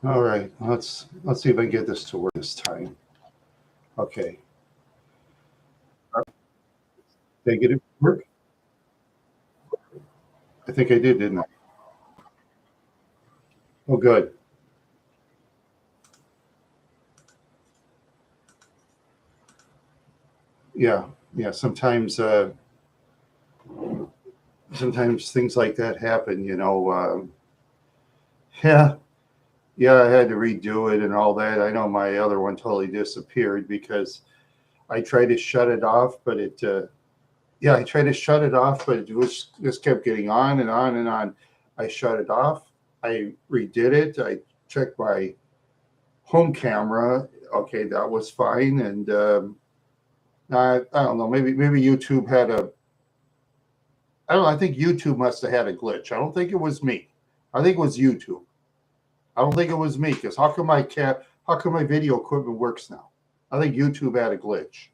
All right, let's see if I can get this to work this time. Okay, did I get it to work? I think I did, didn't I? Oh, good. Yeah, yeah. Sometimes things like that happen. Yeah, yeah. I had to redo it and all that. I know my other one totally disappeared because I tried to shut it off, but yeah, I tried to shut it off, but it was just kept getting on and on and on. I shut it off. I redid it. I checked my home camera. Okay, that was fine. And I don't know. Maybe YouTube had a. I don't know. I think YouTube must have had a glitch. I don't think it was me. I think it was YouTube. I don't think it was me because how come my video equipment works now? I think YouTube had a glitch.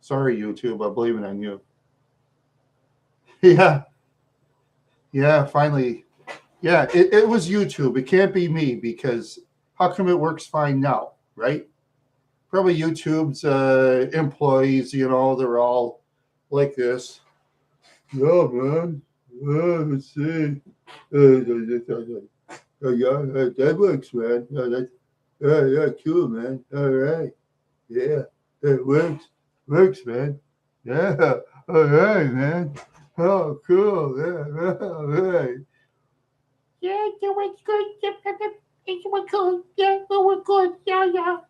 Sorry, YouTube. I'm blaming on you. Yeah, yeah. Finally, yeah. It was YouTube. It can't be me because how come it works fine now, right? Probably YouTube's employees. They're all like this. No, man. Let's see. Yeah, that works, man. Yeah, cool, man. All right. Yeah, it works. Works, man. Yeah. All right, man. Oh, cool. Yeah. All right. Yeah, it was good. It was good. Yeah, it was good. Yeah, it was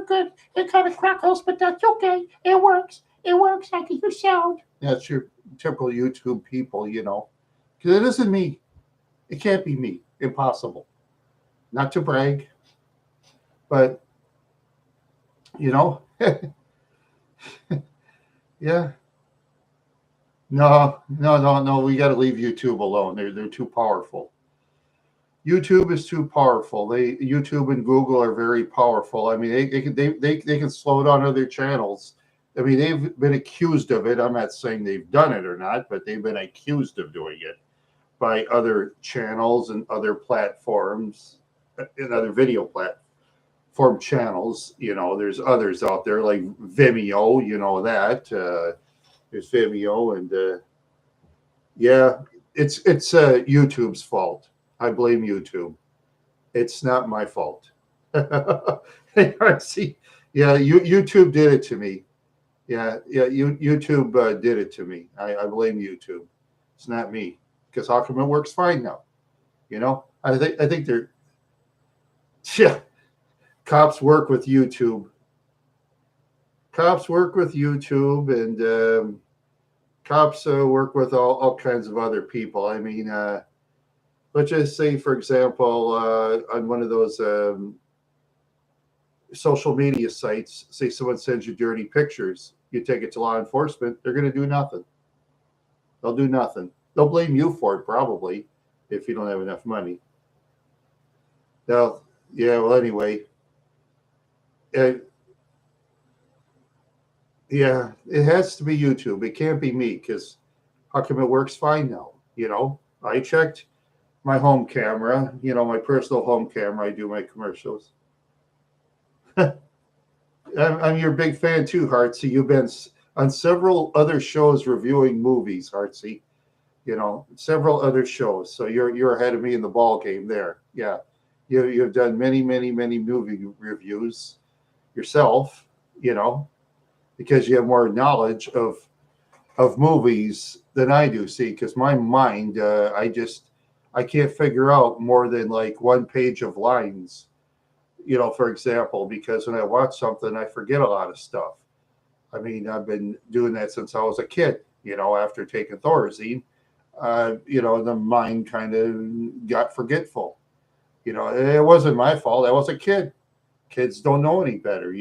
good. It kind of crackles, but that's okay. It works. It works. I can hear sound. That's your typical YouTube people. Because it isn't me. It can't be me. Impossible. Not to brag, but you know, yeah. No, no, no, no. We got to leave YouTube alone. They're too powerful. YouTube is too powerful. YouTube and Google are very powerful. I mean, they can slow down other channels. I mean, they've been accused of it. I'm not saying they've done it or not, but they've been accused of doing it by other channels and other platforms and other video platform channels. There's others out there like Vimeo. You know that there's Vimeo, and yeah, it's YouTube's fault. I blame YouTube. It's not my fault. See, yeah, YouTube did it to me. Yeah, yeah, YouTube did it to me. I blame YouTube. It's not me because how come it works fine now? I think they're yeah. Cops work with YouTube. Cops work with YouTube, and cops work with all kinds of other people. I mean, let's just say, for example, on one of those social media sites, say someone sends you dirty pictures, you take it to law enforcement, they're going to do nothing. They'll do nothing. They'll blame you for it probably if you don't have enough money. Now, yeah. Well, anyway, it, yeah, it has to be YouTube. It can't be me because how come it works fine now? I checked my home camera. My personal home camera. I do my commercials. I'm your big fan too, Hartsey. You've been on several other shows reviewing movies, Hartsey. Several other shows. So you're ahead of me in the ball game there. Yeah, you've done many, many, many movie reviews yourself. You know, because you have more knowledge of movies than I do. See, because my mind, I can't figure out more than like one page of lines. For example, because when I watch something, I forget a lot of stuff. I mean, I've been doing that since I was a kid. After taking Thorazine, the mind kind of got forgetful. It wasn't my fault. I was a kid. Kids don't know any better.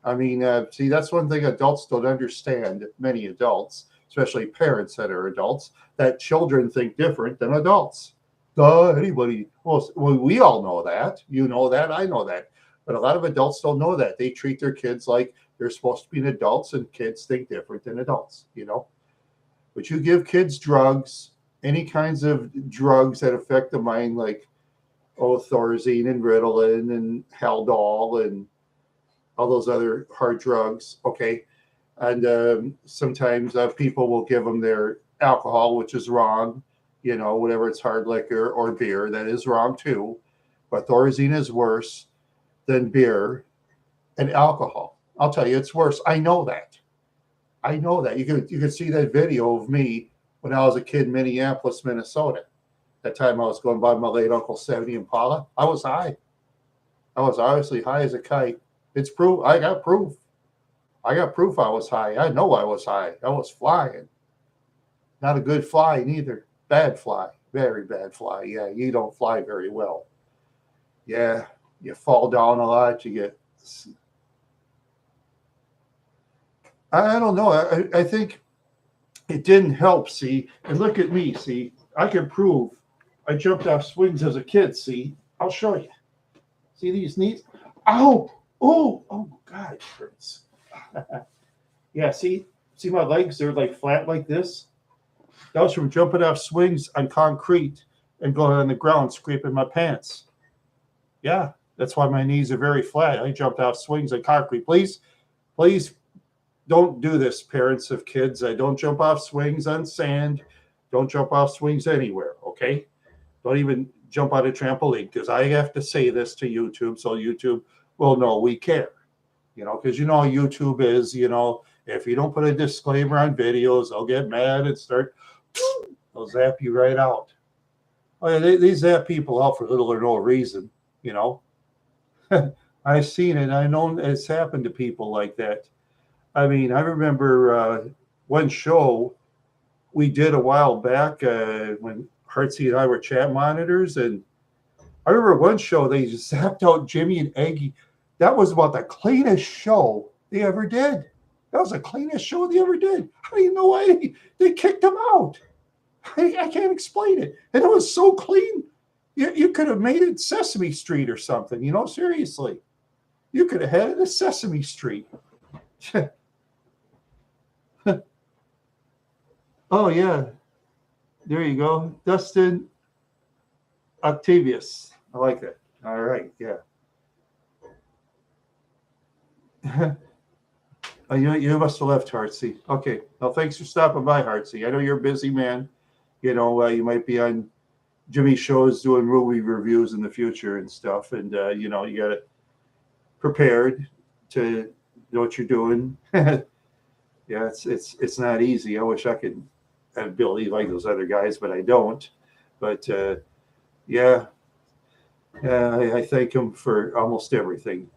I mean, see, that's one thing adults don't understand. Many adults, especially parents that are adults, that children think different than adults. Anybody, well, we all know that. You know that. I know that. But a lot of adults don't know that. They treat their kids like they're supposed to be adults, and kids think different than adults. But you give kids drugs, any kinds of drugs that affect the mind, like Thorazine and Ritalin and Haldol and all those other hard drugs. Okay. And sometimes people will give them their alcohol, which is wrong. Whatever it's hard liquor or beer, that is wrong too. But Thorazine is worse than beer and alcohol. I'll tell you, it's worse. I know that. You can see that video of me when I was a kid in Minneapolis, Minnesota. That time I was going by my late Uncle 70 Impala. I was high. I was obviously high as a kite. It's proof. I got proof. I was high. I know I was high. I was flying. Not a good fly neither. Bad fly. Very bad fly. Yeah, you don't fly very well. Yeah, you fall down a lot. You get... I don't know. I think it didn't help, see? And look at me, see? I can prove I jumped off swings as a kid, see? I'll show you. See these knees? Ow! Oh, God, it hurts. Yeah, see my legs? They're like flat like this. That was from jumping off swings on concrete and going on the ground, scraping my pants. Yeah, that's why my knees are very flat. I jumped off swings on concrete. Please don't do this, parents of kids. Don't jump off swings on sand. Don't jump off swings anywhere, okay? Don't even jump on a trampoline, because I have to say this to YouTube so YouTube will know we care. Because YouTube is, if you don't put a disclaimer on videos, they'll get mad and they'll zap you right out. Oh, yeah, they zap people out for little or no reason, I've seen it. I know it's happened to people like that. I mean, I remember one show we did a while back when Heartsy and I were chat monitors, and I remember one show they just zapped out Jimmy and Aggie. That was about the cleanest show they ever did. That was the cleanest show they ever did. I don't even know why they kicked them out. I can't explain it. And it was so clean. You could have made it Sesame Street or something, seriously. You could have had it as Sesame Street. Oh, yeah. There you go. Dustin Octavius. I like that. All right. Yeah. You must have left, Heartsy. Okay. Well, thanks for stopping by, Heartsy. I know you're a busy man. You might be on Jimmy's shows doing movie reviews in the future and stuff. And, you got to prepared to know what you're doing. Yeah, it's not easy. I wish I could have ability like those other guys, but I don't. But I thank him for almost everything.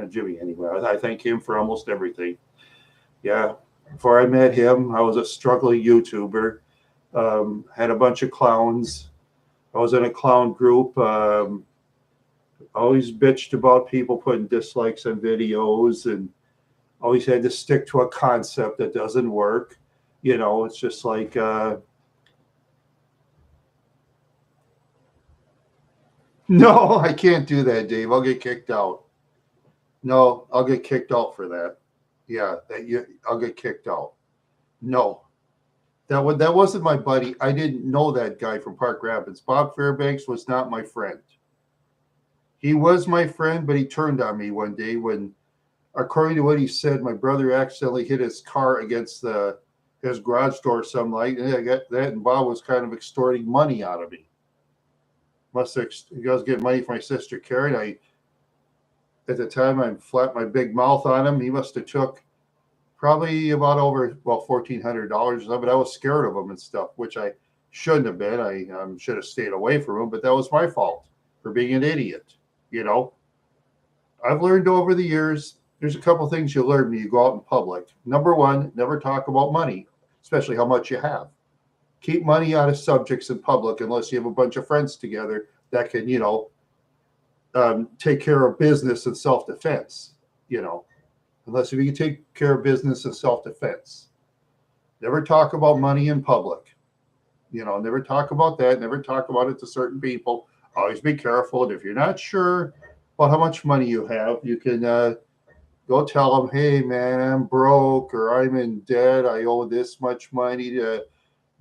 Jimmy, anyway. I thank him for almost everything. Yeah. Before I met him, I was a struggling YouTuber. Had a bunch of clowns. I was in a clown group. Always bitched about people putting dislikes on videos, and always had to stick to a concept that doesn't work. It's just like no, I can't do that, Dave. I'll get kicked out. No, I'll get kicked out for that. Yeah, I'll get kicked out. No, that wasn't my buddy. I didn't know that guy from Park Rapids. Bob Fairbanks was not my friend. He was my friend, but he turned on me one day when, according to what he said, my brother accidentally hit his car against his garage door or something like that. I got that, and Bob was kind of extorting money out of me. He was getting money from my sister Karen. At the time, I flapped my big mouth on him. He must have took probably about over $1,400 of it. I was scared of him and stuff, which I shouldn't have been. I should have stayed away from him, but that was my fault for being an idiot. I've learned over the years, there's a couple things you learn when you go out in public. Number one, never talk about money, especially how much you have. Keep money out of subjects in public unless you have a bunch of friends together that can, take care of business and self-defense, unless if you can take care of business and self-defense. Never talk about money in public. Never talk about that. Never talk about it to certain people. Always be careful. And if you're not sure about how much money you have, you can go tell them, hey, man, I'm broke or I'm in debt. I owe this much money to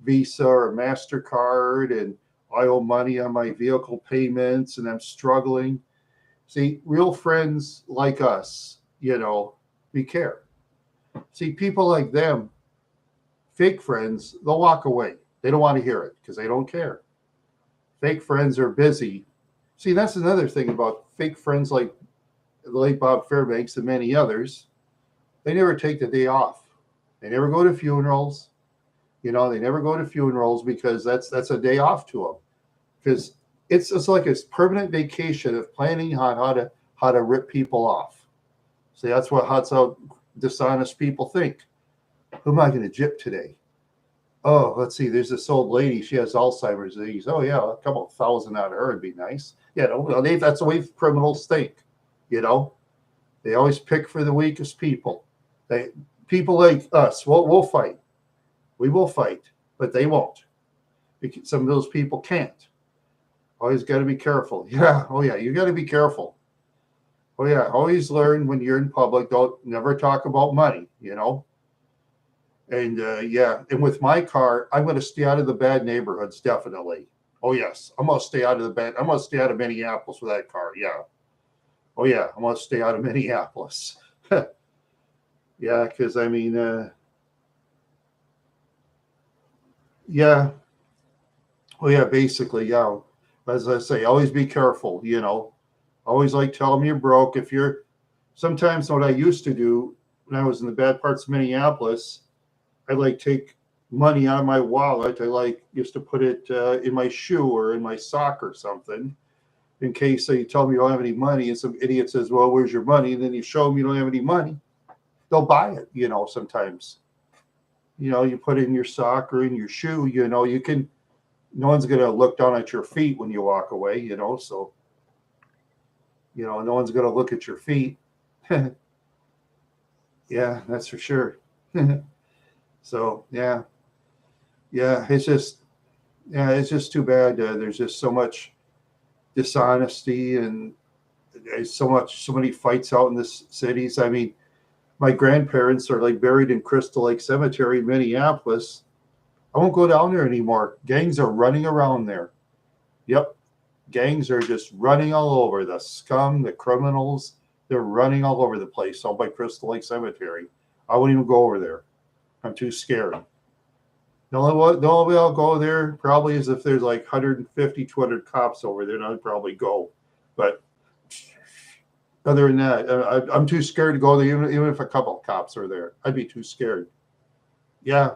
Visa or MasterCard. And I owe money on my vehicle payments and I'm struggling. See, real friends like us, we care. See, people like them, fake friends, they'll walk away. They don't want to hear it because they don't care. Fake friends are busy. See, that's another thing about fake friends like the late Bob Fairbanks and many others. They never take the day off. They never go to funerals. They never go to funerals because that's a day off to them. Because it's like a permanent vacation of planning on how to rip people off. See, that's how dishonest people think. Who am I going to gyp today? Oh, let's see. There's this old lady. She has Alzheimer's disease. Oh yeah, a couple thousand out of her would be nice. That's the way criminals think. They always pick for the weakest people. People like us, we'll fight. We will fight, but they won't. Because some of those people can't. Always got to be careful. Yeah. Oh yeah, you got to be careful. Oh yeah, always learn when you're in public. Don't never talk about money. And and with my car, I'm going to stay out of the bad neighborhoods, definitely. Oh yes, I'm going to stay out of I'm going to stay out of Minneapolis with that car. Yeah. Oh yeah, I'm going to stay out of Minneapolis. Yeah, because yeah. Oh yeah, basically, yeah. As I say, always be careful. Always like tell them you're broke. Sometimes what I used to do when I was in the bad parts of Minneapolis, I take money out of my wallet. I used to put it in my shoe or in my sock or something in case they tell me you don't have any money and some idiot says, well, where's your money? And then you show them you don't have any money. They'll buy it, sometimes. You put it in your sock or in your shoe, you can, no one's going to look down at your feet when you walk away, so, no one's going to look at your feet. Yeah, that's for sure. So yeah, it's just too bad. There's just so much dishonesty and there's so many fights out in the cities. My grandparents are buried in Crystal Lake Cemetery in Minneapolis. I won't go down there anymore. Gangs are running around there. Yep, gangs are just running all over. The scum, the criminals, they're running all over the place out by Crystal Lake Cemetery. I wouldn't even go over there. I'm too scared. The only way I'll go there probably is if there's 150, 200 cops over there, and I'd probably go. But other than that, I'm too scared to go there, even if a couple of cops are there. I'd be too scared. Yeah,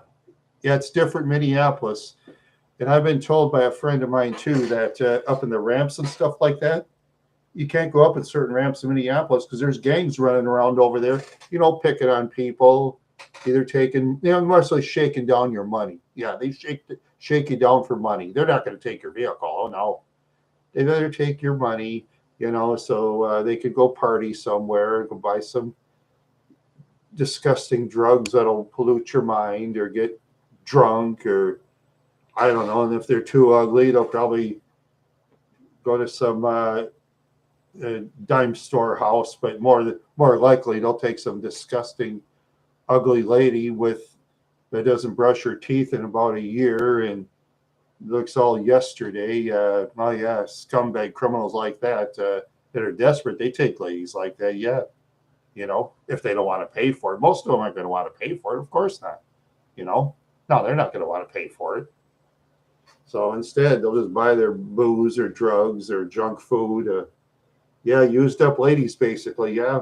it's different in Minneapolis. And I've been told by a friend of mine, too, that up in the ramps and stuff like that, you can't go up in certain ramps in Minneapolis because there's gangs running around over there, picking on people. Either taking, mostly shaking down your money. Yeah, they shake you down for money. They're not going to take your vehicle. Oh no, they better take your money. So they could go party somewhere, go buy some disgusting drugs that'll pollute your mind, or get drunk, or I don't know. And if they're too ugly, they'll probably go to some dime store house. But more likely, they'll take some disgusting ugly lady that doesn't brush her teeth in about a year and looks all yesterday. Scumbag criminals like that are desperate. They take ladies like that. Yeah, if they don't want to pay for it. Most of them aren't going to want to pay for it. Of course not. No, they're not going to want to pay for it. So instead, they'll just buy their booze or drugs or junk food. Used up ladies, basically. Yeah.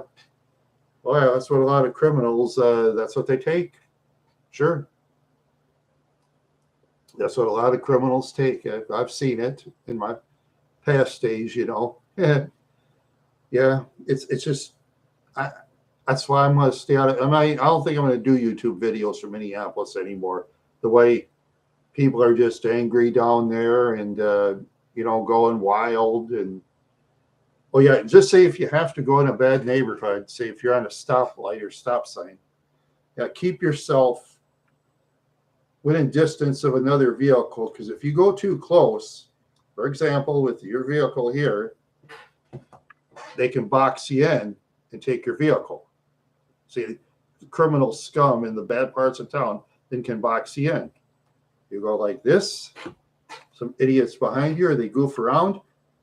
Oh, yeah, that's what a lot of criminals, that's what they take. Sure. That's what a lot of criminals take. I've seen it in my past days, Yeah, it's just, that's why I'm going to stay out of, I don't think I'm going to do YouTube videos from Minneapolis anymore. The way people are just angry down there and, going wild and, oh yeah, just say if you have to go in a bad neighborhood, say if you're on a stoplight or stop sign, keep yourself within distance of another vehicle, because if you go too close, for example, with your vehicle here, they can box you in and take your vehicle. See, criminal scum in the bad parts of town then can box you in. You go like this, some idiots behind you, or they goof around,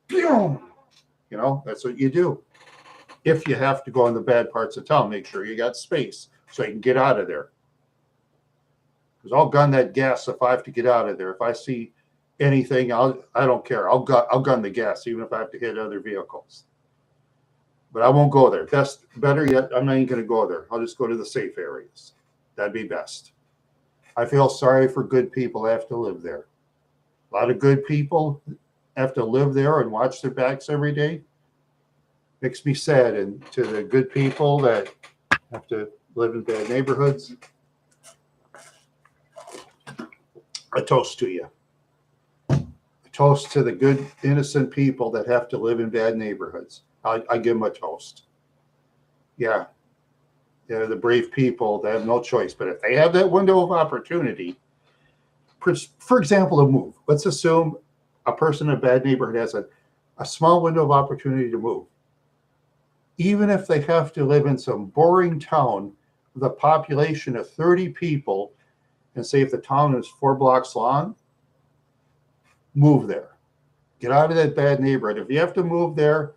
boom, you know, that's what you do. If you have to go in the bad parts of town, make sure you got space so you can get out of there. Because I'll gun that gas if I have to get out of there. If I see anything, I don't care. I'll gun the gas even if I have to hit other vehicles. But I won't go there. Better yet, I'm not even going to go there. I'll just go to the safe areas. That'd be best. I feel sorry for good people that have to live there. A lot of good people have to live there and watch their backs every day. Makes me sad. And to the good people that have to live in bad neighborhoods, a toast to you. A toast to the good, innocent people that have to live in bad neighborhoods. I give them a toast. Yeah. They're the brave people that have no choice. But if they have that window of opportunity, for example, to move, let's assume a person in a bad neighborhood has a small window of opportunity to move. Even if they have to live in some boring town with a population of 30 people, and say if the town is 4 blocks long, move there. Get out of that bad neighborhood. If you have to move there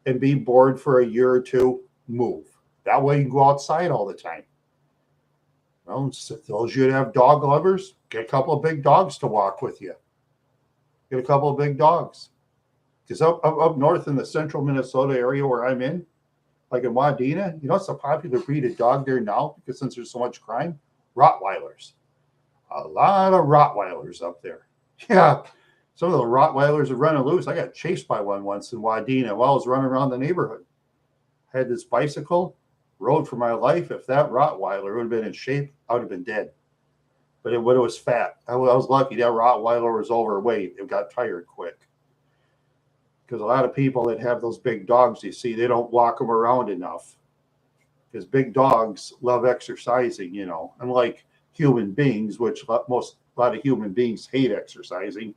and be bored for a year or two, move. That way you can go outside all the time. Well, those of you that have dog lovers, get a couple of big dogs to walk with you. Get a couple of big dogs. Because up north in the central Minnesota area where I'm in, like in Wadena, you know, it's a popular breed of dog there now because since there's so much crime, Rottweilers. A lot of Rottweilers up there. Yeah, some of the Rottweilers are running loose. I got chased by one once in Wadena while I was running around the neighborhood. I had this bicycle, rode for my life. If that Rottweiler would have been in shape, I would have been dead. But it was fat. I was lucky that Rottweiler was overweight. It got tired quick. Because a lot of people that have those big dogs, you see, they don't walk them around enough. Because big dogs love exercising, you know, unlike human beings, which a lot of human beings hate exercising.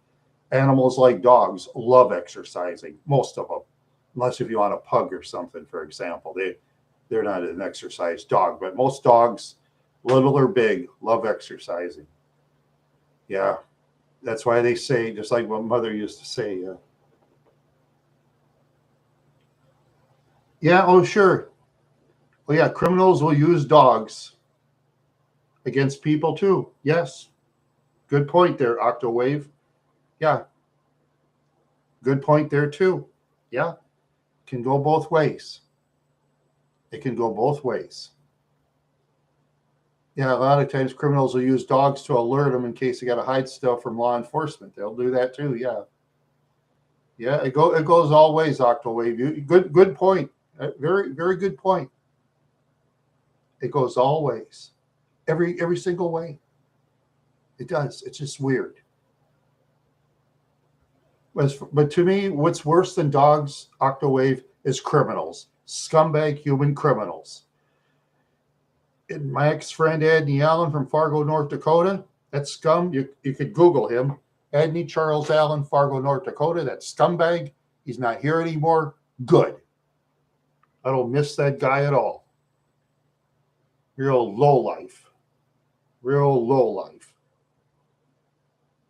Animals like dogs love exercising, most of them, unless if you want a pug or something, for example. They're not an exercise dog, but most dogs, little or big, love exercising. Yeah, that's why they say, just like what Mother used to say, yeah, oh, sure. Well, yeah, criminals will use dogs against people too. Yes. Good point there, Octowave. Yeah. Good point there too. Yeah. Can go both ways. It can go both ways. Yeah, a lot of times criminals will use dogs to alert them in case they got to hide stuff from law enforcement. They'll do that too. Yeah. Yeah, it goes all ways, Octowave. Good point. Very, very good point. It goes all ways. Every single way. It does. It's just weird. But to me, what's worse than dogs, Octowave, is criminals. Scumbag human criminals. And my ex-friend Adney Allen from Fargo, North Dakota, that scum, you could Google him. Adney Charles Allen, Fargo, North Dakota, that scumbag. He's not here anymore. Good. I don't miss that guy at all. Real low life. Real low life.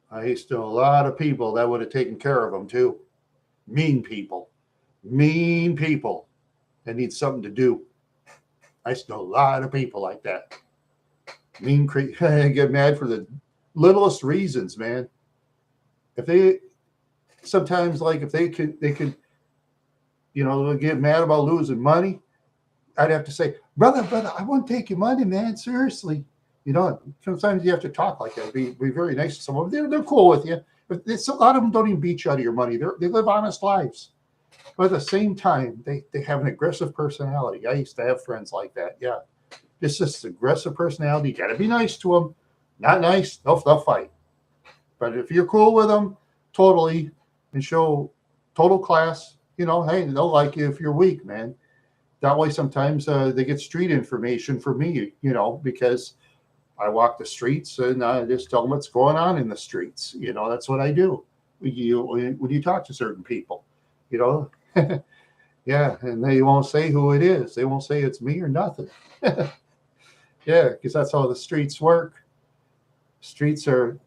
I used to know a lot of people that would have taken care of him too. Mean people. Mean people that need something to do. I used to know a lot of people like that. Mean, get mad for the littlest reasons, man. If they sometimes, like, if they could, you know, get mad about losing money. I'd have to say, brother, I won't take your money, man. Seriously. You know, sometimes you have to talk like that. Be very nice to someone. They're cool with you. But a lot of them don't even beat you out of your money. They live honest lives. But at the same time, they have an aggressive personality. I used to have friends like that. Yeah. It's just aggressive personality. You got to be nice to them. Not nice, they'll fight. But if you're cool with them, totally, and show total class, you know, hey, they'll like you if you're weak, man. That way, sometimes they get street information from me, you know, because I walk the streets and I just tell them what's going on in the streets. You know, that's what I do. When you talk to certain people, you know, yeah, and they won't say who it is. They won't say it's me or nothing. Yeah, because that's how the streets work. Streets are,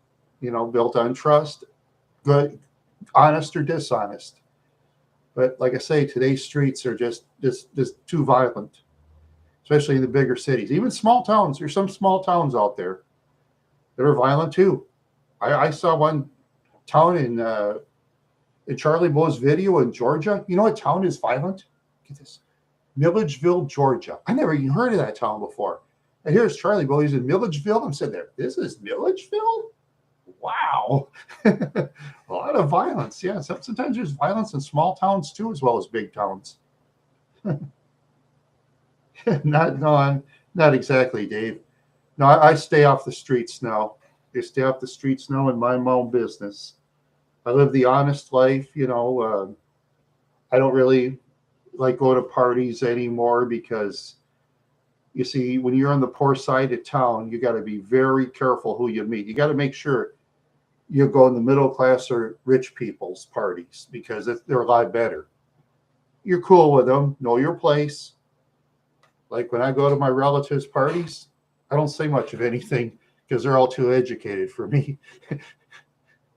you know, built on trust. good, honest or dishonest. But like I say, today's streets are just too violent, especially in the bigger cities. Even small towns. There's some small towns out there that are violent too. I saw one town in Charlie Bo's video in Georgia. You know what town is violent? Get this. Milledgeville, Georgia. I never even heard of that town before. And here's Charlie Bo. He's in Milledgeville. I'm sitting there. This is Milledgeville? Wow. A lot of violence. Yeah. Sometimes there's violence in small towns too, as well as big towns. Not exactly, Dave. No, I stay off the streets now. I stay off the streets now and mind my own business. I live the honest life, you know. I don't really like go to parties anymore because, you see, when you're on the poor side of town, you got to be very careful who you meet. You got to make sure you go in the middle class or rich people's parties because they're a lot better. You're cool with them, know your place. Like when I go to my relatives' parties, I don't say much of anything because they're all too educated for me.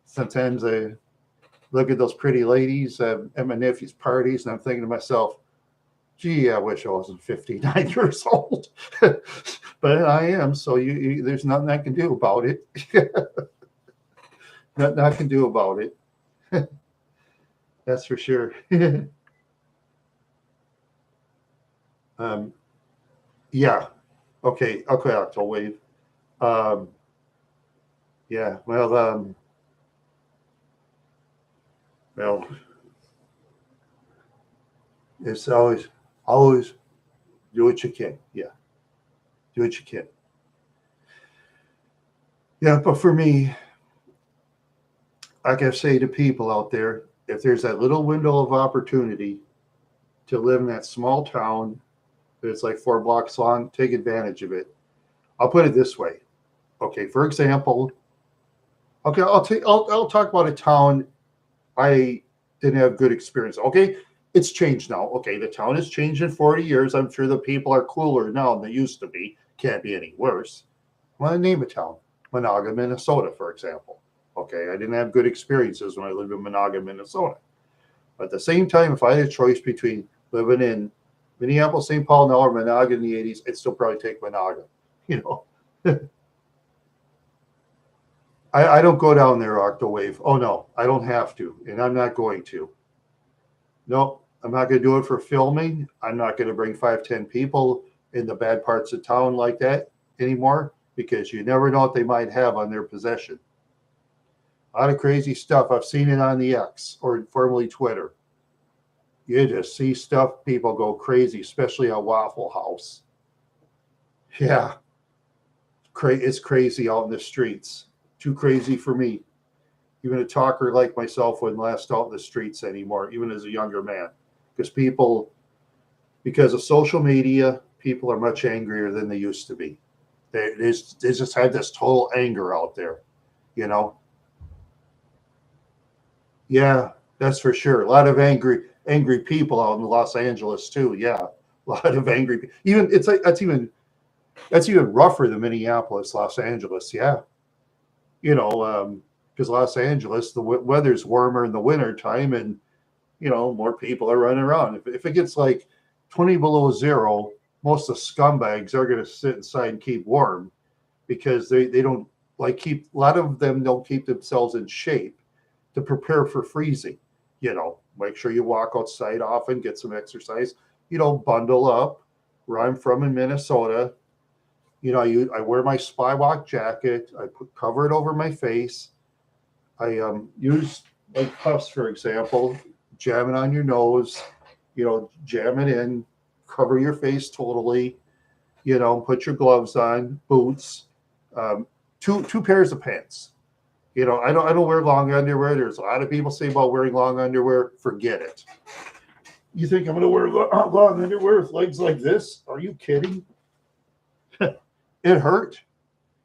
Sometimes I look at those pretty ladies at my nephew's parties, and I'm thinking to myself, gee, I wish I wasn't 59 years old. But I am, so there's nothing I can do about it. Nothing I can do about it. That's for sure. Yeah. Okay, Octowave. Yeah, well, it's always do what you can. Yeah, do what you can. Yeah, but for me, like I say to people out there, if there's that little window of opportunity to live in that small town that's like 4 blocks long, take advantage of it. I'll put it this way. Okay, for example, okay, I'll talk about a town I didn't have good experience. Okay, it's changed now. Okay, the town has changed in 40 years. I'm sure the people are cooler now than they used to be. Can't be any worse. I want to name a town, Monaga, Minnesota, for example. Okay, I didn't have good experiences when I lived in Monaga, Minnesota. But at the same time, if I had a choice between living in Minneapolis, St. Paul now or Monaga in the 80s, I'd still probably take Monaga, you know. I don't go down there, Octowave. Oh, no, I don't have to, and I'm not going to. Nope, I'm not going to do it for filming. I'm not going to bring 5-10 people in the bad parts of town like that anymore because you never know what they might have on their possession. A lot of crazy stuff. I've seen it on the X, or formerly Twitter. You just see stuff, people go crazy, especially at Waffle House. Yeah, it's crazy out in the streets. Too crazy for me. Even a talker like myself wouldn't last out in the streets anymore, even as a younger man. Because of social media, people are much angrier than they used to be. They just had this total anger out there, you know? Yeah, that's for sure. A lot of angry people out in Los Angeles too. Yeah, a lot of angry. Even it's like that's even rougher than Minneapolis, Los Angeles. Yeah, you know, because Los Angeles, the weather's warmer in the winter time, and you know more people are running around. If it gets like 20 below zero, most of the scumbags are going to sit inside and keep warm because they don't like a lot of them don't keep themselves in shape to prepare for freezing. You know, make sure you walk outside often, get some exercise. You know, bundle up. Where I'm from in Minnesota, you know, I wear my Spywalk jacket. I cover it over my face. I use like puffs, for example, jam it on your nose. You know, jam it in, cover your face totally. You know, put your gloves on, boots, two pairs of pants. You know, I don't wear long underwear. There's a lot of people say about wearing long underwear. Forget it. You think I'm going to wear long underwear with legs like this? Are you kidding? It hurt.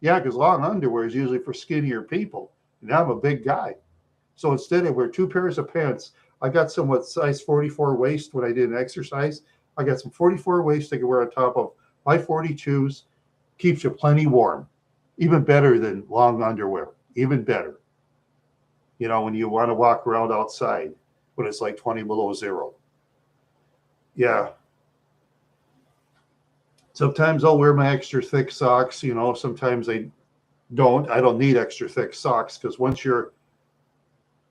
Yeah, because long underwear is usually for skinnier people. And I'm a big guy. So instead I wear 2 pairs of pants. I got some with size 44 waist when I did an exercise. I got some 44 waist I can wear on top of my 42s. Keeps you plenty warm. Even better than long underwear. Even better. you know, when you want to walk around outside when it's like 20 below zero. Yeah. Sometimes I'll wear my extra thick socks, you know, sometimes I don't need extra thick socks because once you're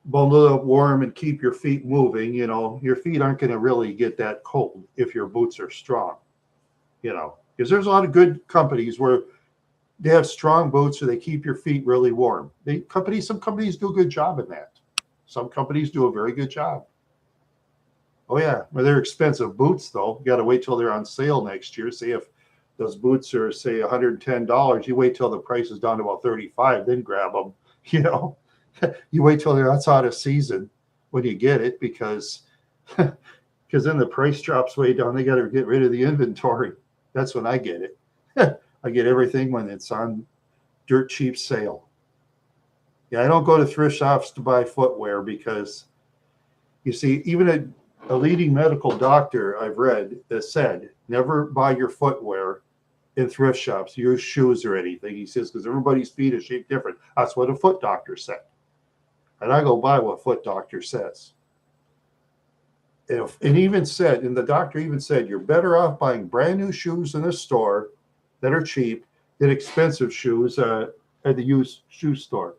bundled up warm and keep your feet moving, you know, your feet aren't going to really get that cold if your boots are strong, you know, because there's a lot of good companies where they have strong boots so they keep your feet really warm. Some companies do a good job in that. Some companies do a very good job. Oh yeah, well, they're expensive boots though. You got to wait till they're on sale next year. See if those boots are say $110. You wait till the price is down to about 35, then grab them. You know, you wait till that's out of season when you get it because then the price drops way down. They got to get rid of the inventory. That's when I get it. I get everything when it's on dirt cheap sale. Yeah, I don't go to thrift shops to buy footwear because you see, even a leading medical doctor I've read that said never buy your footwear in thrift shops, your shoes or anything. He says because everybody's feet are shaped different. That's what a foot doctor said, and I go by what foot doctor says. And even said, and the doctor even said, you're better off buying brand new shoes in a store that are cheap than expensive shoes at the used shoe store.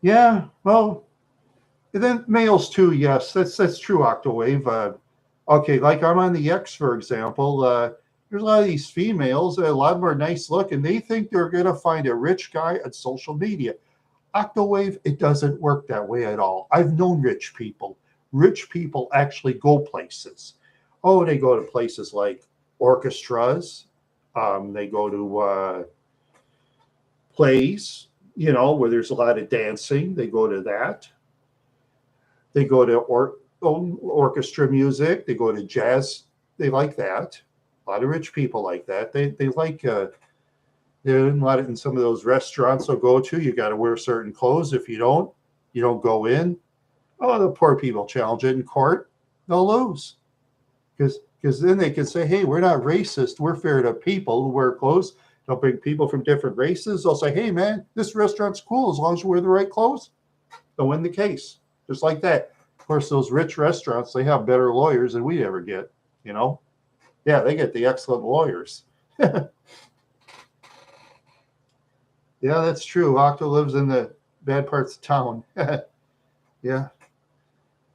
Yeah, well, and then males too. Yes, that's true. Octawave. Okay, like I'm on the X, for example. There's a lot of these females. A lot of them are nice looking. They think they're gonna find a rich guy on social media. Octawave, it doesn't work that way at all. I've known rich people. Rich people actually go places. Oh, they go to places like orchestras. They go to plays, you know, where there's a lot of dancing. They go to that. They go to orchestra music. They go to jazz. They like that. A lot of rich people like that. They like there a lot in some of those restaurants I'll go to. You got to wear certain clothes. If you don't go in. Oh, the poor people challenge it in court. They'll lose because then they can say, "Hey, we're not racist. We're fair to people who wear clothes. They'll bring people from different races. They'll say, "Hey, man, this restaurant's cool as long as you wear the right clothes." They'll win the case, just like that. Of course, those rich restaurants they have better lawyers than we ever get. You know, yeah, they get the excellent lawyers. Yeah, that's true. Octo lives in the bad parts of town. Yeah,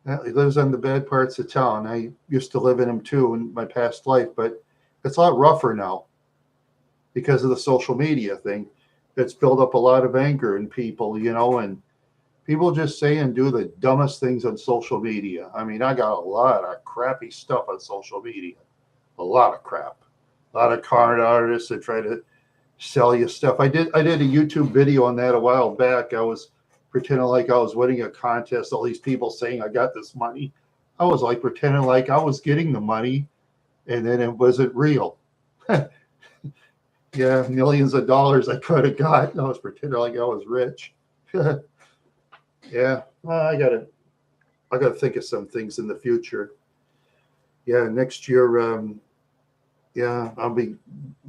he lives in the bad parts of town. I used to live in them too in my past life, but it's a lot rougher now because of the social media thing. It's built up a lot of anger in people, you know, and people just say and do the dumbest things on social media. I mean, I got a lot of crappy stuff on social media, a lot of crap, a lot of con artists that try to sell you stuff. I did a YouTube video on that a while back. I was pretending like I was winning a contest. All these people saying I got this money. I was like pretending like I was getting the money, and then it wasn't real. Yeah, millions of dollars I could have got. I was pretending like I was rich. Yeah, well, I gotta think of some things in the future. Yeah, next year. Yeah, I'll be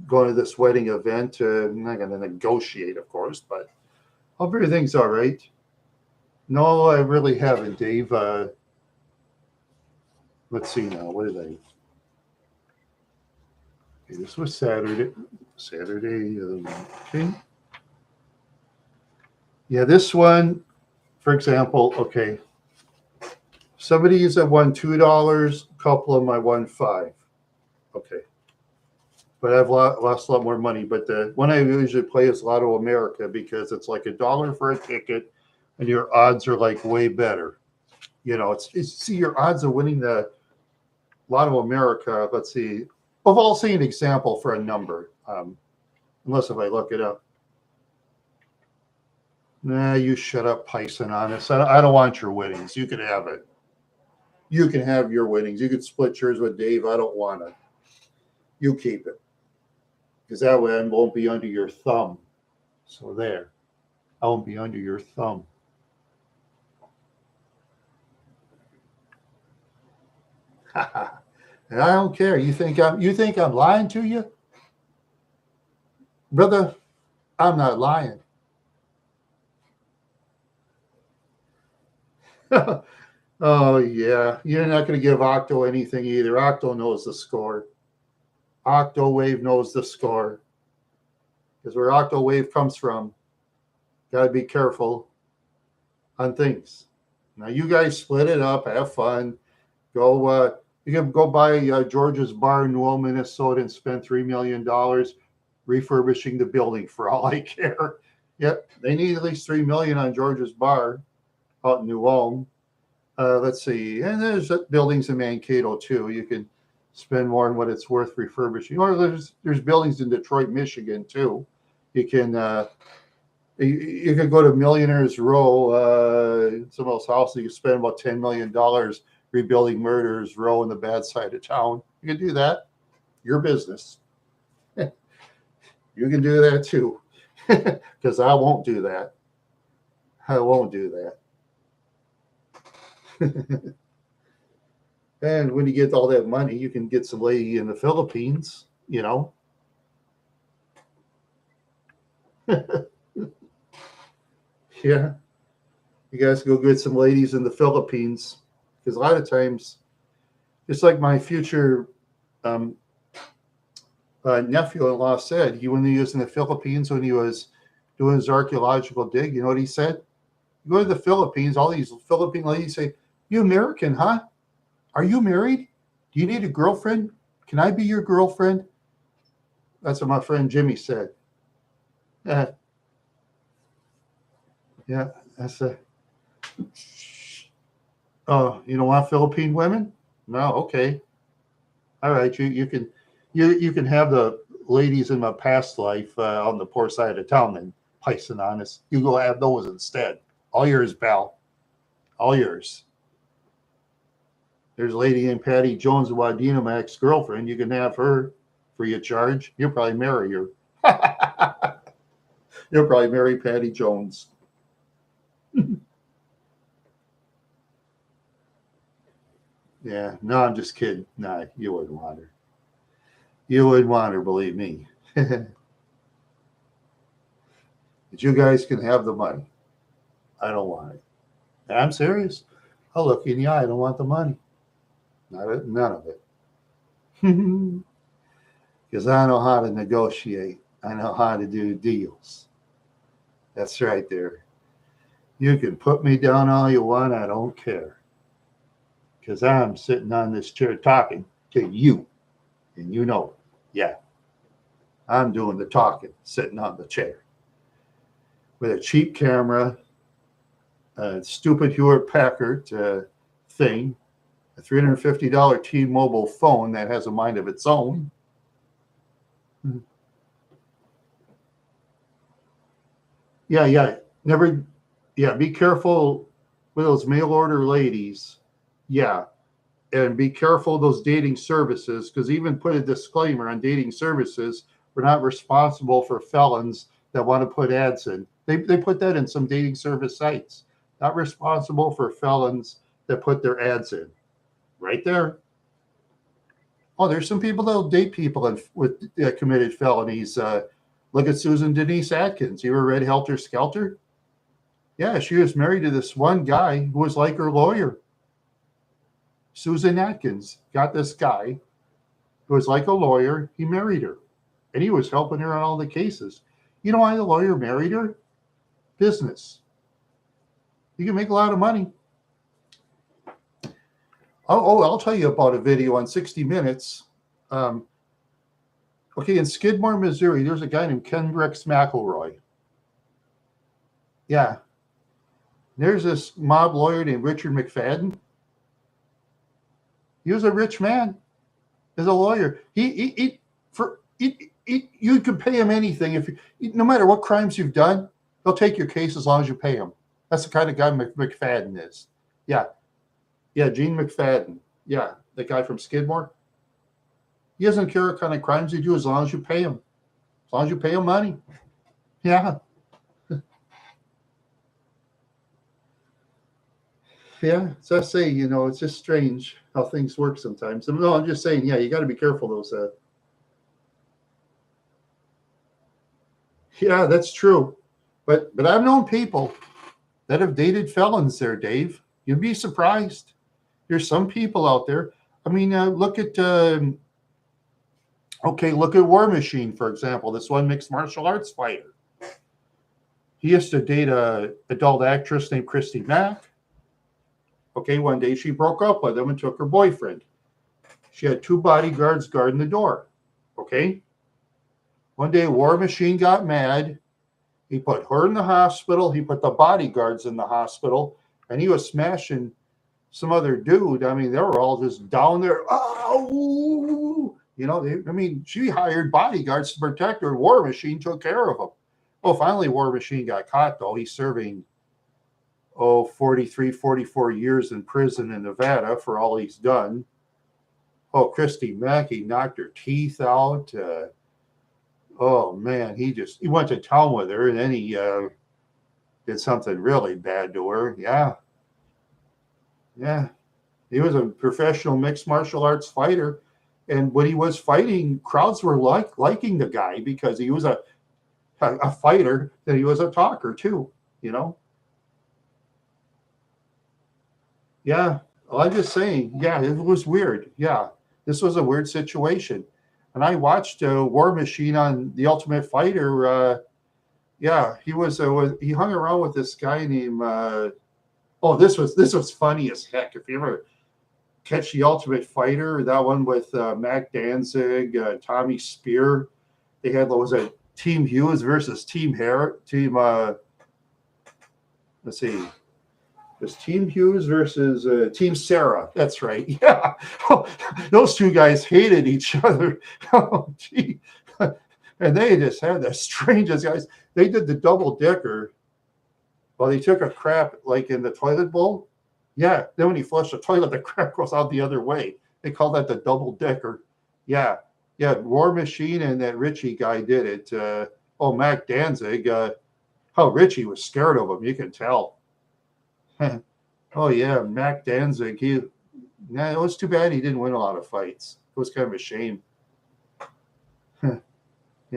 going to this wedding event. I'm not going to negotiate, of course, but hope everything's all right. No, I really haven't, Dave. Let's see now. What did I? Okay, this was Saturday. Saturday. Okay. Yeah, this one, for example. Okay, somebody's at won $2. A couple of them I won $5. Okay, but I've lost a lot more money. But the one I usually play is Lotto America because it's like $1 for a ticket, and your odds are like way better. You know, it's see your odds of winning the Lotto America. Let's see. Well, I'll see an example for a number. Unless if I look it up. Nah, you shut up, Python. Honest, I don't want your winnings. You can have it. You can have your winnings. You can split yours with Dave. I don't want it. You keep it because that way I won't be under your thumb. So there, I won't be under your thumb. And I don't care. You think I'm lying to you, brother? I'm not lying. Oh yeah, you're not going to give Octo anything either. Octo knows the score. Octowave knows the score. Because where Octowave comes from, got to be careful on things. Now you guys split it up, have fun, go. You can go buy George's Bar in Newell, Minnesota, and spend $3 million refurbishing the building. For all I care. Yep, they need at least $3 million on George's Bar out in Newell. Let's see, and there's buildings in Mankato too. You can spend more than what it's worth refurbishing. Or there's buildings in Detroit, Michigan too. You can you can go to Millionaires Row, some of those houses. You can spend about $10 million rebuilding Murderers Row in the bad side of town. You can do that. Your business. You can do that too, because I won't do that. I won't do that. And when you get all that money, you can get some lady in the Philippines, you know. Yeah. You guys go get some ladies in the Philippines. Because a lot of times, just like my future um, nephew-in-law said, when he was in the Philippines, when he was doing his archaeological dig, you know what he said? You go to the Philippines, all these Philippine ladies say, "You American, huh? Are you married? Do you need a girlfriend? Can I be your girlfriend?" That's what my friend Jimmy said. Yeah, yeah. That's a. Oh, you don't want Philippine women? No, okay. All right. You can have the ladies in my past life on the poor side of town and Pison honest. You go have those instead. All yours, pal. All yours. There's a lady named Patty Jones of Wadena, my ex-girlfriend. You can have her free of charge. You'll probably marry her. You'll probably marry Patty Jones. Yeah, no, I'm just kidding. No, you wouldn't want her. You wouldn't want her, believe me. But you guys can have the money. I don't want it. I'm serious. I'll look you in the eye. I don't want the money. None of it. Because I know how to negotiate. I know how to do deals. That's right there. You can put me down all you want. I don't care. Because I'm sitting on this chair talking to you. And you know, yeah, I'm doing the talking, sitting on the chair with a cheap camera, a stupid Hewlett Packard thing, a $350 T-Mobile phone that has a mind of its own. Yeah, yeah. Never, yeah, be careful with those mail order ladies. Yeah. And be careful of those dating services, because even put a disclaimer on dating services, we're not responsible for felons that want to put ads in. They put that in some dating service sites. Not responsible for felons that put their ads in. Right there. Oh, there's some people that'll date people with committed felonies. Look at Susan Denise Atkins. You ever read Helter Skelter? Yeah, she was married to this one guy who was like her lawyer. Susan Atkins got this guy who was like a lawyer. He married her, and he was helping her on all the cases. You know why the lawyer married her? Business. You can make a lot of money. I'll tell you about a video on 60 Minutes. Okay, in Skidmore, Missouri, there's a guy named Ken Rex McElroy. Yeah. There's this mob lawyer named Richard McFadden. He was a rich man as a lawyer. You could pay him anything if no matter what crimes you've done, they'll take your case as long as you pay him. That's the kind of guy McFadden is. Yeah. Yeah, Gene McFadden. Yeah, the guy from Skidmore. He doesn't care what kind of crimes you do as long as you pay him. As long as you pay him money. Yeah. Yeah, so I say, it's just strange how things work sometimes. No, I'm just saying, yeah, you got to be careful those. Yeah, that's true. But I've known people that have dated felons there, Dave. You'd be surprised. There's some people out there. I mean, look at War Machine, for example. This one mixed martial arts fighter. He used to date a adult actress named Christy Mack. Okay, one day she broke up with him and took her boyfriend. She had 2 bodyguards guarding the door. Okay. One day War Machine got mad. He put her in the hospital. He put the bodyguards in the hospital, and he was smashing some other dude. I mean, they were all just down there. Oh, she hired bodyguards to protect her. War Machine took care of them. Well, finally, War Machine got caught, though. He's serving, 43, 44 years in prison in Nevada for all he's done. Oh, Christy Mack, he knocked her teeth out. Oh, man, he went to town with her, and then he did something really bad to her. Yeah. Yeah. He was a professional mixed martial arts fighter. And when he was fighting, crowds were liking the guy because he was a fighter, that he was a talker too, Yeah. Well, I'm just saying, yeah, it was weird. Yeah. This was a weird situation. And I watched War Machine on The Ultimate Fighter. Yeah, he he hung around with this guy named this was funny as heck. If you ever catch The Ultimate Fighter, that one with Mac Danzig, Tommy Spear, they had Team Hughes versus Team let's see. It was Team Hughes versus Team Sarah. That's right. Yeah. Those 2 guys hated each other. Oh, gee. And they just had the strangest guys. They did the double decker. Well, they took a crap like in the toilet bowl. Yeah. Then when you flush the toilet, the crap goes out the other way. They call that the double decker. Yeah. Yeah. War Machine and that Richie guy did it. Mac Danzig. Richie was scared of him. You can tell. Oh yeah, Mac Danzig. It was too bad he didn't win a lot of fights. It was kind of a shame. Yeah,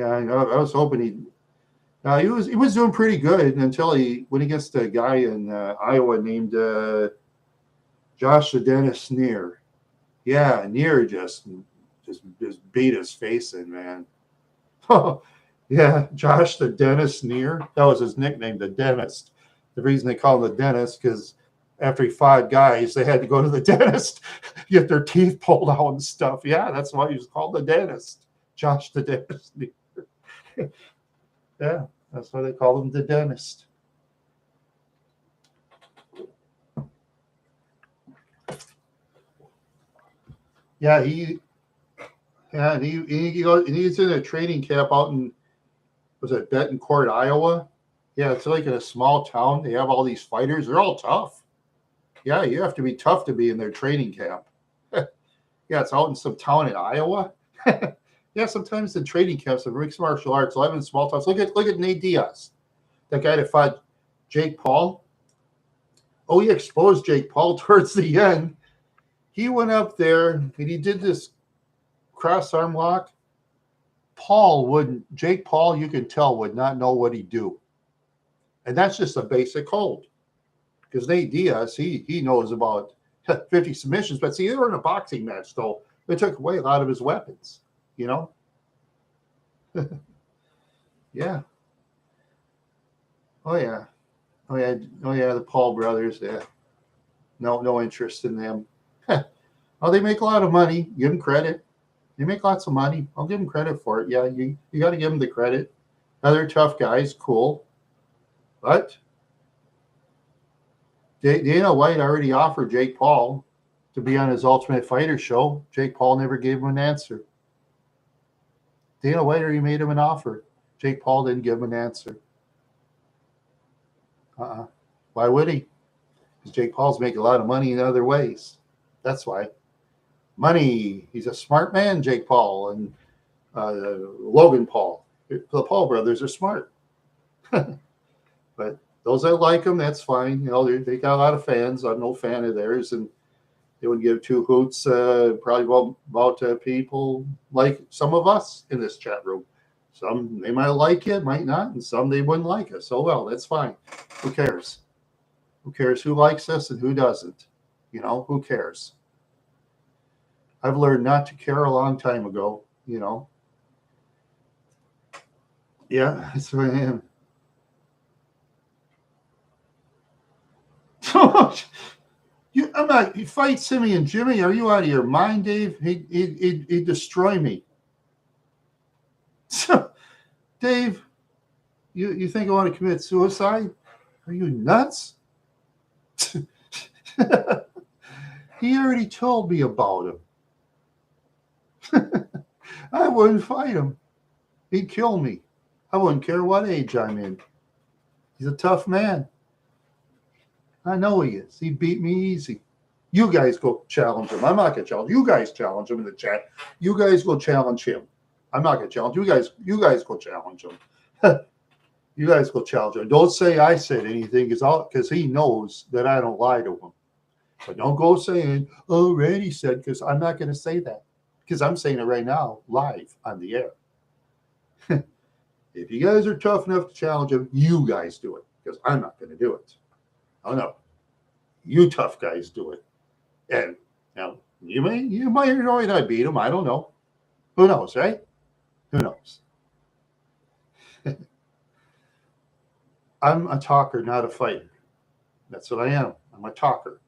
I was hoping he was doing pretty good until he went against a guy in Iowa named Josh the Dennis Neer. Yeah, Neer just beat his face in, man. Oh yeah, Josh the Dennis Neer. That was his nickname, the dentist. The reason they call him the dentist, because after he fought guys, they had to go to the dentist, get their teeth pulled out and stuff. Yeah, that's why he was called the dentist. Josh the dentist. Yeah, that's why they call him the dentist. Yeah, he's in a training camp out in, was it Betancourt, Iowa? Yeah, it's like in a small town. They have all these fighters. They're all tough. Yeah, you have to be tough to be in their training camp. Yeah, it's out in some town in Iowa. Yeah, sometimes the training camps of mixed martial arts live in small towns. Look at Nate Diaz, that guy that fought Jake Paul. Oh, he exposed Jake Paul towards the end. He went up there and he did this cross arm lock. Jake Paul, you can tell, would not know what he'd do. And that's just a basic hold. Because Nate Diaz, he knows about 50 submissions. But see, they were in a boxing match, though. They took away a lot of his weapons, Yeah. Oh, yeah. Oh, yeah. Oh, yeah, the Paul brothers. Yeah. No interest in them. Oh, they make a lot of money. Give them credit. They make lots of money. I'll give them credit for it. Yeah, you got to give them the credit. Now, they're tough guys. Cool. But Dana White already offered Jake Paul to be on his Ultimate Fighter show. Jake Paul never gave him an answer. Dana White already made him an offer. Jake Paul didn't give him an answer. Why would he? Because Jake Paul's making a lot of money in other ways. That's why. Money. He's a smart man, Jake Paul, and Logan Paul. The Paul brothers are smart. But those that like them, that's fine. They got a lot of fans. I'm no fan of theirs, and they would give 2 hoots probably about people like some of us in this chat room. Some they might like it, might not, and some they wouldn't like us. Oh well, that's fine. Who cares? Who cares who likes us and who doesn't? You know, who cares? I've learned not to care a long time ago, you know. Yeah, that's who I am. I'm not. You fight Simmy and Jimmy. Are you out of your mind, Dave? He'd destroy me. So, Dave, you think I want to commit suicide? Are you nuts? He already told me about him. I wouldn't fight him. He'd kill me. I wouldn't care what age I'm in. He's a tough man. I know he is. He beat me easy. You guys go challenge him. I'm not going to challenge. You guys challenge him in the chat. You guys go challenge him. I'm not going to challenge you guys. You guys go challenge him. You guys go challenge him. Don't say I said anything because he knows that I don't lie to him. But don't go saying, oh, Randy said, because I'm not going to say that. Because I'm saying it right now, live on the air. If you guys are tough enough to challenge him, you guys do it. Because I'm not going to do it. Oh, no. You tough guys do it. And now, you might not beat him. I don't know. Who knows, right? Who knows? I'm a talker, not a fighter. That's what I am. I'm a talker.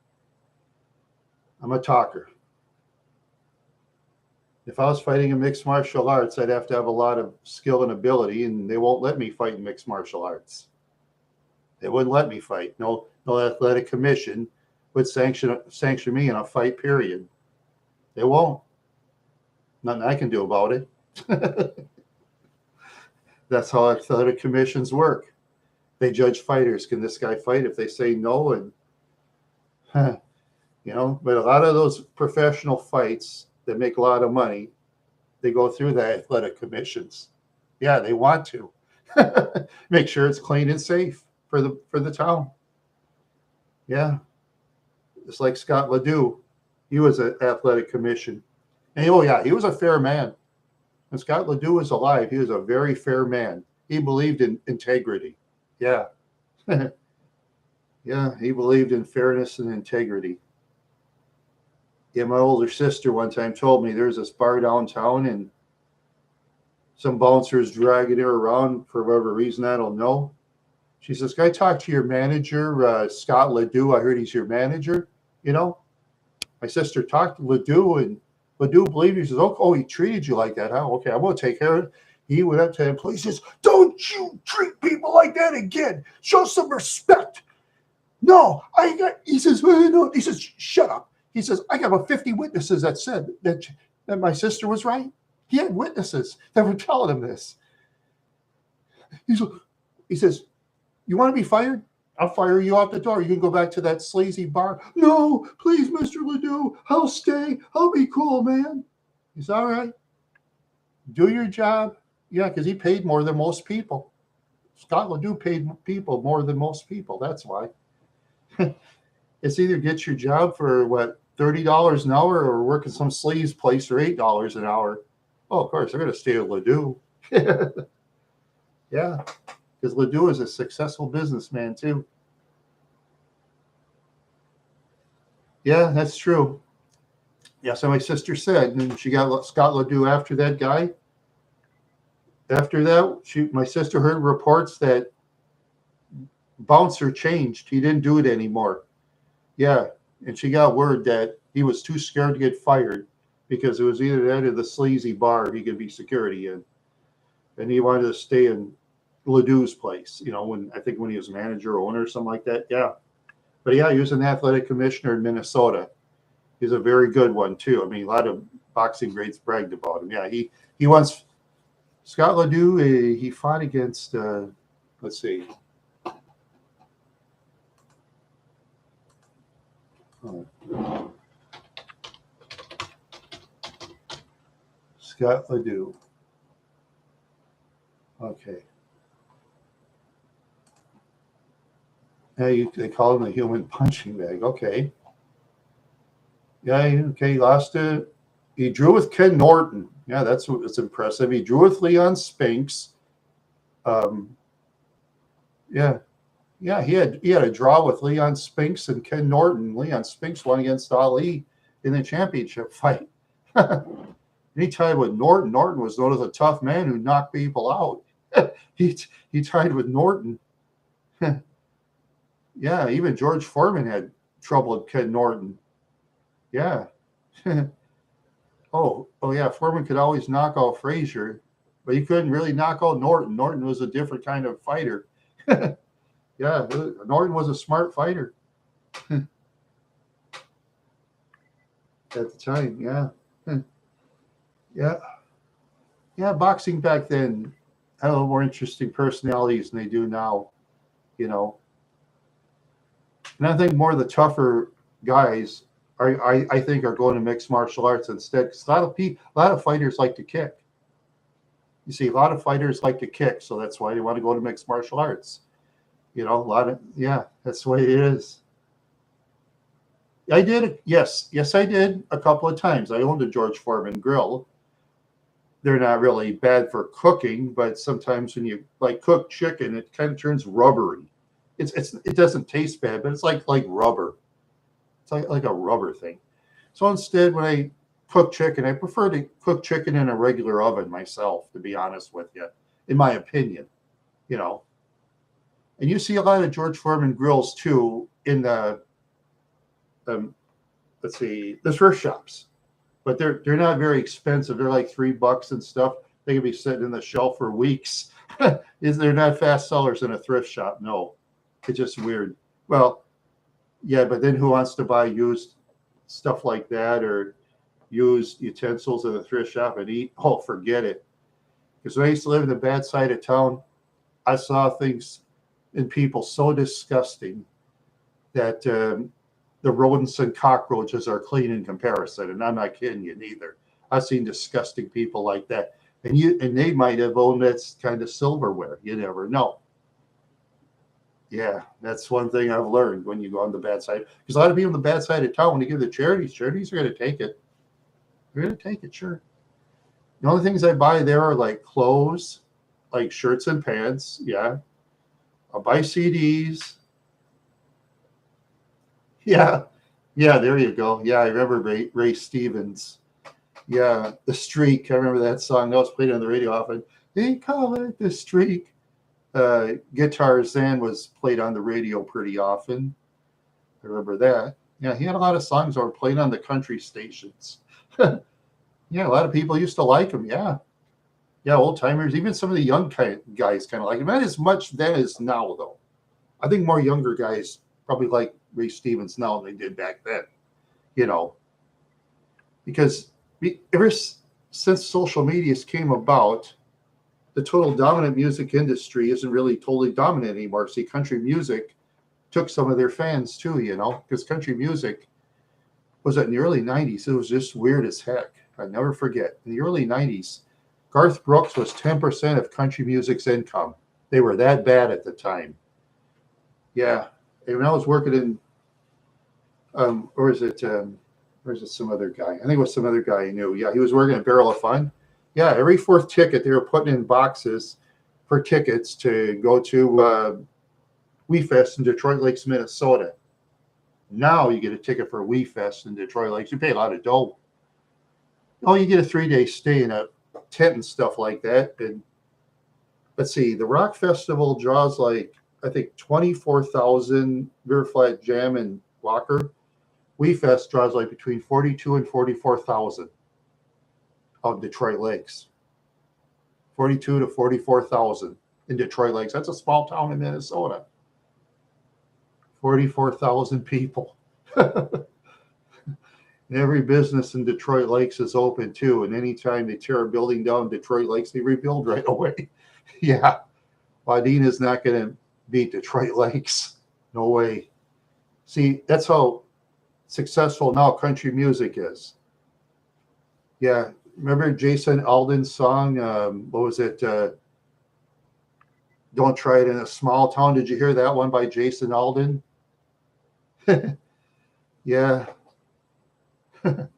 I'm a talker. If I was fighting in mixed martial arts, I'd have to have a lot of skill and ability, and they won't let me fight in mixed martial arts. They wouldn't let me fight. No athletic commission would sanction me in a fight, period. They won't. Nothing I can do about it. That's how athletic commissions work. They judge fighters. Can this guy fight? If they say no, and but a lot of those professional fights that make a lot of money, they go through the athletic commissions. Yeah, they want to make sure it's clean and safe for the town. Yeah, it's like Scott Ledoux. He was an athletic commission, and he was a fair man. When Scott Ledoux was alive, he was a very fair man. He believed in integrity. Yeah. Yeah, he believed in fairness and integrity. Yeah, my older sister one time told me there's this bar downtown and some bouncers dragging her around for whatever reason, I don't know. She says, can I talk to your manager, Scott Ledoux? I heard he's your manager. My sister talked to Ledoux, and Ledoux believed he says, oh, he treated you like that, huh? Okay, I'm going to take care of it. He went up to him, he says, don't you treat people like that again. Show some respect. No, he says, well, no. He says, shut up. He says, I got about 50 witnesses that said that my sister was right. He had witnesses that were telling him this. He says, you want to be fired? I'll fire you out the door. You can go back to that sleazy bar. No, please, Mr. Ledoux. I'll stay. I'll be cool, man. He's all right. Do your job. Yeah, because he paid more than most people. Scott Ledoux paid people more than most people. That's why. It's either get your job for $30 an hour or work at some sleaze place for $8 an hour. Oh, of course, they're going to stay at Ledoux. Yeah, because Ledoux is a successful businessman too. Yeah, that's true. Yeah, so my sister said, and she got Scott Ledoux after that guy. After that, my sister heard reports that bouncer changed. He didn't do it anymore. Yeah, and she got word that he was too scared to get fired because it was either that or the sleazy bar he could be security in. And he wanted to stay in Ledoux's place, when he was manager or owner or something like that. Yeah. But yeah, he was an athletic commissioner in Minnesota. He's a very good one too. I mean, a lot of boxing greats bragged about him. Yeah, he once Scott Ledoux, he fought against let's see. Scott Ledoux. Okay. Yeah, they call him a human punching bag. Okay. Yeah, okay, he lost it. He drew with Ken Norton. Yeah, it's impressive. He drew with Leon Spinks. Um, yeah, yeah, he had a draw with Leon Spinks and Ken Norton. Leon Spinks won against Ali in the championship fight. He tied with Norton. Norton was known as a tough man who knocked people out. he tied with Norton. Yeah, even George Foreman had trouble with Ken Norton. Yeah. Oh yeah, Foreman could always knock out Frazier, but he couldn't really knock out Norton. Norton was a different kind of fighter. Yeah, Norton was a smart fighter at the time. Yeah. Yeah. Yeah, boxing back then had a little more interesting personalities than they do now, you know. And I think more of the tougher guys I think are going to mixed martial arts instead. Because a lot of fighters like to kick. You see, a lot of fighters like to kick, so that's why they want to go to mixed martial arts. You know, a lot of that's the way it is. I did, yes, I did a couple of times. I owned a George Foreman grill. They're not really bad for cooking, but sometimes when you like cook chicken, it kind of turns rubbery. It doesn't taste bad, but it's like rubber. It's like a rubber thing. So instead, when I cook chicken, I prefer to cook chicken in a regular oven myself, to be honest with you, in my opinion, you know. And you see a lot of George Foreman grills too in the let's see, the thrift shops, but they're not very expensive. They're like $3 and stuff. They can be sitting in the shelf for weeks. They're not fast sellers in a thrift shop? No, it's just weird. Well, yeah, but then who wants to buy used stuff like that or used utensils in the thrift shop and eat? Oh, forget it. Because when I used to live in the bad side of town, I saw things in people so disgusting that the rodents and cockroaches are clean in comparison. And I'm not kidding you neither. I've seen disgusting people like that. And they might have owned that kind of silverware. You never know. Yeah, that's one thing I've learned when you go on the bad side. Because a lot of people on the bad side of town, when you give the charities are going to take it. They're going to take it, sure. The only things I buy there are like clothes, like shirts and pants. Yeah. I'll buy CDs. Yeah. Yeah, there you go. Yeah, I remember Ray Stevens. Yeah, The Streak. I remember that song. That was played on the radio often. They call it The Streak. Guitarzan was played on the radio pretty often. I remember that. Yeah, he had a lot of songs that were played on the country stations. Yeah, a lot of people used to like him. Yeah. Yeah, old timers, even some of the young guys kind of like him. Not as much then as now, though. I think more younger guys probably like Ray Stevens now than they did back then, you know, because ever since social medias came about, the total dominant music industry isn't really totally dominant anymore. See, country music took some of their fans too, you know, because country music was in the early 90s. It was just weird as heck. I never forget. In the early 90s, Garth Brooks was 10% of country music's income. They were that bad at the time. Yeah. And when I was working in, or is it some other guy? I think it was some other guy I knew. Yeah, he was working at Barrel of Fun. Yeah, every fourth ticket they were putting in boxes for tickets to go to Wee Fest in Detroit Lakes, Minnesota. Now you get a ticket for Wee Fest in Detroit Lakes. You pay a lot of dough. Oh, you get a 3-day stay in a tent and stuff like that. And let's see, the Rock Festival draws like, I think 24,000 River Flat Jam and Walker. Wee Fest draws like between 42 and 44,000 of Detroit Lakes. 42 to 44,000 in Detroit Lakes. That's a small town in Minnesota. 44,000 people. And every business in Detroit Lakes is open too. And anytime they tear a building down in Detroit Lakes, they rebuild right away. Yeah. Wadena is not going to beat Detroit Lakes. No way. See, that's how successful now country music is. Yeah. Remember Jason Alden's song? What was it? Don't Try It in a Small Town. Did you hear that one by Jason Alden? Yeah. You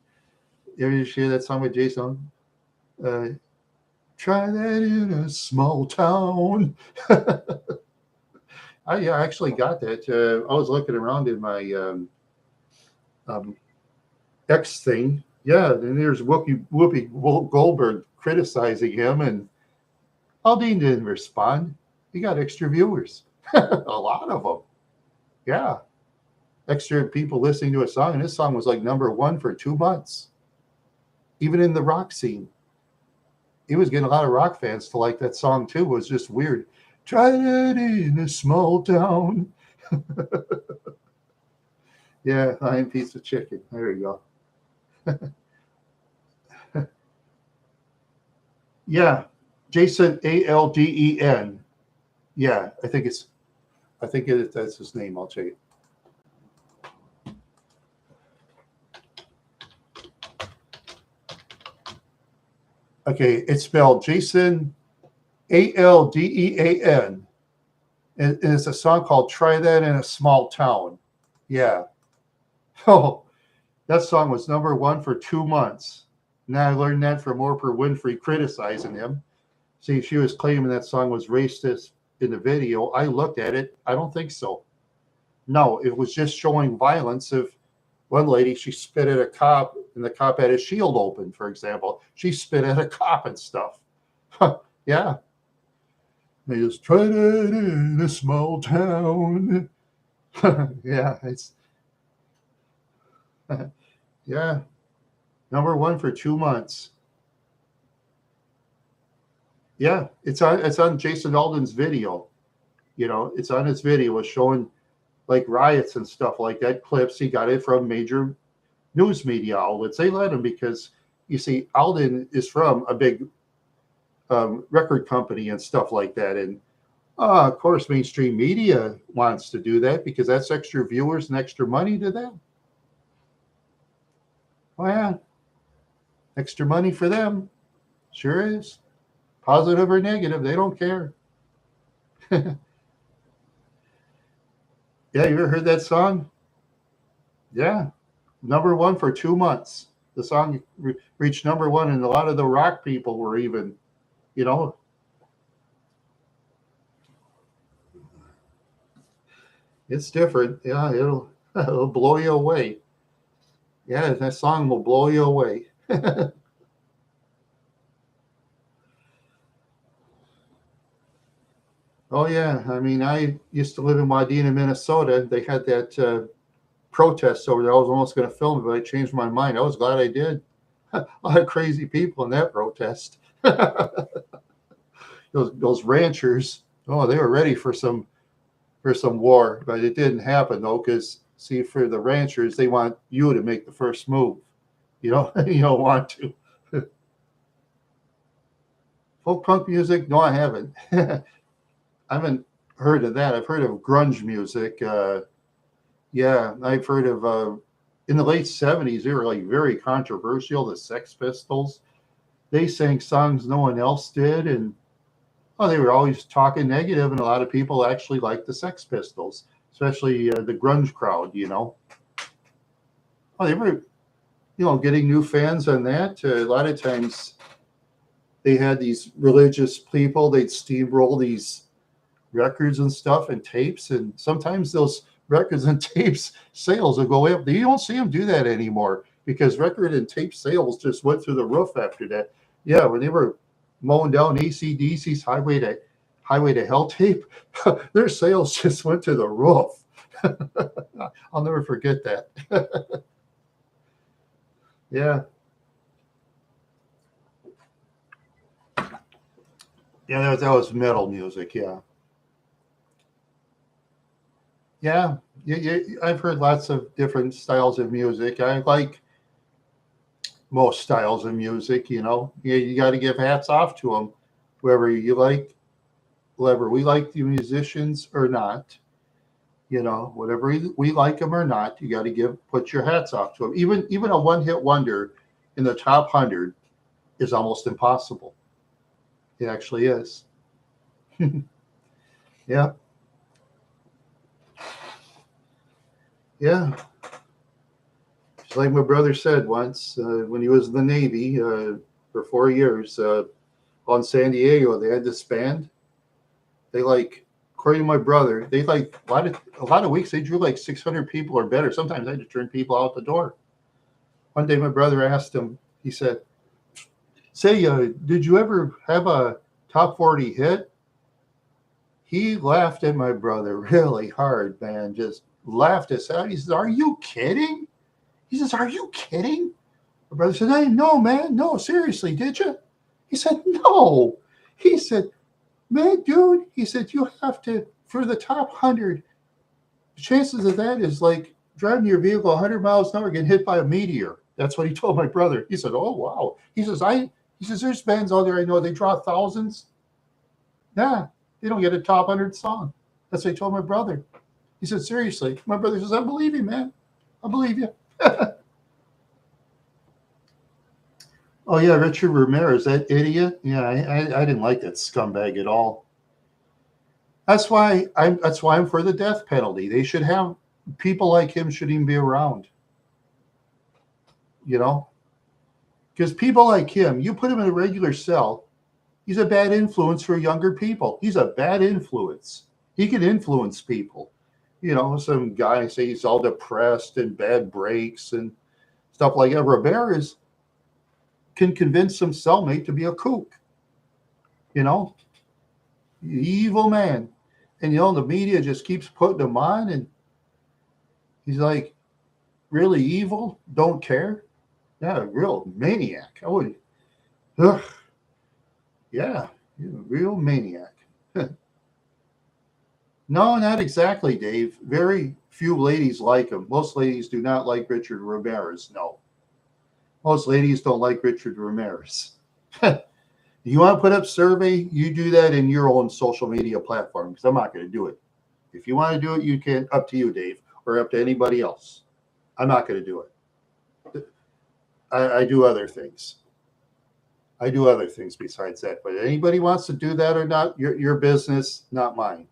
ever hear that song with Jason? Uh, Try that in a small town. I actually got that. I was looking around in my um, X thing. Yeah, and there's Whoopi Goldberg criticizing him, and Aldean didn't respond. He got extra viewers, a lot of them. Yeah, extra people listening to a song, and this song was like number one for 2 months, even in the rock scene. He was getting a lot of rock fans to like that song too. It was just weird. Try that in a small town. Yeah, Lion Piece of Chicken. There you go. Yeah, Jason Alden. Yeah, that's his name. I'll tell you. Okay, it's spelled Jason Aldean, and it's a song called "Try That in a Small Town." Yeah. Oh, that song was number one for 2 months. Now I learned that from Oprah Winfrey criticizing him. See, she was claiming that song was racist in the video. I looked at it. I don't think so. No, it was just showing violence of one lady. She spit at a cop, and the cop had his shield open, for example. She spit at a cop and stuff. Yeah. They just tried it in a small town. Yeah, it's yeah. Number one for 2 months. Yeah, it's on Jason Alden's video. It's on his video. It's showing like riots and stuff like that. Clips. He got it from major news media outlets. They let him because you see, Alden is from a big record company and stuff like that, and of course, mainstream media wants to do that because that's extra viewers and extra money to them. Oh yeah, extra money for them. Sure is. Positive or negative, they don't care. Yeah, you ever heard that song? Yeah, number one for 2 months. The song reached number one, and a lot of the rock people were even, you know, it's different. Yeah, it'll blow you away. Yeah, that song will blow you away. Oh yeah, I mean, I used to live in Wadena, Minnesota. They had that protest over there. I was almost going to film it, but I changed my mind. I was glad I did. A lot of crazy people in that protest. Those ranchers, oh, they were ready for some war, but it didn't happen though. Because see, for the ranchers, they want you to make the first move. You don't want to. Folk punk music? No, I haven't. I haven't heard of that. I've heard of grunge music. Yeah, I've heard of. In the late '70s, they were like very controversial. The Sex Pistols. They sang songs no one else did, and they were always talking negative, and a lot of people actually liked the Sex Pistols, especially the grunge crowd. They were, getting new fans on that. A lot of times, they had these religious people. They'd steamroll these records and stuff and tapes, and sometimes those records and tapes sales will go up. You don't see them do that anymore because record and tape sales just went through the roof after that. Yeah, when they were mowing down AC/DC's Highway to Hell tape, their sales just went to the roof. I'll never forget that. Yeah, yeah, that was metal music. Yeah, yeah, yeah. I've heard lots of different styles of music. I like most styles of music. You got to give hats off to them, whoever you like, whether we like the musicians or not. Whatever we like them or not, you got to put your hats off to them. Even a one hit wonder in the top 100 is almost impossible. It actually is. Yeah, yeah. Just like my brother said once when he was in the Navy. for 4 years. On San Diego, they had this band. They like, according to my brother, they like a lot of weeks they drew like 600 people or better. Sometimes I had to turn people out the door. One day, my brother asked him. He said, "Say, did you ever have a top 40 hit?" He laughed at my brother really hard, man. Just laughed us out. He says, "Are you kidding?" He says, "Are you kidding?" My brother said, "Hey, no, man. No, seriously, did you?" He said, "No." He said, "Man, dude," he said, "you have to, for the top 100, the chances of that is like driving your vehicle 100 miles an hour getting hit by a meteor." That's what he told my brother. He said, "Oh, wow." He says, "There's bands out there I know, they draw thousands. Nah, they don't get a top 100 song." That's what he told my brother. He said, "Seriously." My brother says, "I believe you, man. I believe you." Oh yeah, Richard Ramirez, that idiot. Yeah, I didn't like that scumbag at all. That's why I'm for the death penalty. They should have people like him shouldn't even be around. You know, because people like him, you put him in a regular cell, he's a bad influence for younger people. He's a bad influence. He can influence people. You know, some guy say he's all depressed and bad breaks and stuff like that. Ramirez can convince some cellmate to be a kook. You know, evil man. And the media just keeps putting him on, and he's like really evil, don't care. Yeah, real maniac. I would, ugh, yeah, real maniac. No, not exactly, Dave. Very few ladies like him. Most ladies do not like Richard Ramirez. No, most ladies don't like Richard Ramirez. You want to put up survey, you do that in your own social media platform, because I'm not going to do it. If you want to do it, you can. Up to you, Dave, or up to anybody else. I'm not going to do it. I do other things. I do other things besides that. But anybody wants to do that or not, your business, not mine.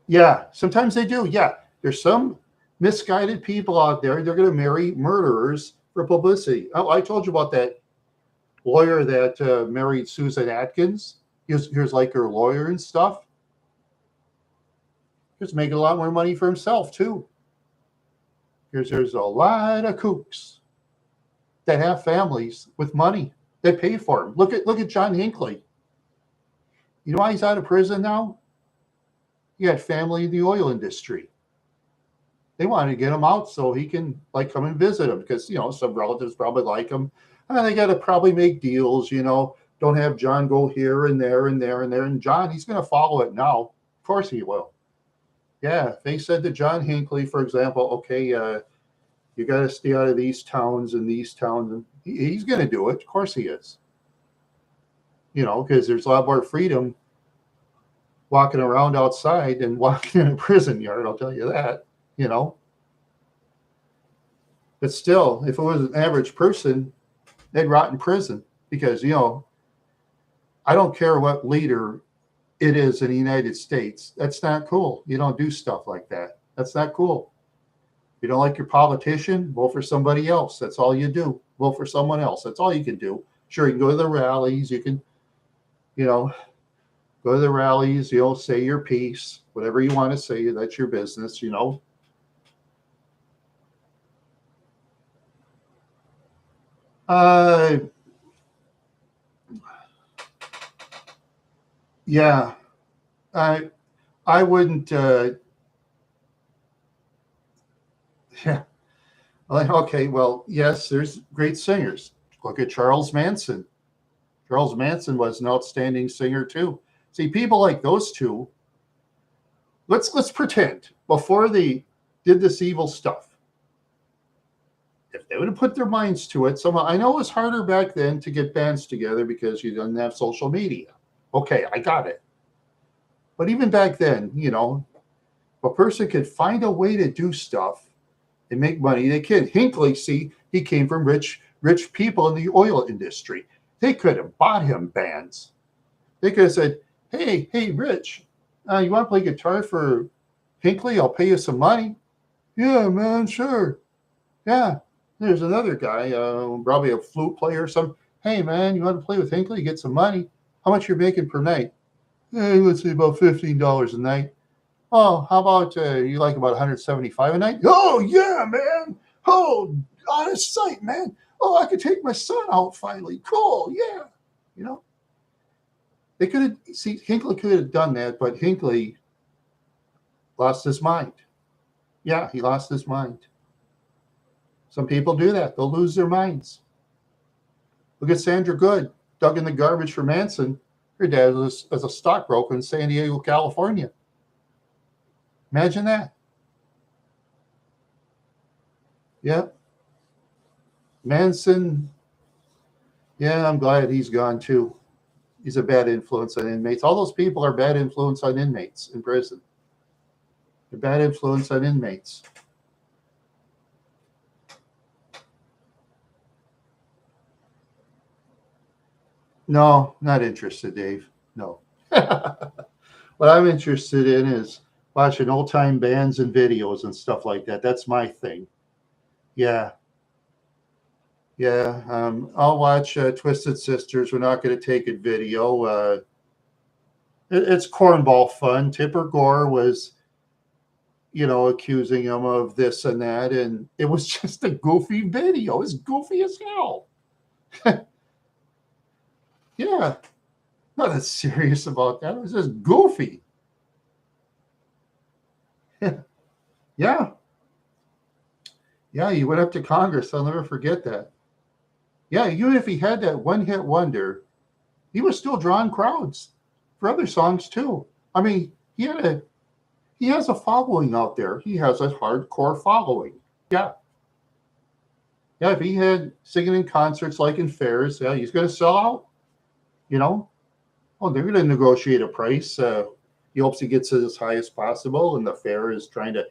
Yeah, sometimes they do. Yeah, there's some misguided people out there. They're going to marry murderers for publicity. Oh, I told you about that lawyer that married Susan Atkins. Here's like her lawyer and stuff. He's making a lot more money for himself too. There's a lot of kooks that have families with money that pay for him. Look at John Hinckley. You know why he's out of prison now? He had family in the oil industry. They wanted to get him out so he can like come and visit him, because some relatives probably like him. And they got to probably make deals. Don't have John go here and there and there and there. And John, he's going to follow it now. Of course he will. Yeah, they said to John Hinckley, for example, okay, you got to stay out of these towns and these towns. And he's going to do it. Of course he is. Because there's a lot more freedom walking around outside than walking in a prison yard, I'll tell you that, But still, if it was an average person, they'd rot in prison because, I don't care what leader it is in the United States. That's not cool. You don't do stuff like that. That's not cool. You don't like your politician, vote for somebody else. That's all you do. Vote for someone else. That's all you can do. Sure, you can go to the rallies. You can, go to the rallies, say your piece, whatever you want to say. That's your business, Yeah, I wouldn't. Yeah. Okay. Well, yes, there's great singers. Look at Charles Manson. Charles Manson was an outstanding singer too. See, people like those two. Let's pretend before they did this evil stuff, if they would have put their minds to it, somehow. I know it was harder back then to get bands together because you didn't have social media. Okay, I got it. But even back then, a person could find a way to do stuff and make money. They can. Hinckley, see, he came from rich people in the oil industry. They could have bought him bands. They could have said, hey, Rich, you want to play guitar for Hinckley? I'll pay you some money. Yeah, man, sure. Yeah. There's another guy, probably a flute player or something. Hey, man, you want to play with Hinckley? Get some money. How much you're making per night? Hey, let's say about $15 a night. Oh, how about you like about 175 a night? Oh, yeah, man. Oh, out of sight, man. Oh, I could take my son out finally. Cool, yeah. You know, they could have, see, Hinckley could have done that, but Hinckley lost his mind. Yeah, he lost his mind. Some people do that. They'll lose their minds. Look at Sandra Good, dug in the garbage for Manson. Her dad was a stockbroker in San Diego, California. Imagine that. Yeah. Manson, yeah, I'm glad he's gone too. He's a bad influence on inmates. All those people are bad influence on inmates in prison. They're bad influence on inmates. No, not interested, Dave. No. What I'm interested in is watching old time bands and videos and stuff like that. That's my thing. Yeah. Yeah. I'll watch Twisted Sisters. We're not going to take it video. It's cornball fun. Tipper Gore was, accusing him of this and that. And it was just a goofy video. It's goofy as hell. Yeah. Not that serious about that. It was just goofy. Yeah. Yeah, he went up to Congress. I'll never forget that. Yeah, even if he had that one-hit wonder, he was still drawing crowds for other songs too. I mean, he has a following out there. He has a hardcore following. Yeah. Yeah, if he had singing in concerts like in fairs, yeah, he's going to sell out. Oh, they're going to negotiate a price. He hopes he gets it as high as possible, and the fair is trying to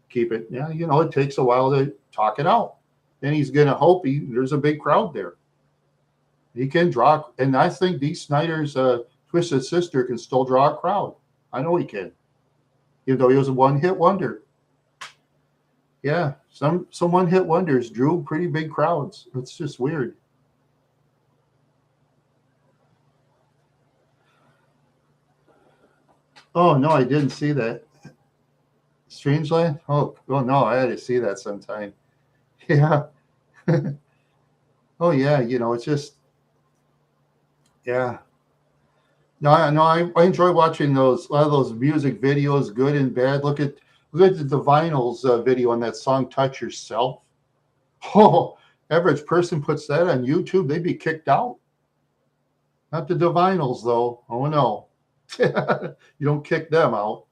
keep it. Yeah, it takes a while to talk it out. Then he's going to hope there's a big crowd there. He can draw, and I think Dee Snider's Twisted Sister can still draw a crowd. I know he can, even though he was a one-hit wonder. Yeah, some one-hit wonders drew pretty big crowds. It's just weird. Oh no, I didn't see that. Strangeland? Oh no, I had to see that sometime. Yeah. Oh yeah, it's just yeah. No, I enjoy watching a lot of those music videos, good and bad. Look at the Vinyls video on that song "Touch Yourself." Oh, average person puts that on YouTube, they'd be kicked out. Not the Divinyls though. Oh no, you don't kick them out,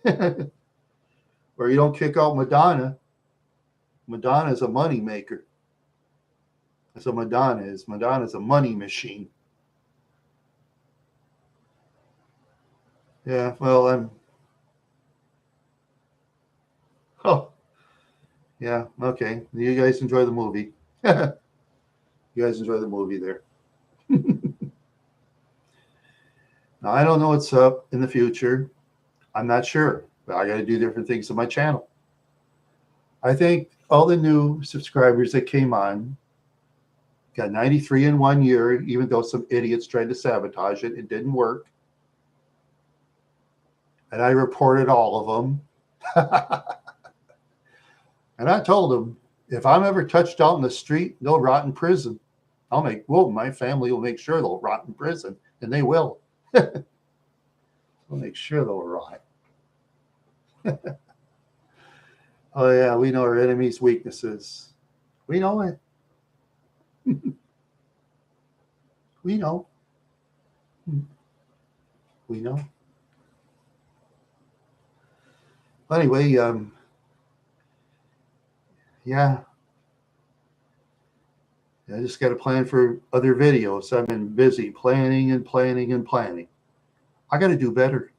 or you don't kick out Madonna. Madonna is a money maker. That's what Madonna is. Madonna is a money machine. Yeah, well, oh, yeah, okay. You guys enjoy the movie. You guys enjoy the movie there. Now, I don't know what's up in the future. I'm not sure, but I got to do different things on my channel. I think all the new subscribers that came on got 93 in 1 year, even though some idiots tried to sabotage it. It didn't work. And I reported all of them. And I told them, if I'm ever touched out in the street, they'll rot in prison. My family will make sure they'll rot in prison, and they will. We'll make sure they'll rot. Oh yeah, we know our enemy's weaknesses. We know it. We know. We know. Anyway, yeah. I just got to plan for other videos. I've been busy planning and planning and planning. I got to do better.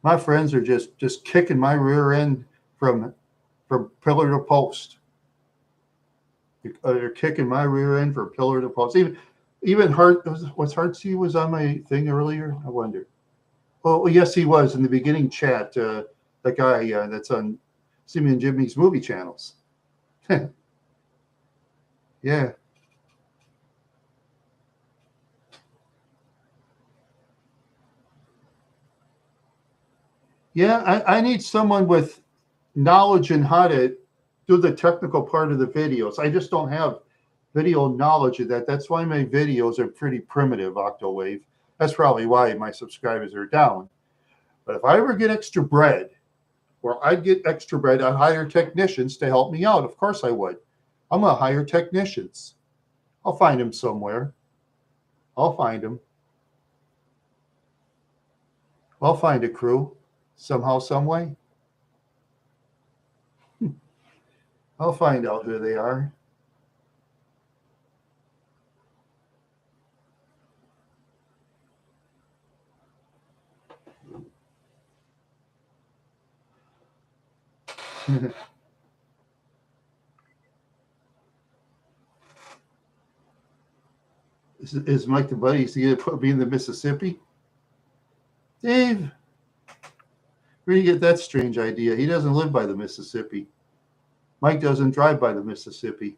My friends are just kicking my rear end from pillar to post. They're kicking my rear end from pillar to post. Even Heartsy was on my thing earlier. I wonder. Oh yes, he was in the beginning chat. The guy that's on Simeon and Jimmy's movie channels. Yeah. Yeah, I need someone with knowledge in how to do the technical part of the videos. I just don't have video knowledge of that. That's why my videos are pretty primitive, Octowave. That's probably why my subscribers are down. But if I ever get extra bread, or I'd get extra bread, I'd hire technicians to help me out. Of course I would. I'm going to hire technicians. I'll find them somewhere. I'll find them. I'll find a crew somehow, some way. I'll find out who they are. Is Mike the buddy? Is he going to put me in the Mississippi? Dave, where do you get that strange idea? He doesn't live by the Mississippi. Mike doesn't drive by the Mississippi.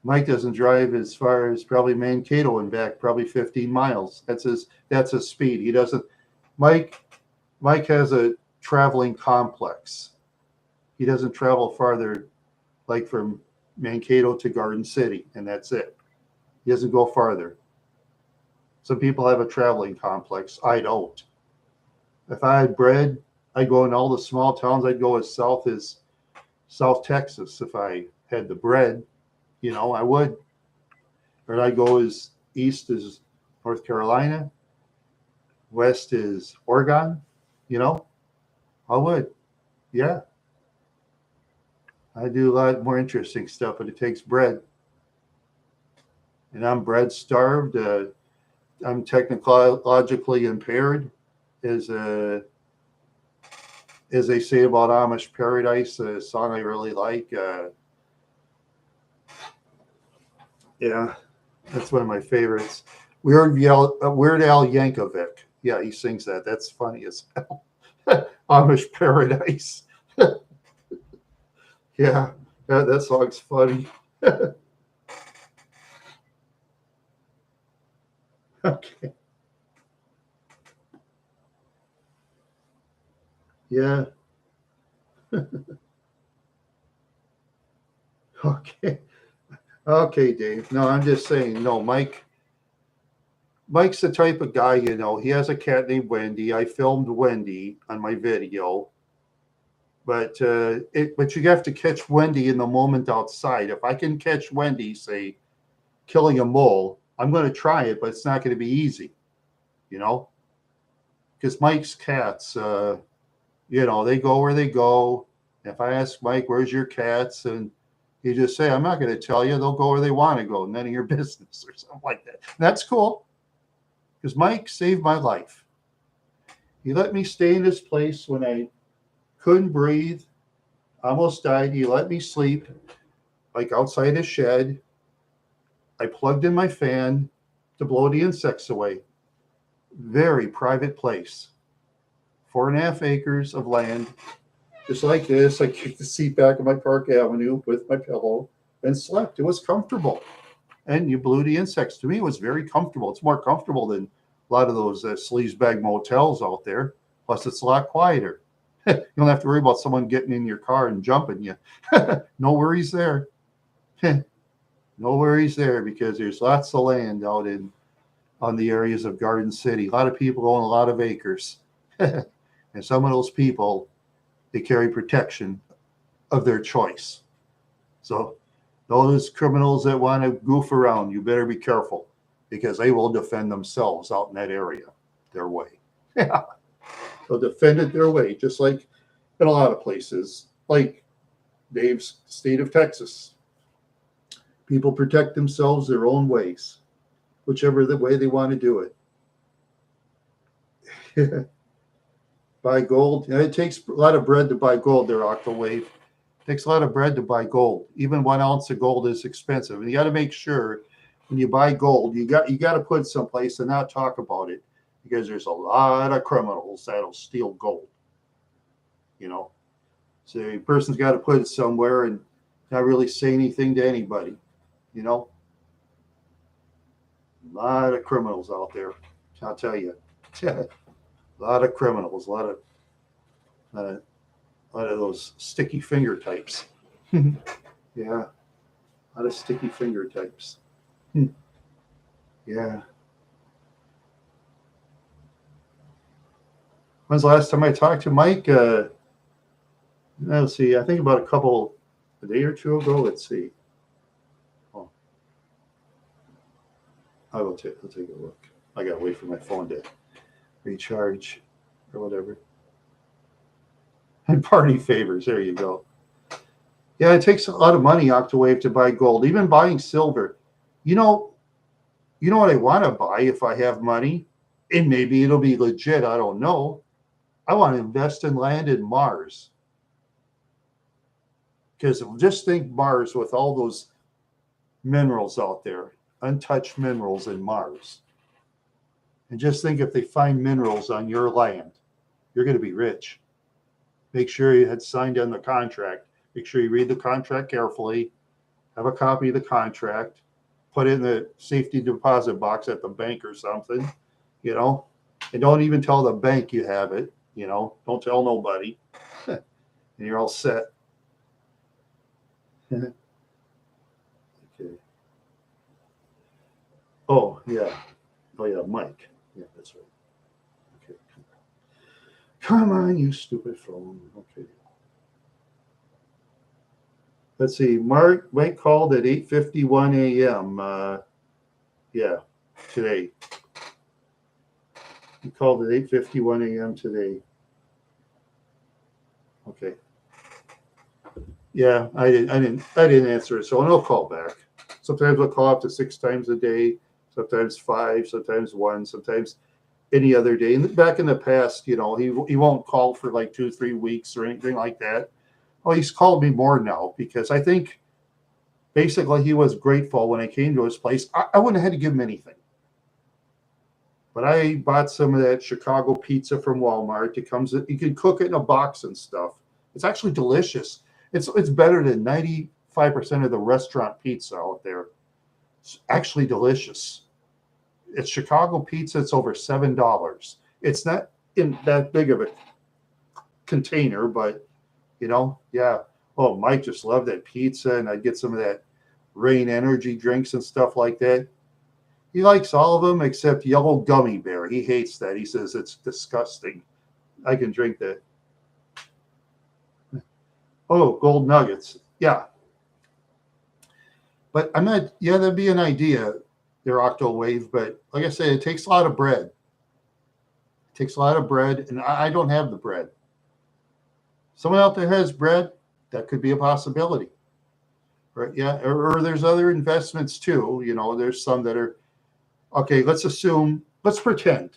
Mike doesn't drive as far as probably Mankato and back, probably 15 miles. That's his speed. He doesn't. Mike has a traveling complex. He doesn't travel farther, like from Mankato to Garden City, and that's it. He doesn't go farther. Some people have a traveling complex. I don't. If I had bread, I'd go in all the small towns. I'd go as south as South Texas if I had the bread. You know, I would. Or I'd go as east as North Carolina, west is Oregon. You know, I would. Yeah. I do a lot more interesting stuff, but it takes bread. And I'm bread starved. I'm technologically impaired, as they say about Amish Paradise, a song I really like. Yeah, that's one of my favorites. Weird Al Yankovic. Yeah, he sings that. That's funny as hell. Amish Paradise. Yeah, that song's funny. Okay. Yeah. Okay. Okay, Dave. No, I'm just saying. No, Mike's the type of guy, you know. He has a cat named Wendy. I filmed Wendy on my video, but you have to catch Wendy in the moment outside. If I can catch Wendy, say, killing a mole, I'm going to try it, but it's not going to be easy, you know, because Mike's cats, you know, they go where they go. If I ask Mike, "Where's your cats?" and he just say, "I'm not going to tell you," they'll go where they want to go, none of your business, or something like that. And that's cool, because Mike saved my life. He let me stay in this place when I couldn't breathe, almost died. He let me sleep like outside his shed. I plugged in my fan to blow the insects away. Very private place. 4.5 acres of land, just like this. I kicked the seat back of my Park Avenue with my pillow and slept. It was comfortable. And you blew the insects. To me, it was very comfortable. It's more comfortable than a lot of those sleazebag motels out there. Plus, it's a lot quieter. You don't have to worry about someone getting in your car and jumping you. No worries there. No worries there, because there's lots of land out on the areas of Garden City. A lot of people own a lot of acres. And some of those people, they carry protection of their choice. So those criminals that want to goof around, you better be careful, because they will defend themselves out in that area their way. Yeah. They'll defend it their way, just like in a lot of places, like Dave's state of Texas. People protect themselves their own ways, whichever the way they want to do it. Buy gold. It takes a lot of bread to buy gold there, Octowave. It takes a lot of bread to buy gold. Even 1 ounce of gold is expensive. And you got to make sure when you buy gold, you got to put it someplace and not talk about it, because there's a lot of criminals that'll steal gold. You know, So a person's got to put it somewhere and not really say anything to anybody. You know, a lot of criminals out there. I'll tell you, a lot of criminals, uh, a lot of those sticky finger types. Yeah, a lot of sticky finger types. Yeah. When's the last time I talked to Mike? Let's see. I think about a day or two ago. Let's see. Oh, I'll take a look. I gotta wait for my phone to recharge or whatever. And party favors. There you go. Yeah, it takes a lot of money, Octawave, to buy gold. Even buying silver. You know, you know what I want to buy if I have money, and maybe it'll be legit. I don't know. I want to invest in land in Mars. Because just think Mars with all those minerals out there, untouched minerals in Mars. And just think if they find minerals on your land, you're going to be rich. Make sure you had signed on the contract. Make sure you read the contract carefully. Have a copy of the contract. Put it in the safety deposit box at the bank or something, you know. And don't even tell the bank you have it, you know. Don't tell nobody. And you're all set. Okay. Oh, yeah. Oh, yeah, Mike. Yeah, that's right. Okay. Come on, you stupid phone. Okay. Let's see. Mike called at 8:51 a.m. Yeah, today. He called at 8:51 a.m. today. Okay. Yeah, I didn't answer it, so I'll call back. Sometimes I'll call up to 6 times a day, sometimes 5, sometimes 1, sometimes any other day. And back in the past, you know, he won't call for like 2-3 weeks or anything like that. Oh, he's called me more now because I think basically he was grateful when I came to his place. I wouldn't have had to give him anything. But I bought some of that Chicago pizza from Walmart. It comes, you can cook it in a box and stuff. It's actually delicious. It's better than 95% of the restaurant pizza out there. It's actually delicious. It's Chicago pizza. It's over $7. It's not in that big of a container, but you know, yeah. Oh, Mike just loved that pizza, and I'd get some of that Rain energy drinks and stuff like that. He likes all of them except yellow gummy bear. He hates that. He says it's disgusting. I can drink that. Oh, gold nuggets. Yeah. But I'm not, yeah, that'd be an idea, their Octawave. But like I said, it takes a lot of bread. It takes a lot of bread, and I don't have the bread. Someone out there has bread, that could be a possibility. Right? Yeah. Or there's other investments too. You know, there's some that are, okay, let's pretend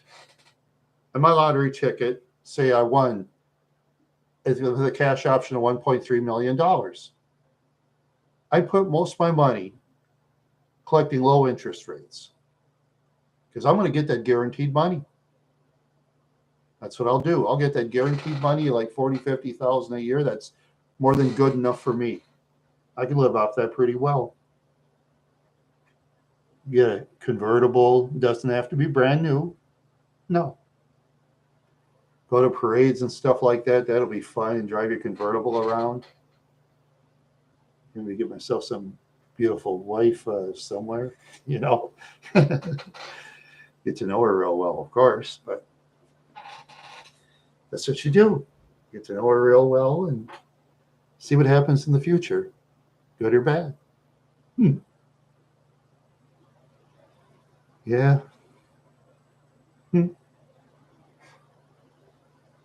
in my lottery ticket, say I won with a cash option of $1.3 million. I put most of my money collecting low interest rates because I'm going to get that guaranteed money. That's what I'll do. I'll get that guaranteed money, like 40, 50,000 a year. That's more than good enough for me. I can live off that pretty well. Get a convertible. Doesn't have to be brand new. No. Go to parades and stuff like that. That'll be fun, and drive your convertible around. Maybe get myself some beautiful wife somewhere, you know. Get to know her real well, of course, but that's what you do. Get to know her real well and see what happens in the future, good or bad. Yeah.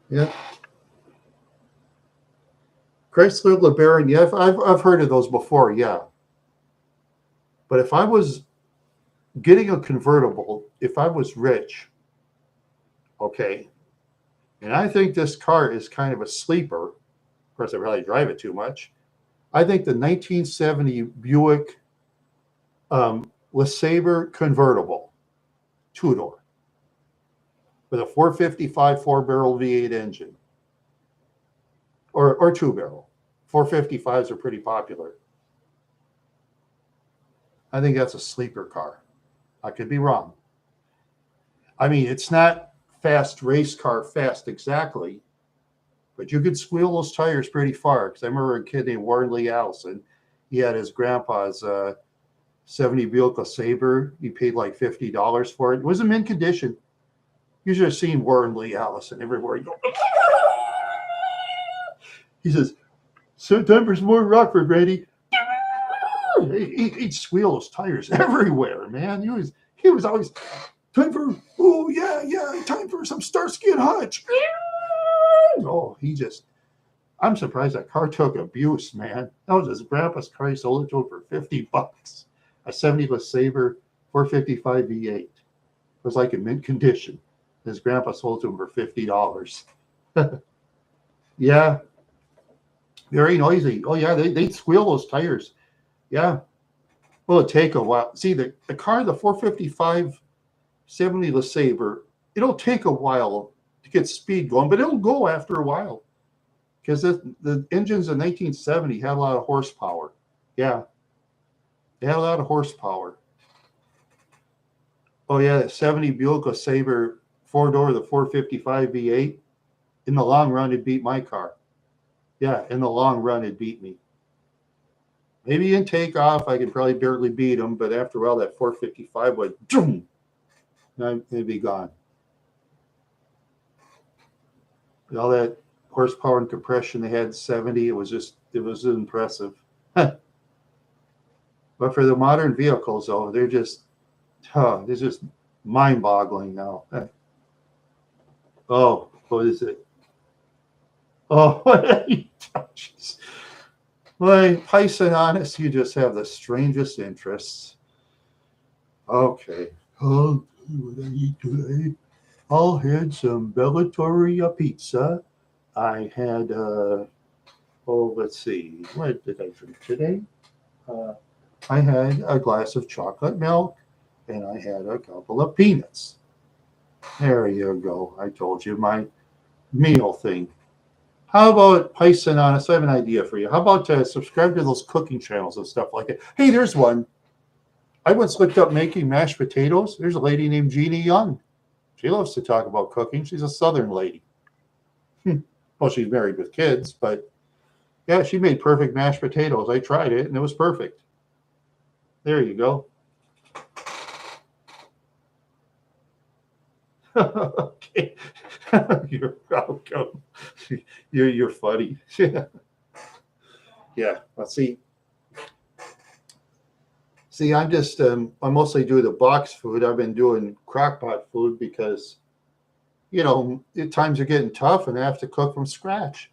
Yeah. Chrysler LeBaron. Yeah, I've heard of those before. Yeah. But if I was getting a convertible, if I was rich, okay, and I think this car is kind of a sleeper. Of course, I really drive it too much. I think the 1970 Buick LeSabre convertible, two-door, with a 455 four-barrel V8 engine. or two barrel. 455s are pretty popular. I think that's a sleeper car. I could be wrong. I mean, it's not fast race car fast exactly, but you could squeal those tires pretty far. Because I remember a kid named Warren Lee Allison. He had his grandpa's 70 Buick LeSabre. He paid like $50 for it. It was in mint condition. You should have seen Warren Lee Allison everywhere. He says, September's more Rockford, Randy. He'd squeal those tires everywhere, man. He was always time for time for some Starsky and Hutch. Oh, I'm surprised that car took abuse, man. That was his grandpa's car. He sold it to him for $50. A 70 LeSabre 455 V8. It was like in mint condition. His grandpa sold it to him for $50. Yeah. Very noisy. Oh, yeah, they squeal those tires. Yeah. Well, it'll take a while. See, the car, the 455 70 LeSabre, it'll take a while to get speed going, but it'll go after a while. Because the engines in 1970 had a lot of horsepower. Yeah. They had a lot of horsepower. Oh, yeah, the 70 Buick LeSabre four-door, the 455 V8, in the long run, it beat my car. Yeah, in the long run, it beat me. Maybe in takeoff, I could probably barely beat them, but after a while, that 455 would, boom, it'd be gone. With all that horsepower and compression they had 70, it was impressive. But for the modern vehicles, though, they're just mind-boggling now. Oh, what is it? Oh, jeez. Well, Python honest, you just have the strangest interests. Okay. Oh, what I eat today? I had some Bellatoria pizza. I had, let's see, what did I drink today? I had a glass of chocolate milk, and I had a couple of peanuts. There you go. I told you my meal thing. How about Python honest? I have an idea for you. How about subscribe to those cooking channels and stuff like that? Hey, there's one. I once looked up making mashed potatoes. There's a lady named Jeannie Young. She loves to talk about cooking. She's a Southern lady. Well, she's married with kids, but yeah, she made perfect mashed potatoes. I tried it, and it was perfect. There you go. Okay. You're welcome. You're funny. Yeah. Let's see. See, I'm just I mostly do the box food. I've been doing crockpot food because, times are getting tough and I have to cook from scratch.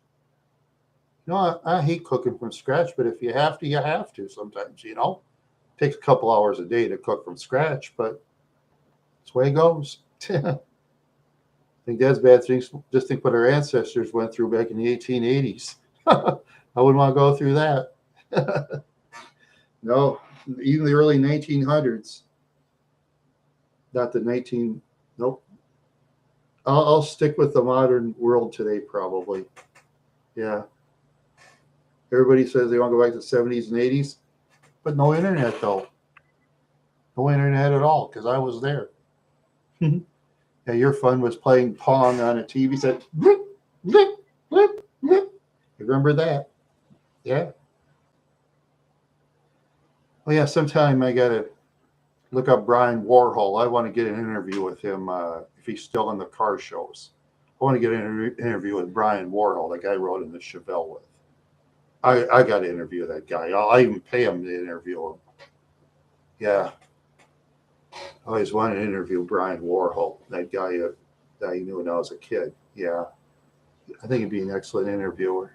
I hate cooking from scratch, but if you have to, you have to sometimes, It takes a couple hours a day to cook from scratch, but that's the way it goes. I think that's bad things. Just think what our ancestors went through back in the 1880s. I wouldn't want to go through that. No, even the early 1900s. Not the 19. Nope. I'll stick with the modern world today, probably. Yeah. Everybody says they want to go back to the 70s and 80s, but no internet, though. No internet at all, because I was there. Yeah, your fun was playing Pong on a TV set. Blip, blip, blip, blip. You remember that? Yeah. Well, yeah, sometime I got to look up Brian Warhol. I want to get an interview with him if he's still in the car shows. I want to get an interview with Brian Warhol, the guy I rode in the Chevelle with. I got to interview that guy. I'll even pay him to interview him. Yeah. I always wanted to interview Brian Warhol, that guy that I knew when I was a kid. Yeah. I think he'd be an excellent interviewer.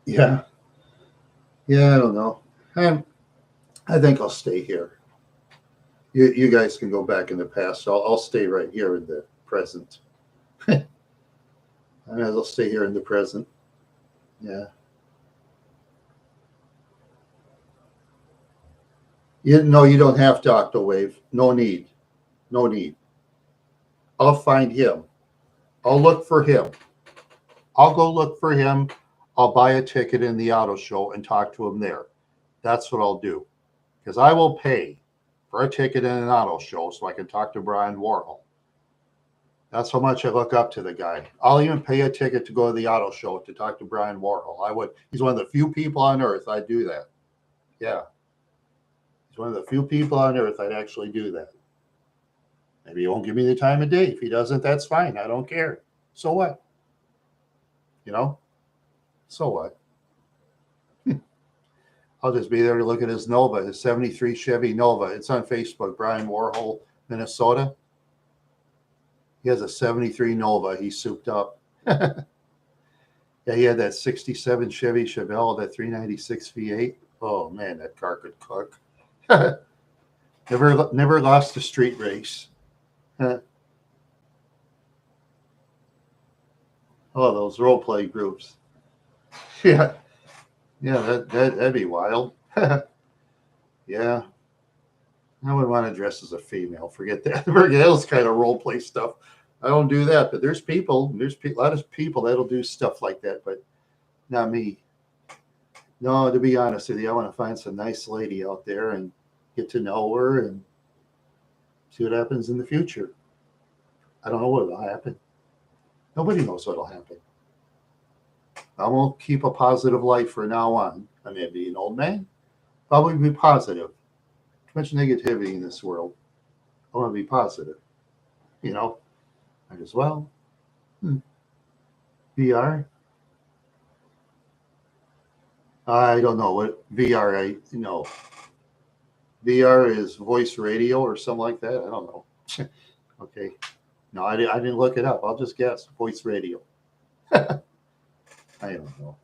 Yeah. Yeah, I don't know. I think I'll stay here. You guys can go back in the past. So I'll stay right here in the present. I might as well stay here in the present. Yeah. No, you don't have to Octawave. No need. No need. I'll find him. I'll look for him. I'll go look for him. I'll buy a ticket in the auto show and talk to him there. That's what I'll do. Because I will pay for a ticket in an auto show so I can talk to Brian Warhol. That's how much I look up to the guy. I'll even pay a ticket to go to the auto show to talk to Brian Warhol. I would. He's one of the few people on earth I'd do that. Yeah. He's one of the few people on earth I'd actually do that. Maybe he won't give me the time of day. If he doesn't, that's fine. I don't care. So what? You know? So what? I'll just be there to look at his Nova, his 73 Chevy Nova. It's on Facebook, Brian Warhol, Minnesota. He has a 73 Nova. He's souped up. Yeah, he had that 67 Chevy Chevelle, that 396 V8. Oh, man, that car could cook. Never lost a street race. Oh, those role play groups. Yeah. Yeah, that'd be wild. Yeah. I wouldn't want to dress as a female. Forget that. Forget those kind of role play stuff. I don't do that. But there's a lot of people that'll do stuff like that, but not me. No, to be honest with you, I want to find some nice lady out there and get to know her and see what happens in the future. I don't know what will happen. Nobody knows what will happen. I won't keep a positive life from now on. I may be an old man. Probably be positive. Too much negativity in this world. I want to be positive. You know, might as well. VR. I don't know what VR. VR is voice radio or something like that. I don't know. Okay. No, I didn't look it up. I'll just guess. Voice radio. I don't know.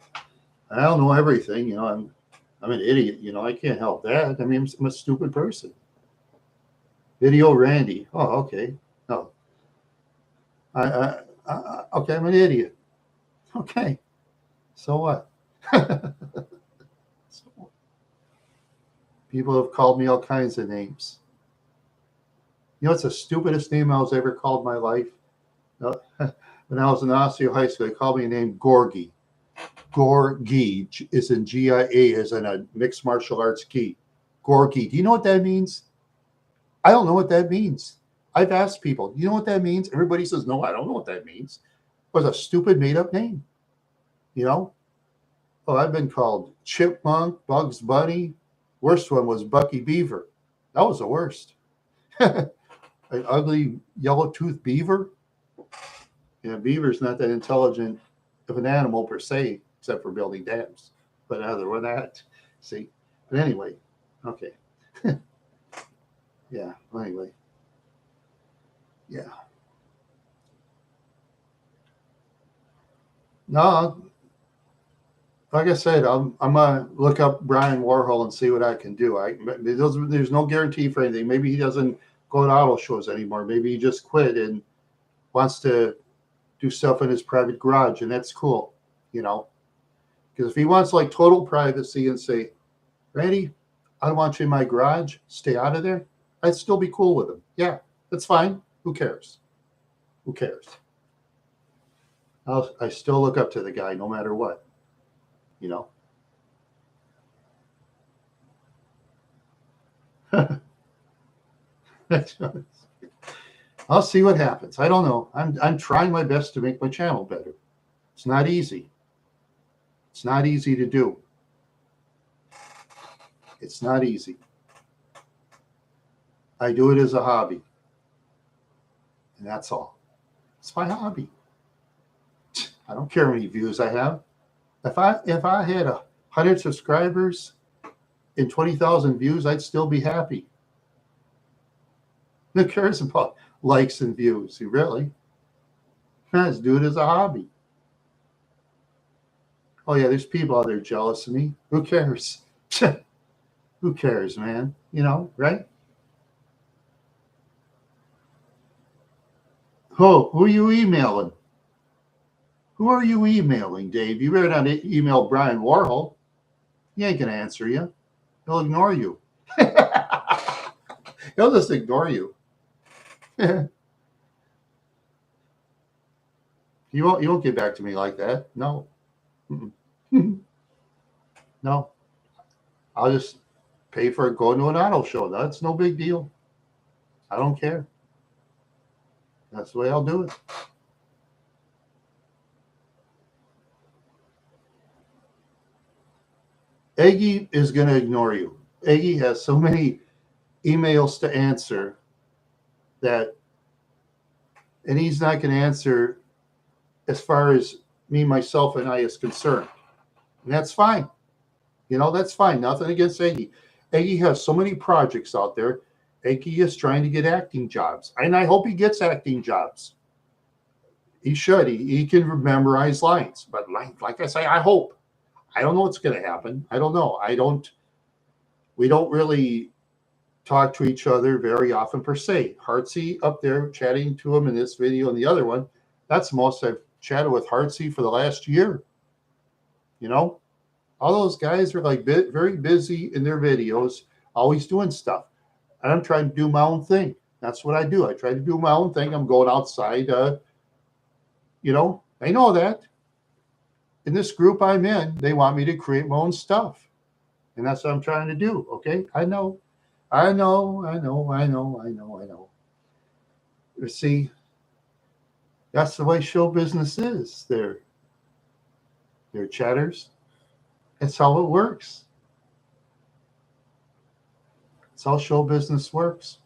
I don't know everything. You know, I'm an idiot. You know, I can't help that. I mean, I'm a stupid person. Video Randy. Oh, okay. No. Okay, I'm an idiot. Okay. So what? People have called me all kinds of names. You know, it's the stupidest name I was ever called in my life. When I was in Osseo High School, they called me a name Gorgie. Gorgie is in GIA, as in a mixed martial arts gi. Gorgie. Do you know what that means? I don't know what that means. I've asked people, do you know what that means? Everybody says, no, I don't know what that means. It was a stupid made up name. You know? Oh, I've been called Chipmunk, Bugs Bunny. Worst one was Bucky Beaver. That was the worst. An ugly yellow-toothed beaver. Yeah, beaver's not that intelligent of an animal per se, except for building dams. But other than that, see. But anyway, okay. Yeah. Anyway. Yeah. No, like I said, I'm gonna look up Brian Warhol and see what I can do. There's no guarantee for anything. Maybe he doesn't go to auto shows anymore. Maybe he just quit and wants to do stuff in his private garage, and that's cool, you know. Because if he wants like total privacy and say, Randy, I don't want you in my garage, stay out of there, I'd still be cool with him. Yeah, that's fine. Who cares? Who cares? I still look up to the guy no matter what, you know. I'll see what happens. I don't know. I'm trying my best to make my channel better. It's not easy. It's not easy to do. It's not easy. I do it as a hobby. And that's all. It's my hobby. I don't care how many views I have. If I had 100 subscribers and 20,000 views, I'd still be happy. Who cares about likes and views? Really? Let's do it as a hobby. Oh yeah, there's people out there jealous of me. Who cares? Who cares, man? You know, right? Who are you emailing? Who are you emailing, Dave? You better not email Brian Warhol. He ain't gonna answer you. He'll ignore you. He'll just ignore you. You won't. You won't get back to me like that. No. No. I'll just pay for going to an auto show. That's no big deal. I don't care. That's the way I'll do it. Eggy is going to ignore you. Eggy has so many emails to answer that, and he's not going to answer as far as me, myself, and I is concerned. And that's fine. You know, that's fine. Nothing against Eggy. Eggy has so many projects out there. Eggy is trying to get acting jobs. And I hope he gets acting jobs. He should. He can memorize lines. But like I say, I hope. I don't know what's going to happen. I don't know. We don't really talk to each other very often per se. Heartsy up there chatting to him in this video and the other one. That's the most I've chatted with Heartsy for the last year. You know, all those guys are like very busy in their videos, always doing stuff. And I'm trying to do my own thing. That's what I do. I try to do my own thing. I'm going outside. You know, I know that. In this group I'm in, they want me to create my own stuff. And that's what I'm trying to do. Okay. I know. You see, that's the way show business is. They're chatters. That's how it works. That's how show business works.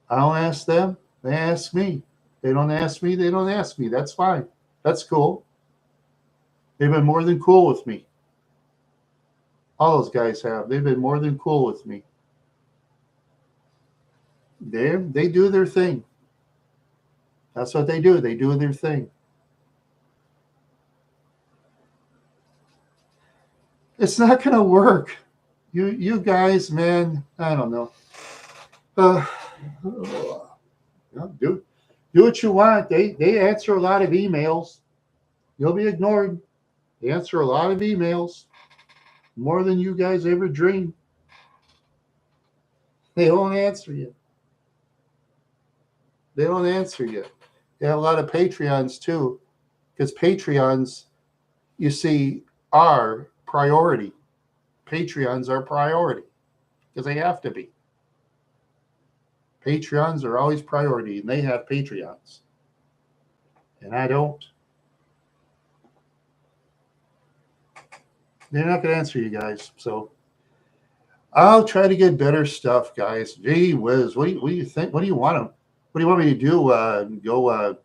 I don't ask them. They ask me. They don't ask me. They don't ask me. That's fine. That's cool. They've been more than cool with me. All those guys have. They've been more than cool with me. They do their thing. That's what they do. They do their thing. It's not going to work. You guys, man, I don't know. Do what you want. They answer a lot of emails. You'll be ignored. They answer a lot of emails, more than you guys ever dreamed. They don't answer you. They don't answer you. They have a lot of Patreons too, because Patreons, you see, are priority. Patreons are priority because they have to be. Patreons are always priority, and they have Patreons. And I don't. They're not going to answer you guys. So I'll try to get better stuff, guys. Gee whiz. What do you think? What do you want me to do? Go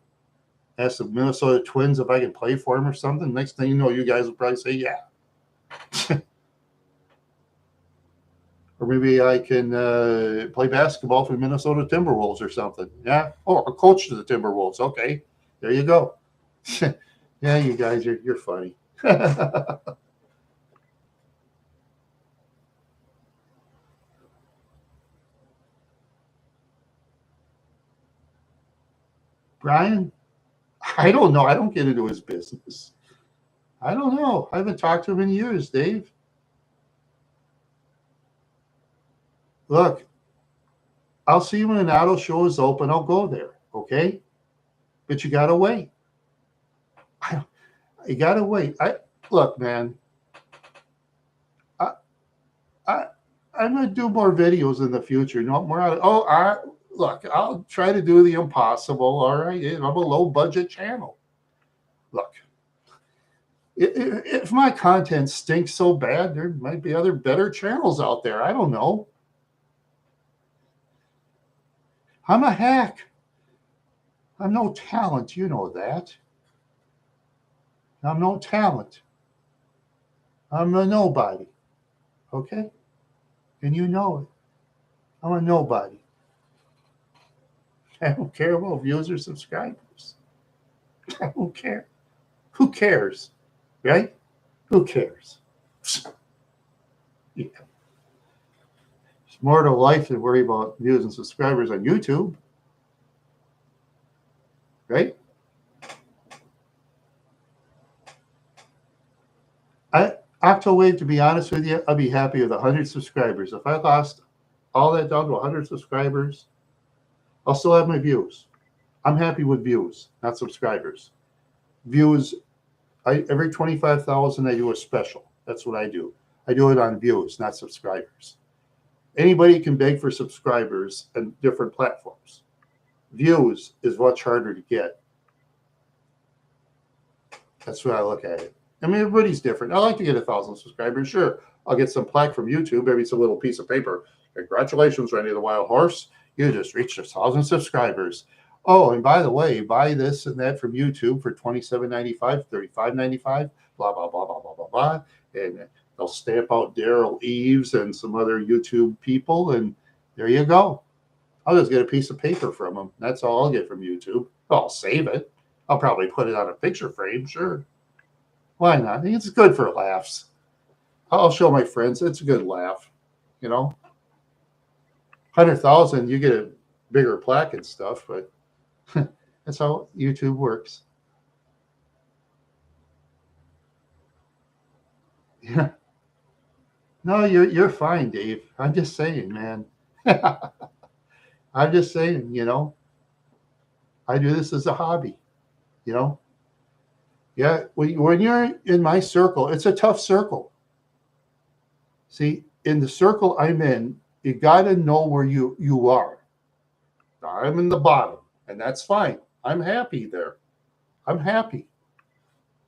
ask the Minnesota Twins if I can play for them or something? Next thing you know, you guys will probably say, yeah. Or maybe I can play basketball for the Minnesota Timberwolves or something. Yeah. Oh, a coach to the Timberwolves. Okay. There you go. Yeah, you guys, you're funny. Brian, I don't know. I don't get into his business. I don't know. I haven't talked to him in years, Dave. Look, I'll see you when an auto show is open. I'll go there. Okay. But you got to wait. You got to wait. Look, man. I I'm gonna do more videos in the future. No more. Look. I'll try to do the impossible. All right. I'm a low budget channel. Look, if my content stinks so bad, there might be other better channels out there. I don't know. I'm a hack. I'm no talent. You know that. I'm no talent. I'm a nobody. Okay? And you know it. I'm a nobody. I don't care about views or subscribers. I don't care. Who cares? right? Who cares? Yeah. It's more to life than worry about views and subscribers on YouTube, right? Octowave, to be honest with you, I'd be happy with 100 subscribers. If I lost all that down to 100 subscribers, I'll still have my views. I'm happy with views, not subscribers. Views, every 25,000, I do a special. That's what I do. I do it on views, not subscribers. Anybody can beg for subscribers on different platforms. Views is much harder to get. That's what I look at it. I mean, everybody's different. I like to get 1,000 subscribers. Sure, I'll get some plaque from YouTube. Maybe it's a little piece of paper. Congratulations, Randy the Wild Horse. You just reached 1,000 subscribers. Oh, and by the way, buy this and that from YouTube for $27.95, $35.95, blah, blah, blah, blah, blah, blah, blah. And they'll stamp out Daryl Eves and some other YouTube people, and there you go. I'll just get a piece of paper from them. That's all I'll get from YouTube. I'll save it. I'll probably put it on a picture frame, sure. Why not? I think it's good for laughs. I'll show my friends. It's a good laugh, you know. 100,000, you get a bigger plaque and stuff, but that's how YouTube works. Yeah. No, you're fine, Dave. I'm just saying, man. I'm just saying, you know. I do this as a hobby, you know. Yeah, when you're in my circle, it's a tough circle. See, in the circle I'm in, you got to know where you are. I'm in the bottom, and that's fine. I'm happy there. I'm happy.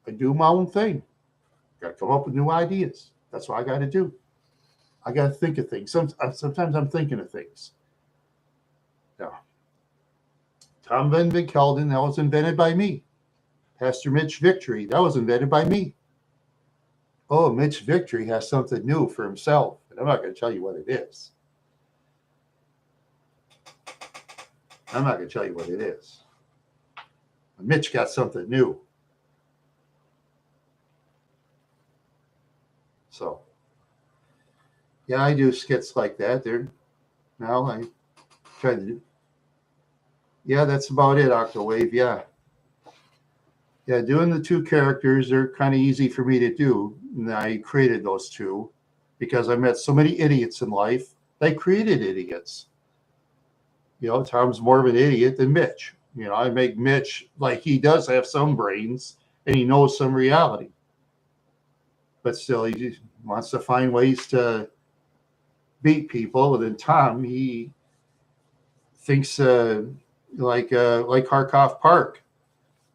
I do my own thing. Got to come up with new ideas. That's what I got to do. I got to think of things. Sometimes I'm thinking of things. Yeah. Tom Van Kelden, that was invented by me. Pastor Mitch Victory, that was invented by me. Oh, Mitch Victory has something new for himself, and I'm not going to tell you what it is. I'm not going to tell you what it is. Mitch got something new. So, yeah, I do skits like that. Now I try to do. Yeah, that's about it, Octowave. Yeah. Yeah, doing the two characters, they're kind of easy for me to do. And I created those two because I met so many idiots in life. They created idiots. You know, Tom's more of an idiot than Mitch. You know, I make Mitch like he does have some brains and he knows some reality. But still, he just wants to find ways to beat people. And then Tom, he thinks like Harkoff Park.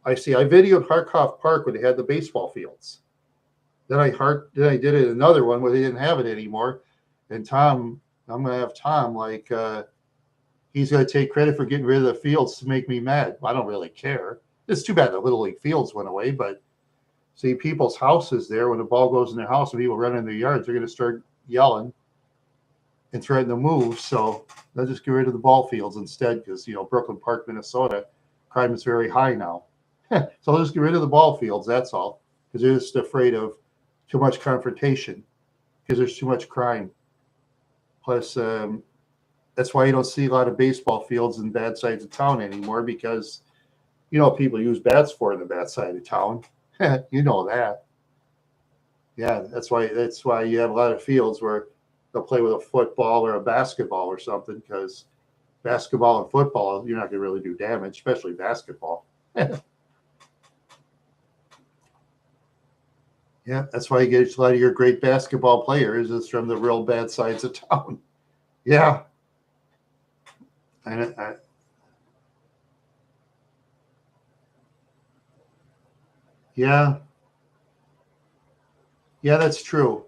I videoed Harkoff Park when they had the baseball fields. Then I did it another one where they didn't have it anymore. And Tom, I'm gonna have Tom like he's gonna take credit for getting rid of the fields to make me mad. I don't really care. It's too bad the Little League fields went away, but see people's houses there, when the ball goes in their house and people run in their yards, they're gonna start yelling and threaten to move. So they'll just get rid of the ball fields instead, because Brooklyn Park, Minnesota, crime is very high now. So they'll just get rid of the ball fields, that's all, because they're just afraid of too much confrontation because there's too much crime. Plus, that's why you don't see a lot of baseball fields in bad sides of town anymore, because people use bats for in the bad side of town. You know that. Yeah, that's why you have a lot of fields where they'll play with a football or a basketball or something, because basketball and football, you're not going to really do damage, especially basketball. Yeah, that's why you get a lot of your great basketball players is from the real bad sides of town. Yeah. Yeah. Yeah, that's true.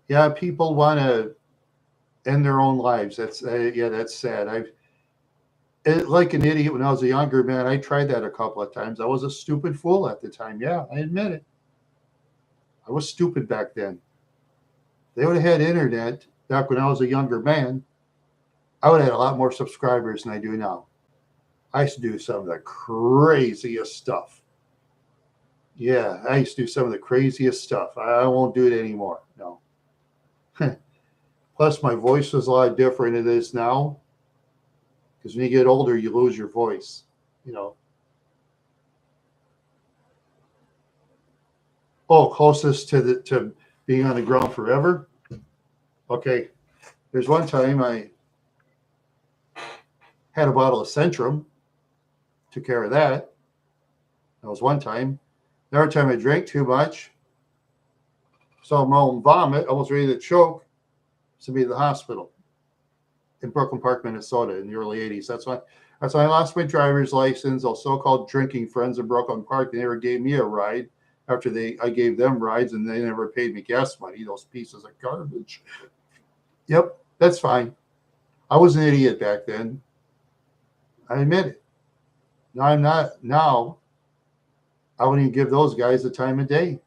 Yeah, people want to end their own lives. That's sad. Like an idiot when I was a younger man. I tried that a couple of times. I was a stupid fool at the time. Yeah, I admit it. I was stupid back then. They would have had internet back when I was a younger man. I would have had a lot more subscribers than I do now. I used to do some of the craziest stuff. Yeah, I used to do some of the craziest stuff. I won't do it anymore. No. Plus, my voice was a lot different than it is now. Because when you get older, you lose your voice. You know. Oh, closest to being on the ground forever. Okay. There's one time I had a bottle of Centrum. Took care of that. That was one time. Another time I drank too much. Saw my own vomit. Almost ready to choke. To be in the hospital in Brooklyn Park, Minnesota, in the early '80s. That's why I lost my driver's license. Those so-called drinking friends in Brooklyn Park, they never gave me a ride after I gave them rides, and they never paid me gas money. Those pieces of garbage. Yep, that's fine. I was an idiot back then. I admit it. Now I'm not. Now I wouldn't even give those guys the time of day.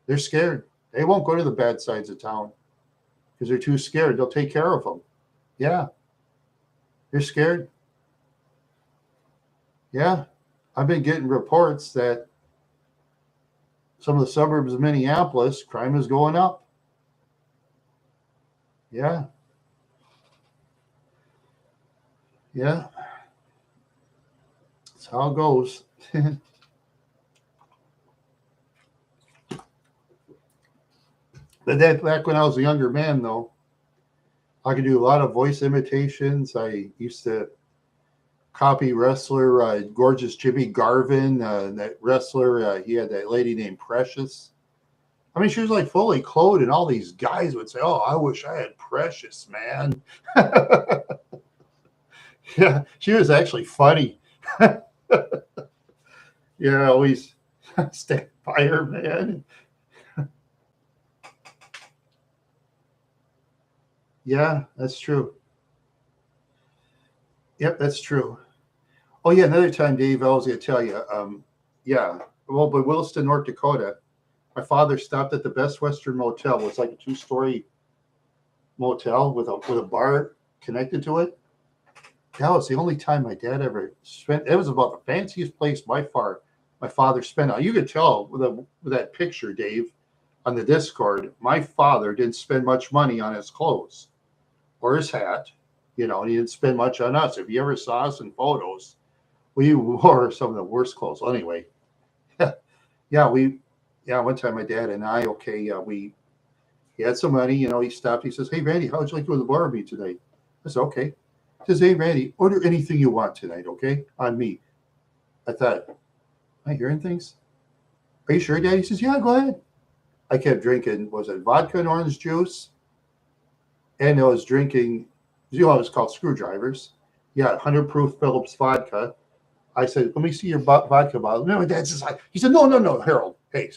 They're scared. They won't go to the bad sides of town because they're too scared. They'll take care of them. Yeah, they're scared. Yeah, I've been getting reports that some of the suburbs of Minneapolis, crime is going up. Yeah. Yeah. That's how it goes. But that back when I was a younger man, though, I could do a lot of voice imitations. I used to copy wrestler Gorgeous Jimmy Garvin, that wrestler. He had that lady named Precious. I mean, she was like fully clothed, and all these guys would say, "Oh, I wish I had Precious, man." Yeah, she was actually funny. Yeah, always stand by her, man. Yeah, that's true. Yep, that's true. Oh yeah, another time, Dave, I was going to tell you. Yeah, well, but Williston, North Dakota, my father stopped at the Best Western Motel. It was like a two-story motel with a bar connected to it. That was the only time my dad ever spent. It was about the fanciest place by far my father spent. Now you could tell with that picture, Dave, on the Discord. My father didn't spend much money on his clothes or his hat. You know, and he didn't spend much on us. If you ever saw us in photos, we wore some of the worst clothes. Well, anyway, yeah, one time my dad and I, okay, he had some money. You know, he stopped. He says, "Hey, Randy, how would you like to go to the bar with me today?" I said, "Okay." He says, "Hey, Randy, order anything you want tonight, okay? On me." I thought, am I hearing things? Are you sure, Dad? He says, "Yeah, go ahead." I kept drinking, was it vodka and orange juice? And I was drinking, you know, it was called screwdrivers. Yeah, 100 proof Phillips vodka. I said, "Let me see your vodka bottle." No, my dad says, he said, "No, no, no, Harold. Hey,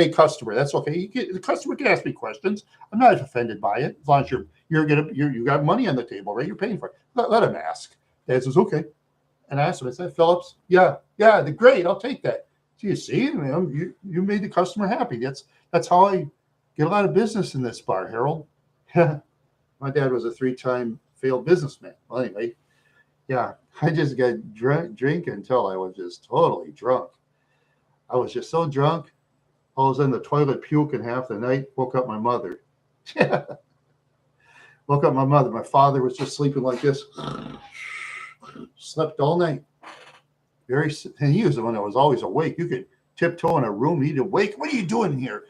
customer, that's okay. The customer can ask me questions. I'm not offended by it as long as you got money on the table, right? You're paying for it. Let him ask." Dad says, "Okay." And I asked him, "Is that Phillips?" "Yeah, yeah, great. I'll take that." So you see, you made the customer happy. That's how I get a lot of business in this bar, Harold. My dad was a 3-time failed businessman. Well, anyway, yeah, I just got drink until I was just totally drunk. I was just so drunk. I was in the toilet puking half the night. Woke up my mother. Woke up my mother. My father was just sleeping like this. Slept all night. And he was the one that was always awake. You could tiptoe in a room. He'd awake. "What are you doing here?"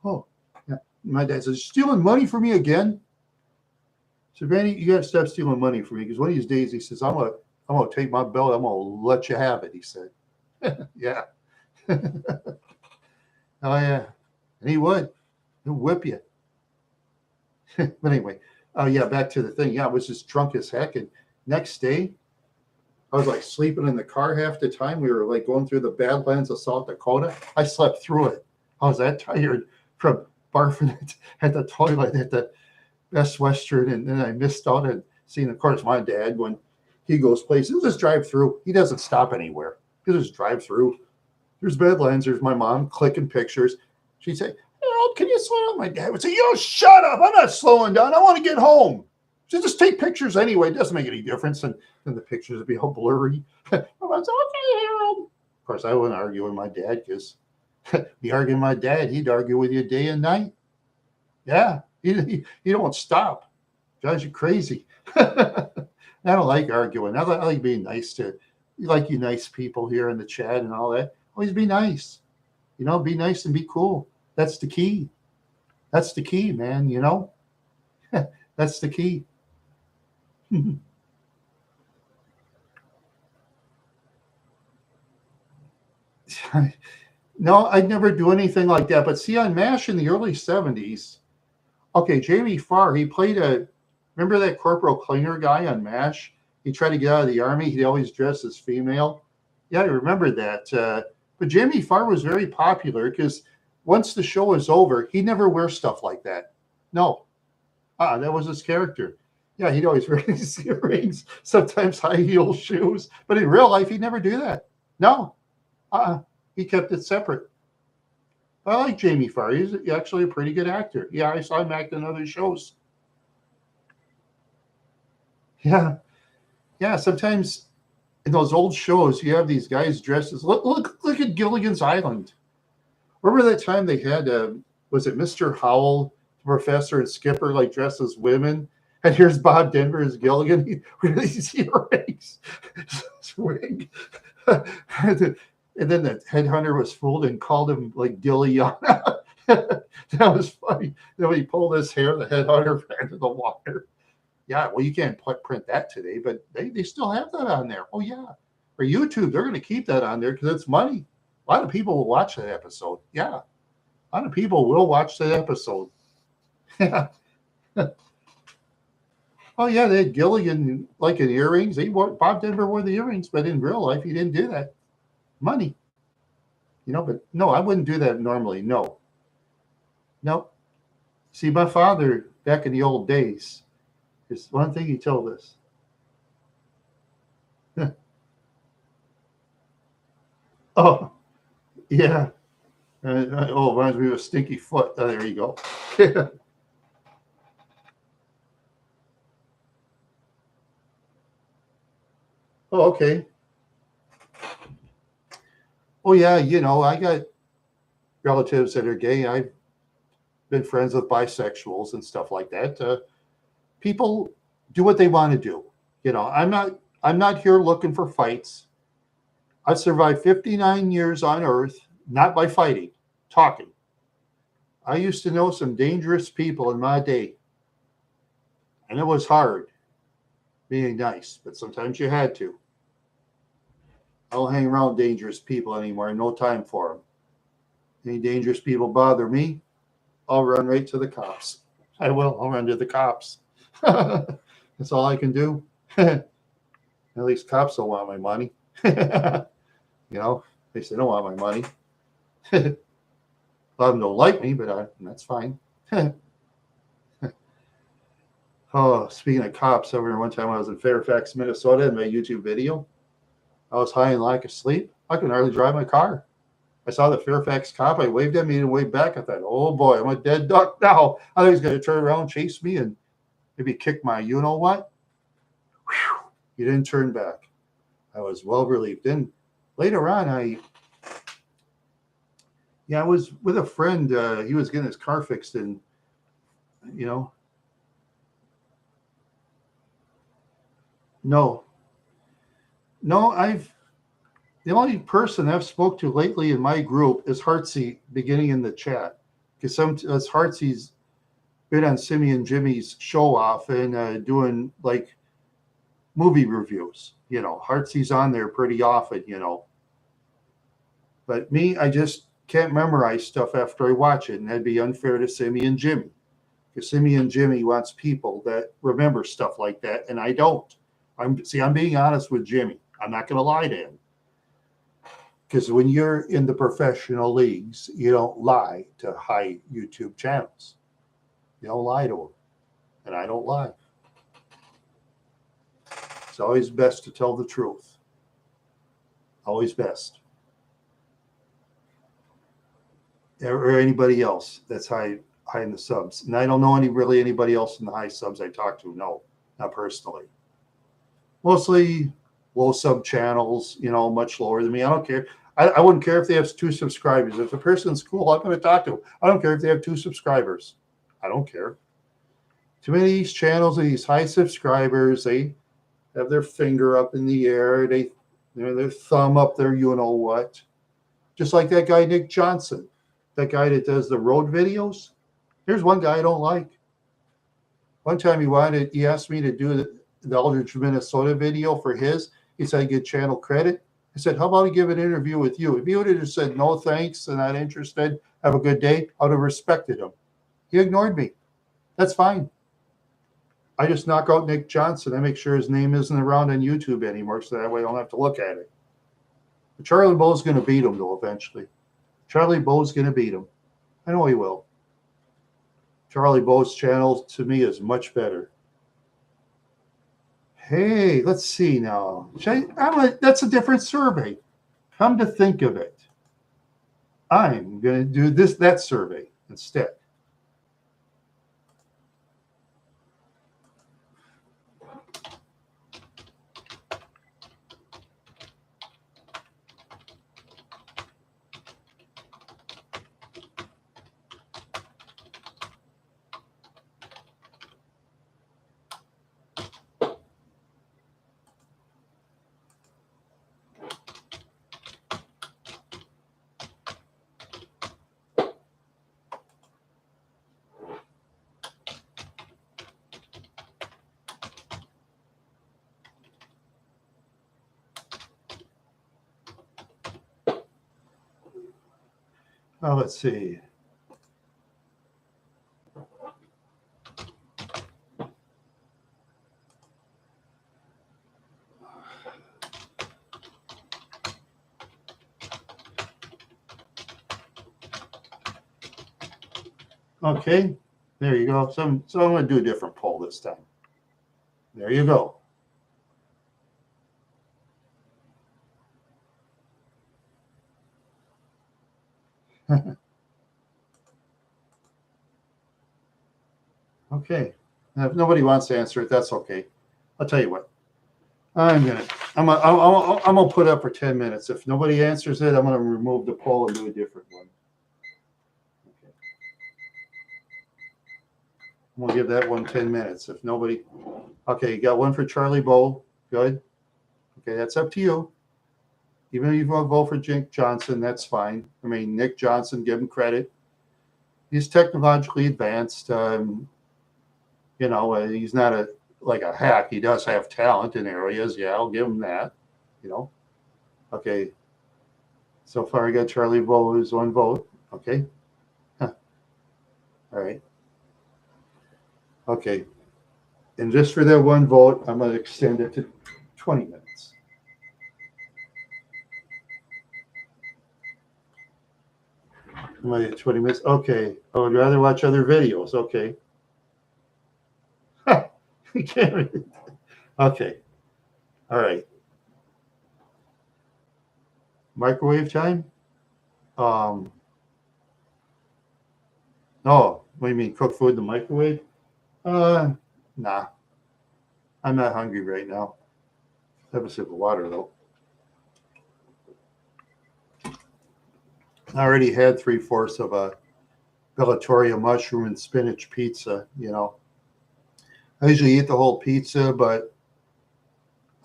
"Oh, yeah." My dad says, "Stealing money from me again?" So Randy, you got to stop stealing money from me because one of these days he says, I'm gonna take my belt. I'm gonna let you have it." He said, "Yeah." Oh yeah, and he'll whip you. But anyway, yeah, back to the thing. Yeah, I was just drunk as heck, and next day I was like sleeping in the car half the time. We were like going through the Badlands of South Dakota. I slept through it. I was that tired from barfing at the toilet at the Best Western, and then I missed out and seeing, of course, my dad when he goes places. He'll just drive through. He doesn't stop anywhere. He'll just drive through. There's Badlands. There's my mom clicking pictures. She'd say, "Harold, can you slow down?" My dad would say, "Yo, shut up. I'm not slowing down. I want to get home." So just take pictures anyway. It doesn't make any difference. And then the pictures would be all blurry. I was okay, Harold. Of course, I wouldn't argue with my dad because Be arguing with my dad. He'd argue with you day and night. Yeah, he don't stop. Drives you crazy. I don't like arguing. I like being nice to, like you nice people here in the chat and all that. Always be nice. You know, be nice and be cool. That's the key. That's the key, man. You know, that's the key. No, I'd never do anything like that. But see, on MASH in the early 70s, okay, Jamie Farr, he played remember that Corporal Klinger guy on MASH? He tried to get out of the Army. He always dressed as female. Yeah, I remember that. But Jamie Farr was very popular because once the show was over, he'd never wear stuff like that. No. That was his character. Yeah, he'd always wear these earrings, sometimes high heel shoes. But in real life, he'd never do that. No. He kept it separate. I like Jamie Farr. He's actually a pretty good actor. Yeah, I saw him act in other shows. Yeah. Yeah, sometimes in those old shows, you have these guys dressed as look at Gilligan's Island. Remember that time they had was it Mr. Howell, Professor and Skipper, like dressed as women? And here's Bob Denver as Gilligan with these earrings, swing. And then the headhunter was fooled and called him like Dilliana. That was funny. Then when he pulled his hair, the headhunter ran into the water. Yeah, well, you can't print that today, but they still have that on there. Oh, yeah. For YouTube, they're going to keep that on there because it's money. A lot of people will watch that episode. Yeah. A lot of people will watch that episode. Yeah. Oh, yeah, they had Gilligan like in earrings. Bob Denver wore the earrings, but in real life, he didn't do that. Money. You know, but no, I wouldn't do that normally. No. See, my father, back in the old days, is one thing he told us. Oh, yeah. Reminds me of a stinky foot. Oh, there you go. Oh, okay. Oh, yeah, you know, I got relatives that are gay. I've been friends with bisexuals and stuff like that. People do what they want to do. You know, I'm not here looking for fights. I've survived 59 years on Earth, not by fighting, talking. I used to know some dangerous people in my day. And it was hard being nice, but sometimes you had to. I don't hang around dangerous people anymore. No time for them. Any dangerous people bother me, I'll run right to the cops. I will. I'll run to the cops. That's all I can do. At least cops don't want my money. You know, they say don't want my money. A lot of them don't like me, but that's fine. Oh, speaking of cops, over one time I was in Fairfax, Minnesota, and made a YouTube video. I was high and lack of sleep. I couldn't hardly drive my car. I saw the Fairfax cop. I waved at me and waved back. I thought, oh boy, I'm a dead duck now. I thought he was going to turn around, chase me, and maybe kick my you know what. Whew, he didn't turn back. I was well relieved. Then later on, I was with a friend. He was getting his car fixed, and no, the only person I've spoke to lately in my group is Heartsy, beginning in the chat, because Heartsy's been on Simeon Jimmy's show off and doing like movie reviews. You know, Heartsy's on there pretty often. You know, but me, I just can't memorize stuff after I watch it, and that'd be unfair to Simeon Jimmy, because Simeon Jimmy wants people that remember stuff like that, and I don't. I'm being honest with Jimmy. I'm not going to lie to him. Because when you're in the professional leagues, you don't lie to high YouTube channels. You don't lie to them. And I don't lie. It's always best to tell the truth. Always best. Or anybody else that's high in the subs. And I don't know anybody else in the high subs I talk to. No, not personally. Mostly low sub channels, much lower than me. I don't care. I wouldn't care if they have 2 subscribers. If the person's cool, I'm going to talk to them. I don't care if they have 2 subscribers. I don't care. Too many of these channels, these high subscribers, they have their finger up in the air. They, their thumb up there, you know what. Just like that guy, Nick Johnson, that guy that does the road videos. Here's one guy I don't like. One time he asked me to do the Aldridge, Minnesota video for his. He said I'd get channel credit. I said, how about I give an interview with you? If he would have just said, no, thanks, and not interested, have a good day, I would have respected him. He ignored me. That's fine. I just knock out Nick Johnson. I make sure his name isn't around on YouTube anymore, so that way I don't have to look at it. But Charlie Bow's going to beat him, though, eventually. Charlie Bow's going to beat him. I know he will. Charlie Bow's channel, to me, is much better. Hey, let's see now. That's a different survey. Come to think of it, I'm going to do that survey instead. Well, let's see. Okay, there you go. So I'm going to do a different poll this time. There you go. Okay. Now, if nobody wants to answer it, that's okay. I'll tell you what. I'm gonna put up for 10 minutes. If nobody answers it, I'm gonna remove the poll and do a different one. Okay. I'm gonna give that one 10 minutes. If nobody, okay, you got one for Charlie Bow. Good. Okay, that's up to you. Even if you want to vote for Nick Johnson, that's fine. I mean, Nick Johnson, give him credit. He's technologically advanced. He's not like a hack. He does have talent in areas. Yeah, I'll give him that. Okay. So far, I got Charlie Bow as one vote. Okay. Huh. All right. Okay. And just for that one vote, I'm going to extend it to 20 minutes. Am I at 20 minutes? Okay. I would rather watch other videos. Okay. You can't. Okay. All right. Microwave time? No. What do you mean, cook food in the microwave? Nah. I'm not hungry right now. Have a sip of water, though. I already had 3/4 of a Bellatoria mushroom and spinach pizza, I usually eat the whole pizza, but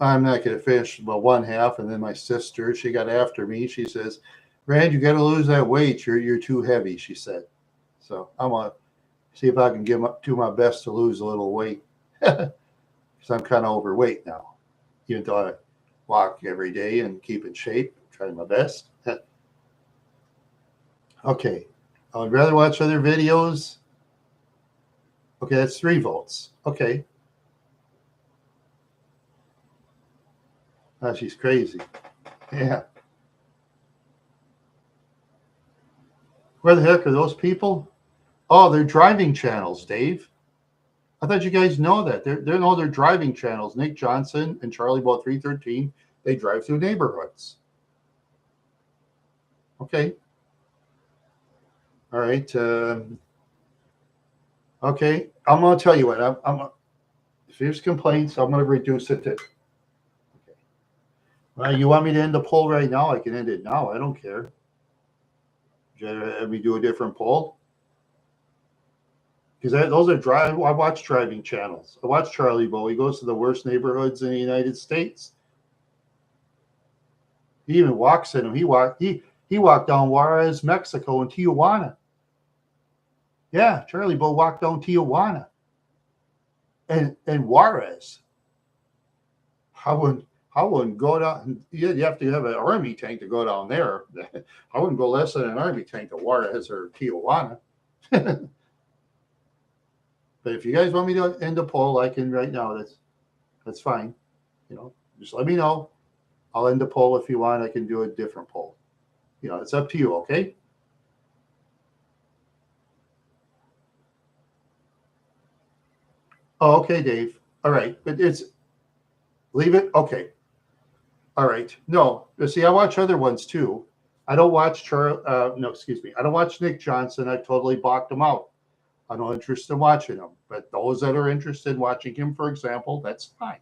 I'm not going to finish one half. And then my sister, she got after me. She says, Rand, you got to lose that weight. You're too heavy, she said. So I'm going to see if I can do my best to lose a little weight. Because I'm kind of overweight now. Even though I walk every day and keep in shape, trying my best. Okay. I would rather watch other videos. Okay, that's 3 votes. Okay. Oh, she's crazy. Yeah. Where the heck are those people? Oh, they're driving channels, Dave. I thought you guys know that. They're driving channels. Nick Johnson and Charlie Bow 313, they drive through neighborhoods. Okay. All right. Okay. I'm going to tell you what. If there's complaints, I'm going to reduce it to. Okay. You want me to end the poll right now? I can end it now. I don't care. Have me do a different poll? Because those are drive. I watch driving channels. I watch Charlie Bow. He goes to the worst neighborhoods in the United States. He even walks in them. He walked down Juarez, Mexico, and Tijuana. Yeah, Charlie Bow walked down Tijuana and Juarez. I wouldn't go down. You have to have an army tank to go down there. I wouldn't go less than an army tank to Juarez or Tijuana. But if you guys want me to end the poll, I can right now. That's fine. Just let me know. I'll end the poll if you want. I can do a different poll. It's up to you. Okay. Oh, okay, Dave. All right, but leave it. Okay. All right. No, see, I watch other ones too. I don't watch no, excuse me. I don't watch Nick Johnson. I totally blocked him out. I'm not interested in watching him. But those that are interested in watching him, for example, that's fine.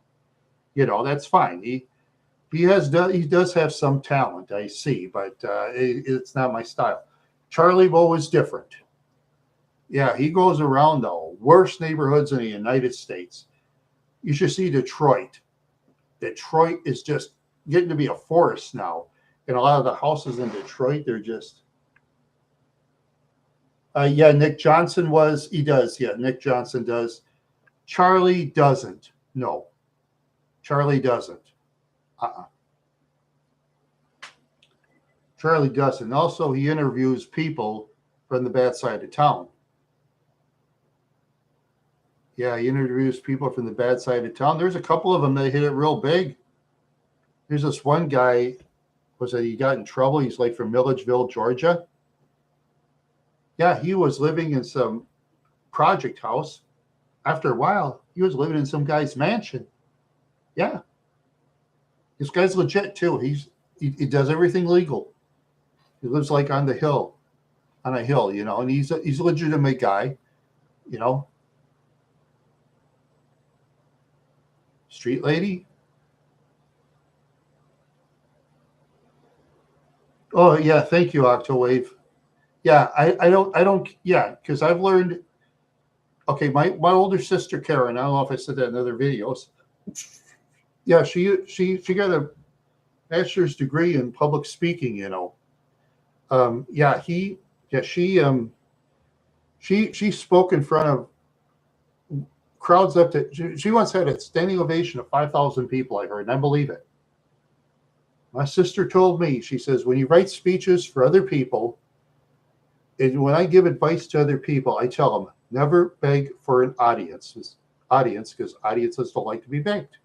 That's fine. He does have some talent, I see, but it's not my style. Charlie Bow is different. Yeah, he goes around the worst neighborhoods in the United States. You should see Detroit. Detroit is just getting to be a forest now. And a lot of the houses in Detroit, they're just. Yeah, Nick Johnson he does. Yeah, Nick Johnson does. Charlie doesn't. No, Charlie doesn't. Charlie doesn't. Also, he interviews people from the bad side of town. Yeah, he interviews people from the bad side of town. There's a couple of them that hit it real big. There's this one guy, he got in trouble. He's like from Milledgeville, Georgia. Yeah, he was living in some project house. After a while, he was living in some guy's mansion. Yeah. This guy's legit too. He does everything legal. He lives like on a hill, and he's a legitimate guy, Street lady. Oh yeah, thank you, Octowave. Yeah, I don't yeah, because I've learned. Okay, my older sister Karen. I don't know if I said that in other videos. Yeah, she got a bachelor's degree in public speaking. Yeah, she spoke in front of crowds up to. She once had a standing ovation of 5,000 people. I heard, and I believe it. My sister told me. She says when you write speeches for other people. And when I give advice to other people, I tell them never beg for an audience because audiences don't like to be begged.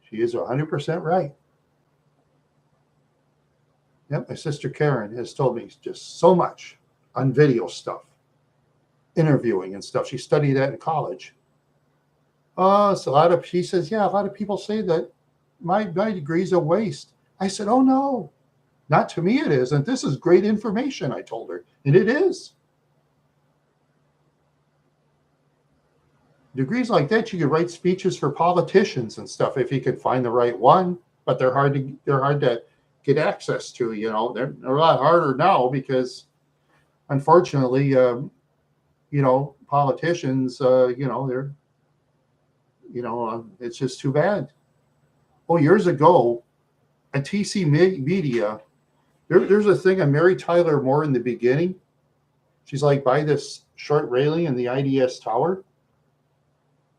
She is 100% right. Yep, my sister Karen has told me just so much on video stuff, interviewing and stuff. She studied that in college. She says, yeah, a lot of people say that my degree's a waste. I said, oh no, not to me it isn't. This is great information, I told her, and it is. Degrees like that, you could write speeches for politicians and stuff if you could find the right one, but they're hard to get access to. They're a lot harder now because, unfortunately, politicians, they're, it's just too bad. Oh, years ago, at TC Media, there's a thing on Mary Tyler Moore in the beginning. She's like by this short railing in the IDS tower.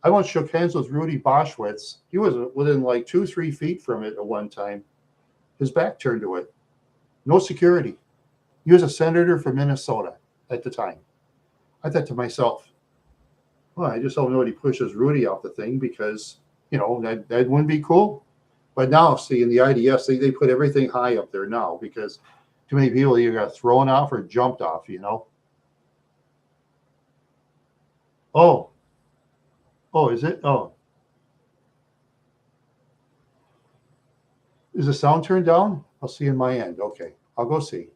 I once shook hands with Rudy Boschwitz. He was within like 2-3 feet from it at one time. His back turned to it. No security. He was a senator from Minnesota at the time. I thought to myself, well, I just hope nobody pushes Rudy off the thing because, that wouldn't be cool. But now, see, in the IDS, they put everything high up there now because too many people either got thrown off or jumped off, Oh, is it? Oh. Is the sound turned down? I'll see in my end. Okay, I'll go see.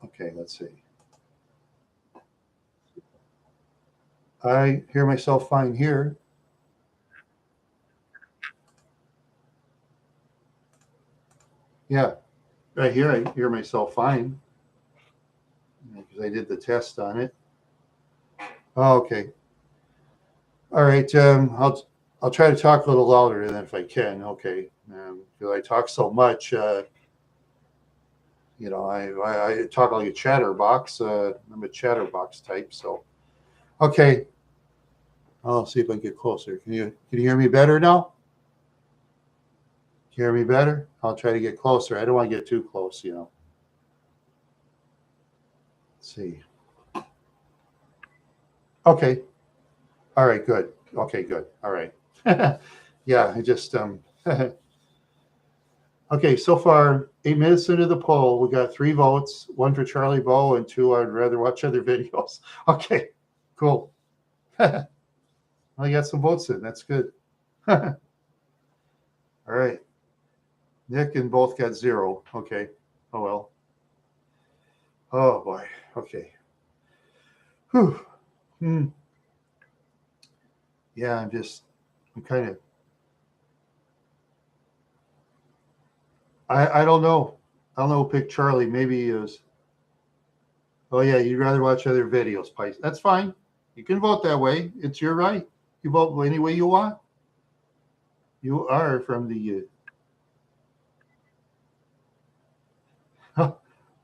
Okay, let's see. I hear myself fine here. Yeah, right here I hear myself fine because I did the test on it. Oh, okay. All right. I'll try to talk a little louder than if I can. Okay. Because I talk so much. I talk like a chatterbox. I'm a chatterbox type. So okay. I'll see if I can get closer. Can you hear me better now? Can you hear me better? I'll try to get closer. I don't want to get too close. Let's see. Okay. All right. Good. Okay. Good. All right. Yeah. I just Okay, so far, 8 minutes into the poll, we got 3 votes, one for Charlie Bow and 2, I'd rather watch other videos. Okay, cool. Well, you got some votes in. That's good. All right. Nick and both got 0. Okay. Oh, well. Oh, boy. Okay. Whew. Hmm. Yeah, I'm kind of, I don't know. I don't know who picked Charlie. Maybe it was, oh, yeah, you'd rather watch other videos, Pice. That's fine. You can vote that way. It's your right. You vote any way you want. You are from the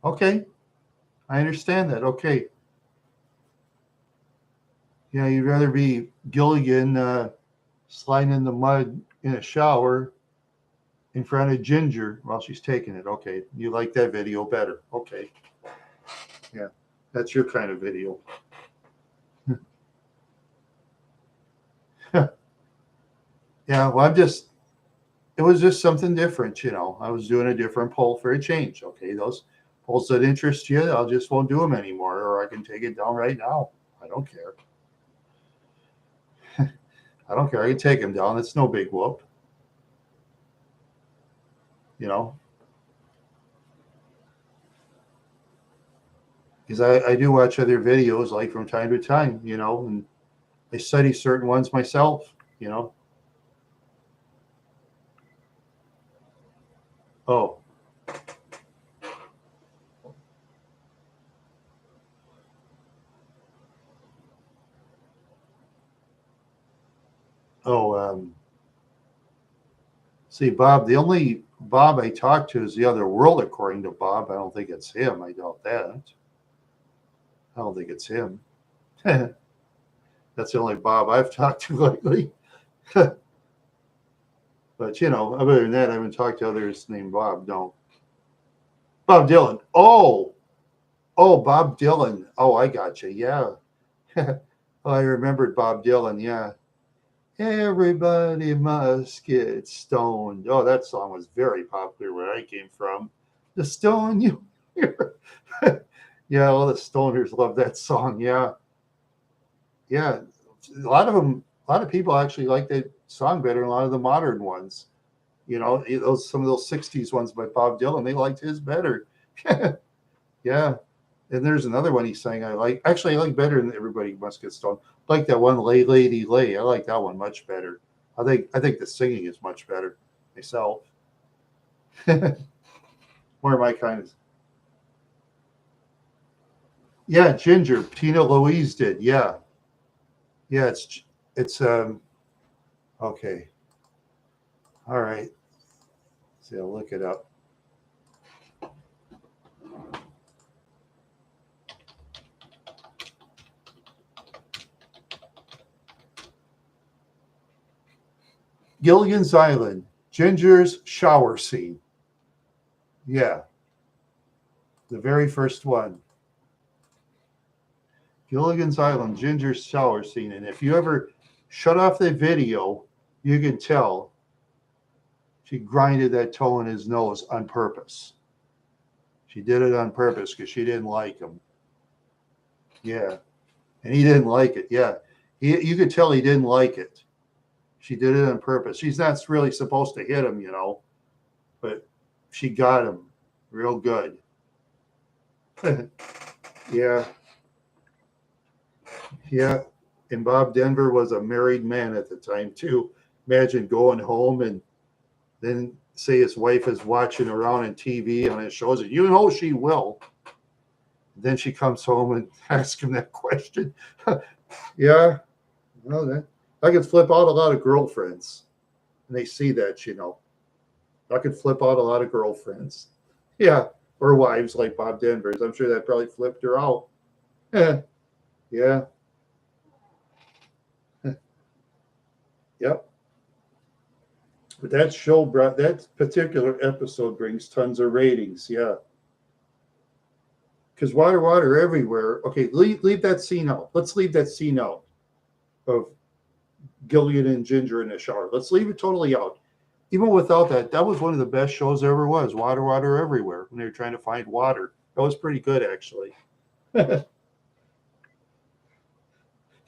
okay, I understand that. Okay, yeah, you'd rather be Gilligan sliding in the mud in a shower in front of Ginger while she's taking it. Okay, you like that video better. Okay, yeah, that's your kind of video. Yeah, well, it was just something different. I was doing a different poll for a change. Okay, those polls that interest you, I just won't do them anymore, or I can take it down right now. I don't care. I don't care. I can take them down. It's no big whoop. You know, because I do watch other videos like from time to time, and I study certain ones myself. Oh, oh, see, Bob, the only Bob I talk to is the other world, according to Bob. I don't think it's him. I doubt that. I don't think it's him. That's the only Bob I've talked to lately. But other than that, I haven't talked to others named Bob. No. Bob Dylan. Oh, Bob Dylan. Oh, I got you. Yeah. Oh, I remembered Bob Dylan. Yeah. Everybody must get stoned. Oh, that song was very popular where I came from. The stone you hear. Yeah, all the stoners love that song. Yeah. Yeah. A lot of people actually like that song better than a lot of the modern ones. Some of those 60s ones by Bob Dylan, they liked his better. Yeah. And there's another one he sang I like. Actually, I like better than Everybody Must Get Stoned. I like that one, Lay Lady Lay. I like that one much better. I think the singing is much better myself. More my kind of. Yeah, Ginger. Tina Louise did. Yeah. Yeah, it's okay. All right. See, I'll look it up. Gilligan's Island. Ginger's shower scene. Yeah, the very first one. Gilligan's Island, Ginger's shower scene. And if you ever shut off the video, you can tell she grinded that toe in his nose on purpose. She did it on purpose because she didn't like him. Yeah. And he didn't like it. Yeah. You could tell he didn't like it. She did it on purpose. She's not really supposed to hit him, but she got him real good. Yeah. Yeah. And Bob Denver was a married man at the time too. Imagine going home and then say his wife is watching around on TV on his shows, and you know she will. Then she comes home and asks him that question. Yeah, well, that I could flip out a lot of girlfriends, and they see that, I could flip out a lot of girlfriends. Yeah, or wives like Bob Denver's. I'm sure that probably flipped her out. Yeah, yeah, yep. But that particular episode brings tons of ratings. Yeah, because water everywhere. Okay, leave that scene out. Let's leave that scene out of Gillian and Ginger in the shower. Let's leave it totally out. Even without that, that was one of the best shows there ever was. Water everywhere. When they were trying to find water, that was pretty good actually.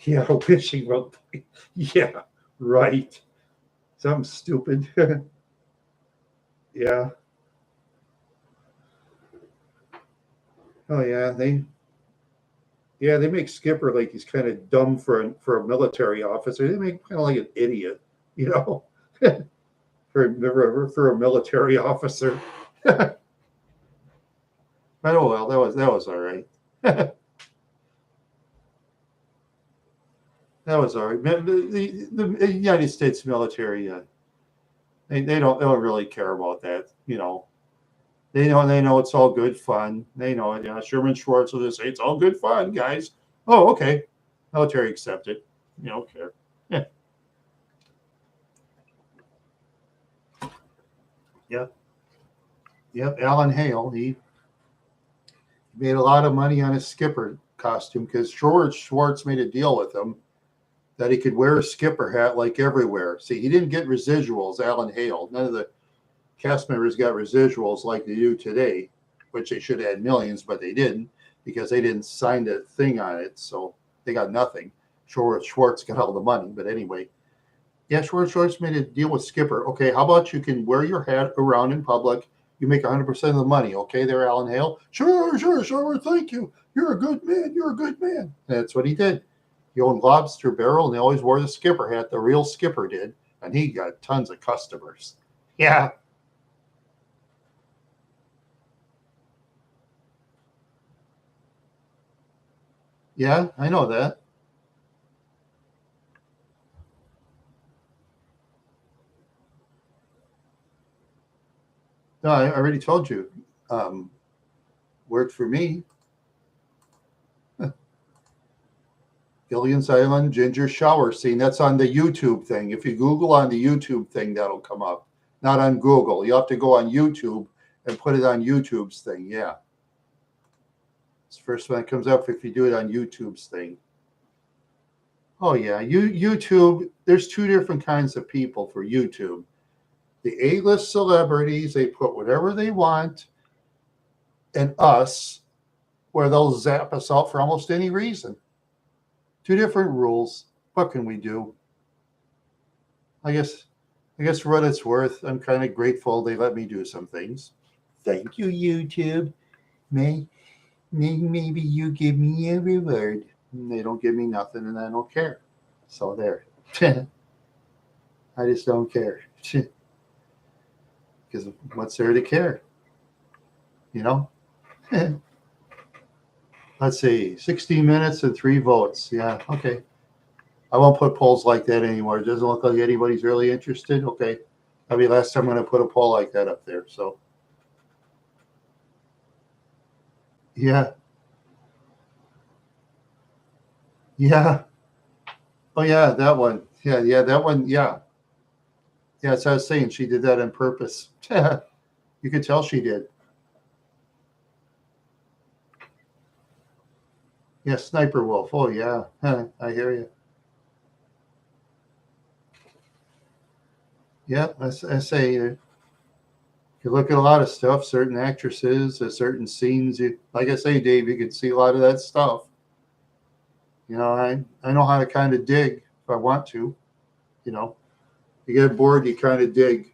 Yeah, wishing well. Yeah, right. Something stupid. Yeah. Oh yeah. They make Skipper like he's kind of dumb for a military officer. They make kind of like an idiot, you know, for a military officer. But oh well, that was all right. That was all right. The United States military, they don't really care about that, They know it's all good fun. They know it. Sherman Schwartz will just say it's all good fun, guys. Oh, okay. Military accept it. You don't care. Yeah. Yep. Yep. Alan Hale, he made a lot of money on his skipper costume because George Schwartz made a deal with him that he could wear a skipper hat like everywhere. See, he didn't get residuals, Alan Hale. None of the cast members got residuals like they do today, which they should have had millions, but they didn't because they didn't sign the thing on it. So they got nothing. Schwartz got all the money. But anyway, yeah, Schwartz made a deal with Skipper. Okay, how about you can wear your hat around in public? You make 100% of the money. Okay, there, Alan Hale. Sure. Thank you. You're a good man. You're a good man. And that's what he did. He owned Lobster Barrel, and they always wore the Skipper hat. The real Skipper did, and he got tons of customers. Yeah. Yeah, I know that. No, I already told you. Um, Worked for me. Gillian's Island Ginger shower scene. That's on the YouTube thing. If you Google on the YouTube thing, that'll come up. Not on Google. You have to go on YouTube and put it on YouTube's thing. Yeah. It's the first one that comes up if you do it on YouTube's thing. Oh yeah. YouTube, there's two different kinds of people for YouTube. The A-list celebrities, they put whatever they want, and us, where they'll zap us out for almost any reason. Two different rules. What can we do? I guess for what it's worth, I'm kind of grateful they let me do some things. Thank you, YouTube. Maybe you give me a reward. They don't give me nothing, and I don't care. So there. I just don't care. Because what's there to care? You know? Let's see. 16 minutes and 3 votes. Yeah, okay. I won't put polls like that anymore. It doesn't look like anybody's really interested. Okay. That'll be the last time I'm going to put a poll like that up there. So, yeah. Yeah. Oh, yeah, that one. Yeah, that one. Yeah. Yeah, as I was saying, she did that on purpose. You could tell she did. Yeah, Sniper Wolf. Oh, yeah. I hear you. Yeah, I say, you look at a lot of stuff, certain actresses, certain scenes. Like I say, Dave, you can see a lot of that stuff. I know how to kind of dig if I want to. You know, you get bored, you kind of dig.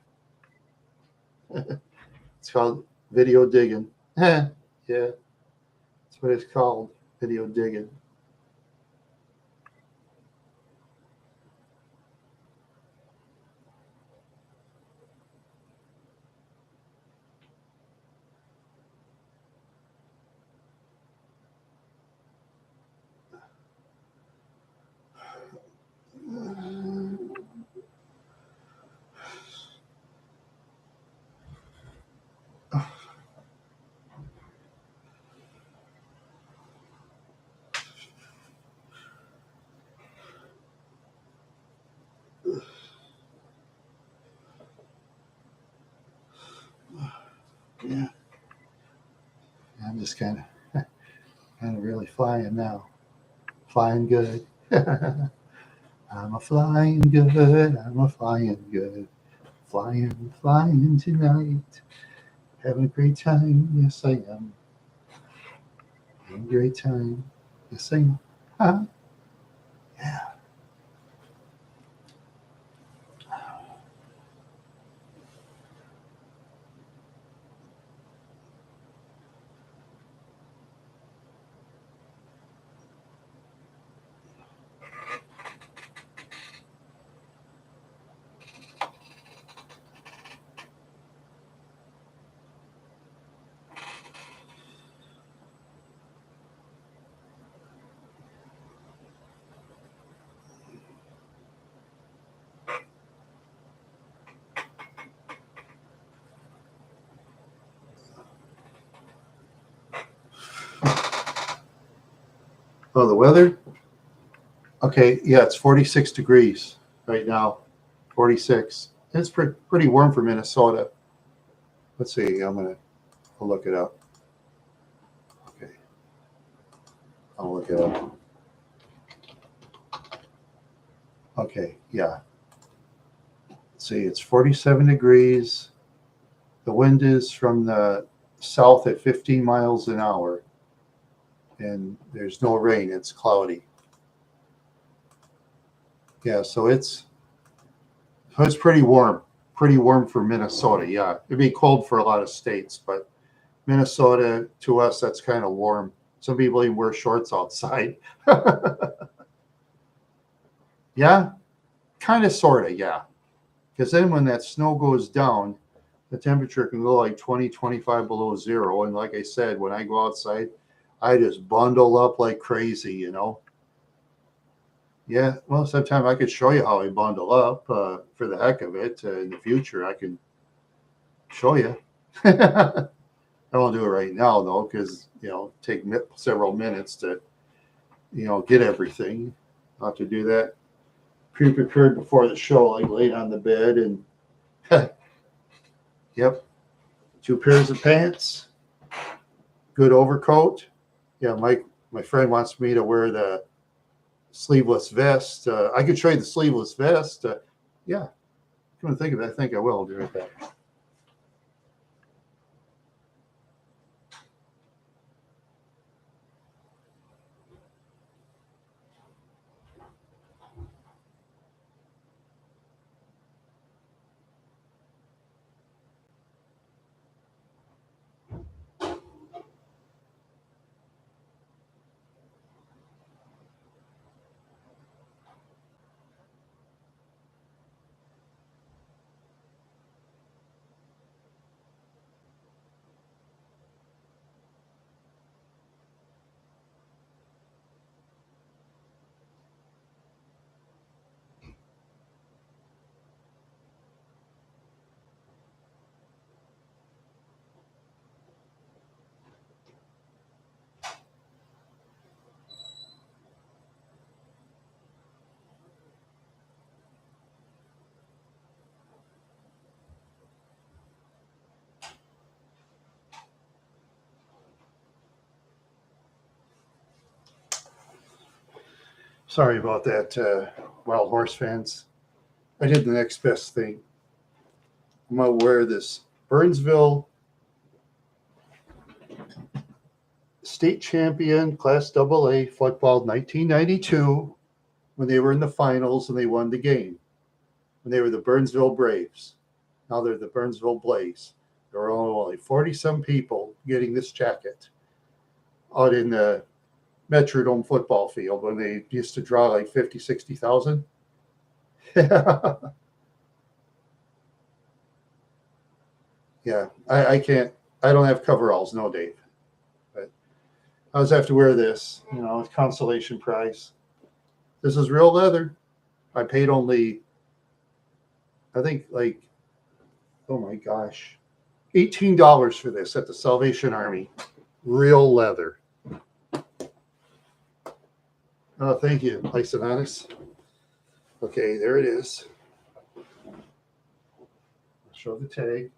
It's called video digging. Yeah, that's what it's called, video digging. just kind of really flying now. Flying good. I'm a flying good. I'm a flying good. Flying tonight. Having a great time. Yes, I am. Having a great time. Yes, I am. Huh? Yeah. Oh, the weather? Okay, yeah, it's 46 degrees right now. 46. It's pretty warm for Minnesota. Let's see. I'll look it up. Okay, I'll look it up. Okay, yeah. Let's see, it's 47 degrees. The wind is from the south at 15 miles an hour, and there's no rain. It's cloudy. Yeah, so it's pretty warm. Pretty warm for Minnesota. Yeah, it'd be cold for a lot of states, but Minnesota, to us, that's kind of warm. Some people even wear shorts outside. Yeah, kind of, sort of, yeah. Because then when that snow goes down, the temperature can go like 20, 25 below zero. And like I said, when I go outside, I just bundle up like crazy, you know. Yeah, well, sometime I could show you how I bundle up for the heck of it. In the future, I can show you. I won't do it right now, though, because, take several minutes to, get everything. I'll have to do that pre-prepared before the show, like laid on the bed and, yep, 2 pairs of pants, good overcoat. Yeah, my friend wants me to wear the sleeveless vest. I could show you the sleeveless vest. Yeah, come to think of it, I think I will. I'll be right back. Sorry about that, Wild Horse fans. I did the next best thing. I'm going to wear this Burnsville state champion Class AA football 1992 when they were in the finals and they won the game. When they were the Burnsville Braves. Now they're the Burnsville Blaze. There were only 40-some people getting this jacket out in the Metrodome football field when they used to draw like 50, 60,000. Yeah, I can't. I don't have coveralls, no, Dave. But I always have to wear this, it's consolation prize. This is real leather. I paid only, I think, like, oh my gosh, $18 for this at the Salvation Army. Real leather. Oh, thank you, Lysonatus. Okay, there it is. I'll show the tag.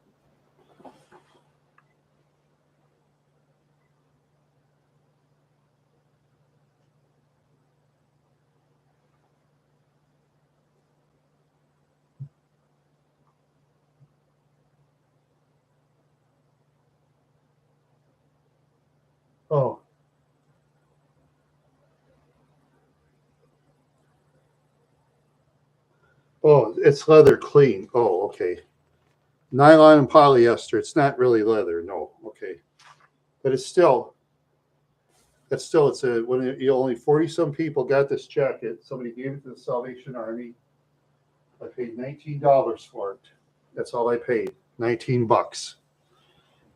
Oh. Oh, it's leather clean. Oh, okay. Nylon and polyester. It's not really leather. No. Okay. But it's a, when you only 40 some people got this jacket, somebody gave it to the Salvation Army. I paid $19 for it. That's all I paid. $19.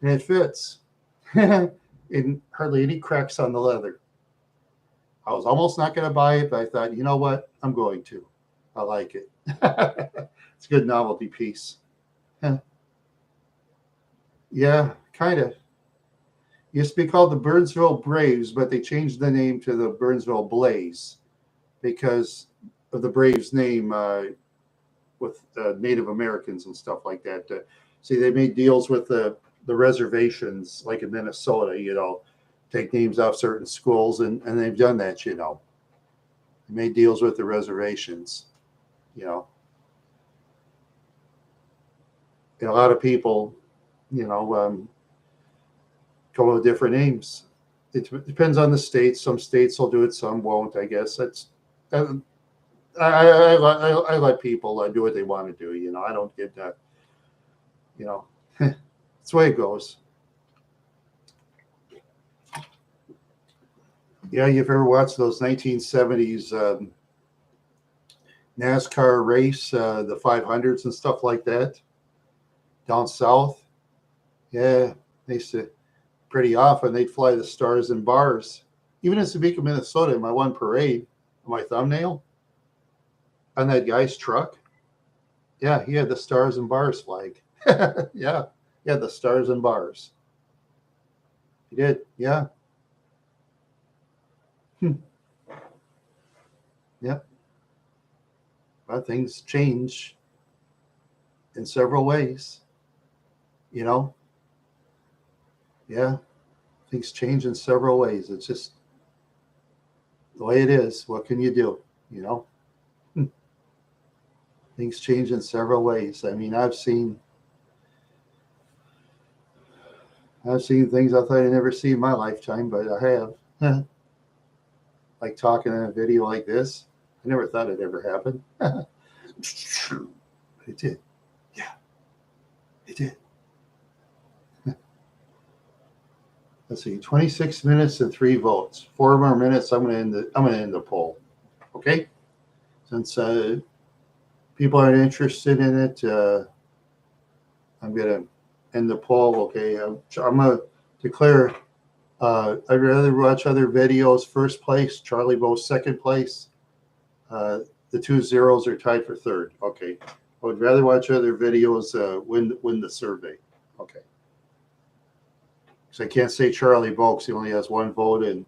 And it fits. And hardly any cracks on the leather. I was almost not going to buy it, but I thought, you know what? I'm going to. I like it. It's a good novelty piece. Yeah, kind of. Used to be called the Burnsville Braves, but they changed the name to the Burnsville Blaze because of the Braves name with Native Americans and stuff like that. See, they made deals with the reservations, like in Minnesota, take names off certain schools, and they've done that, They made deals with the reservations, And a lot of people, come up with different names. It depends on the state. Some states will do it, some won't. I guess I let people do what they want to do. I don't get that. It's the way it goes. Yeah, you've ever watched those 1970s NASCAR race, the 500s and stuff like that down south? Yeah, they used to pretty often they'd fly the stars and bars. Even in Topeka, Minnesota, in my one parade, my thumbnail on that guy's truck. Yeah, he had the stars and bars flag. Yeah, the stars and bars. He did, yeah. Yep. But things change in several ways, Yeah, things change in several ways. It's just the way it is. What can you do? Things change in several ways. I mean, I've seen things I thought I'd never see in my lifetime, but I have. Like talking in a video like this. I never thought it ever happened. It did. Yeah, it did. Let's see, 26 minutes and 3 votes. 4 more minutes. I'm gonna end the poll. Okay. Since people aren't interested in it, I'm gonna end the poll. Okay. I'm gonna declare. I'd rather watch other videos. First place, Charlie Bo. Second place. The 2 zeros are tied for third. Okay. I would rather watch other videos win the survey. Okay. So I can't say Charlie Bo. He only has 1 vote, and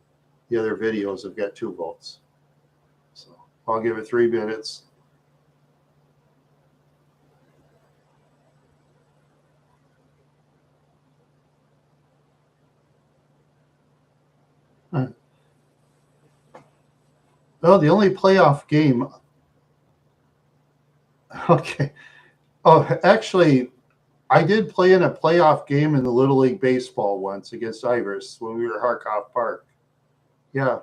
the other videos have got 2 votes. So I'll give it 3 minutes. Well, the only playoff game. Okay. Oh, actually, I did play in a playoff game in the Little League Baseball once against Iris when we were at Harkoff Park. Yeah.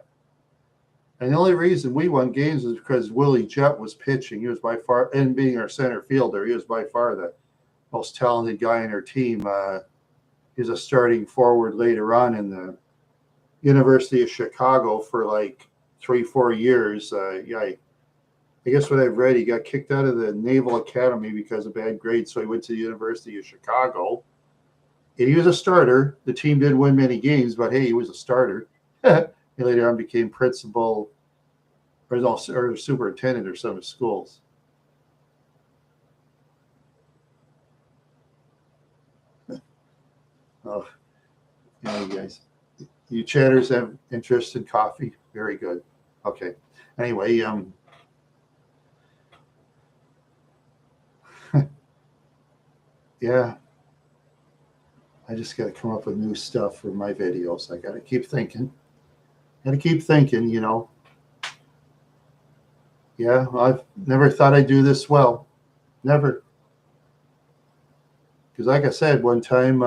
And the only reason we won games is because Willie Jett was pitching. He was by far, and being our center fielder, he was by far the most talented guy in our team. He was a starting forward later on in the University of Chicago for like 3-4 years. I guess what I've read, he got kicked out of the Naval Academy because of bad grades, so he went to the University of Chicago. And he was a starter. The team didn't win many games, but hey, he was a starter. He later on became principal or superintendent or some of schools. Oh, you guys. You chatters have interest in coffee. Very good. Okay. Anyway, yeah. I just got to come up with new stuff for my videos. I got to keep thinking. Yeah, I've never thought I'd do this well. Never. Because like I said, one time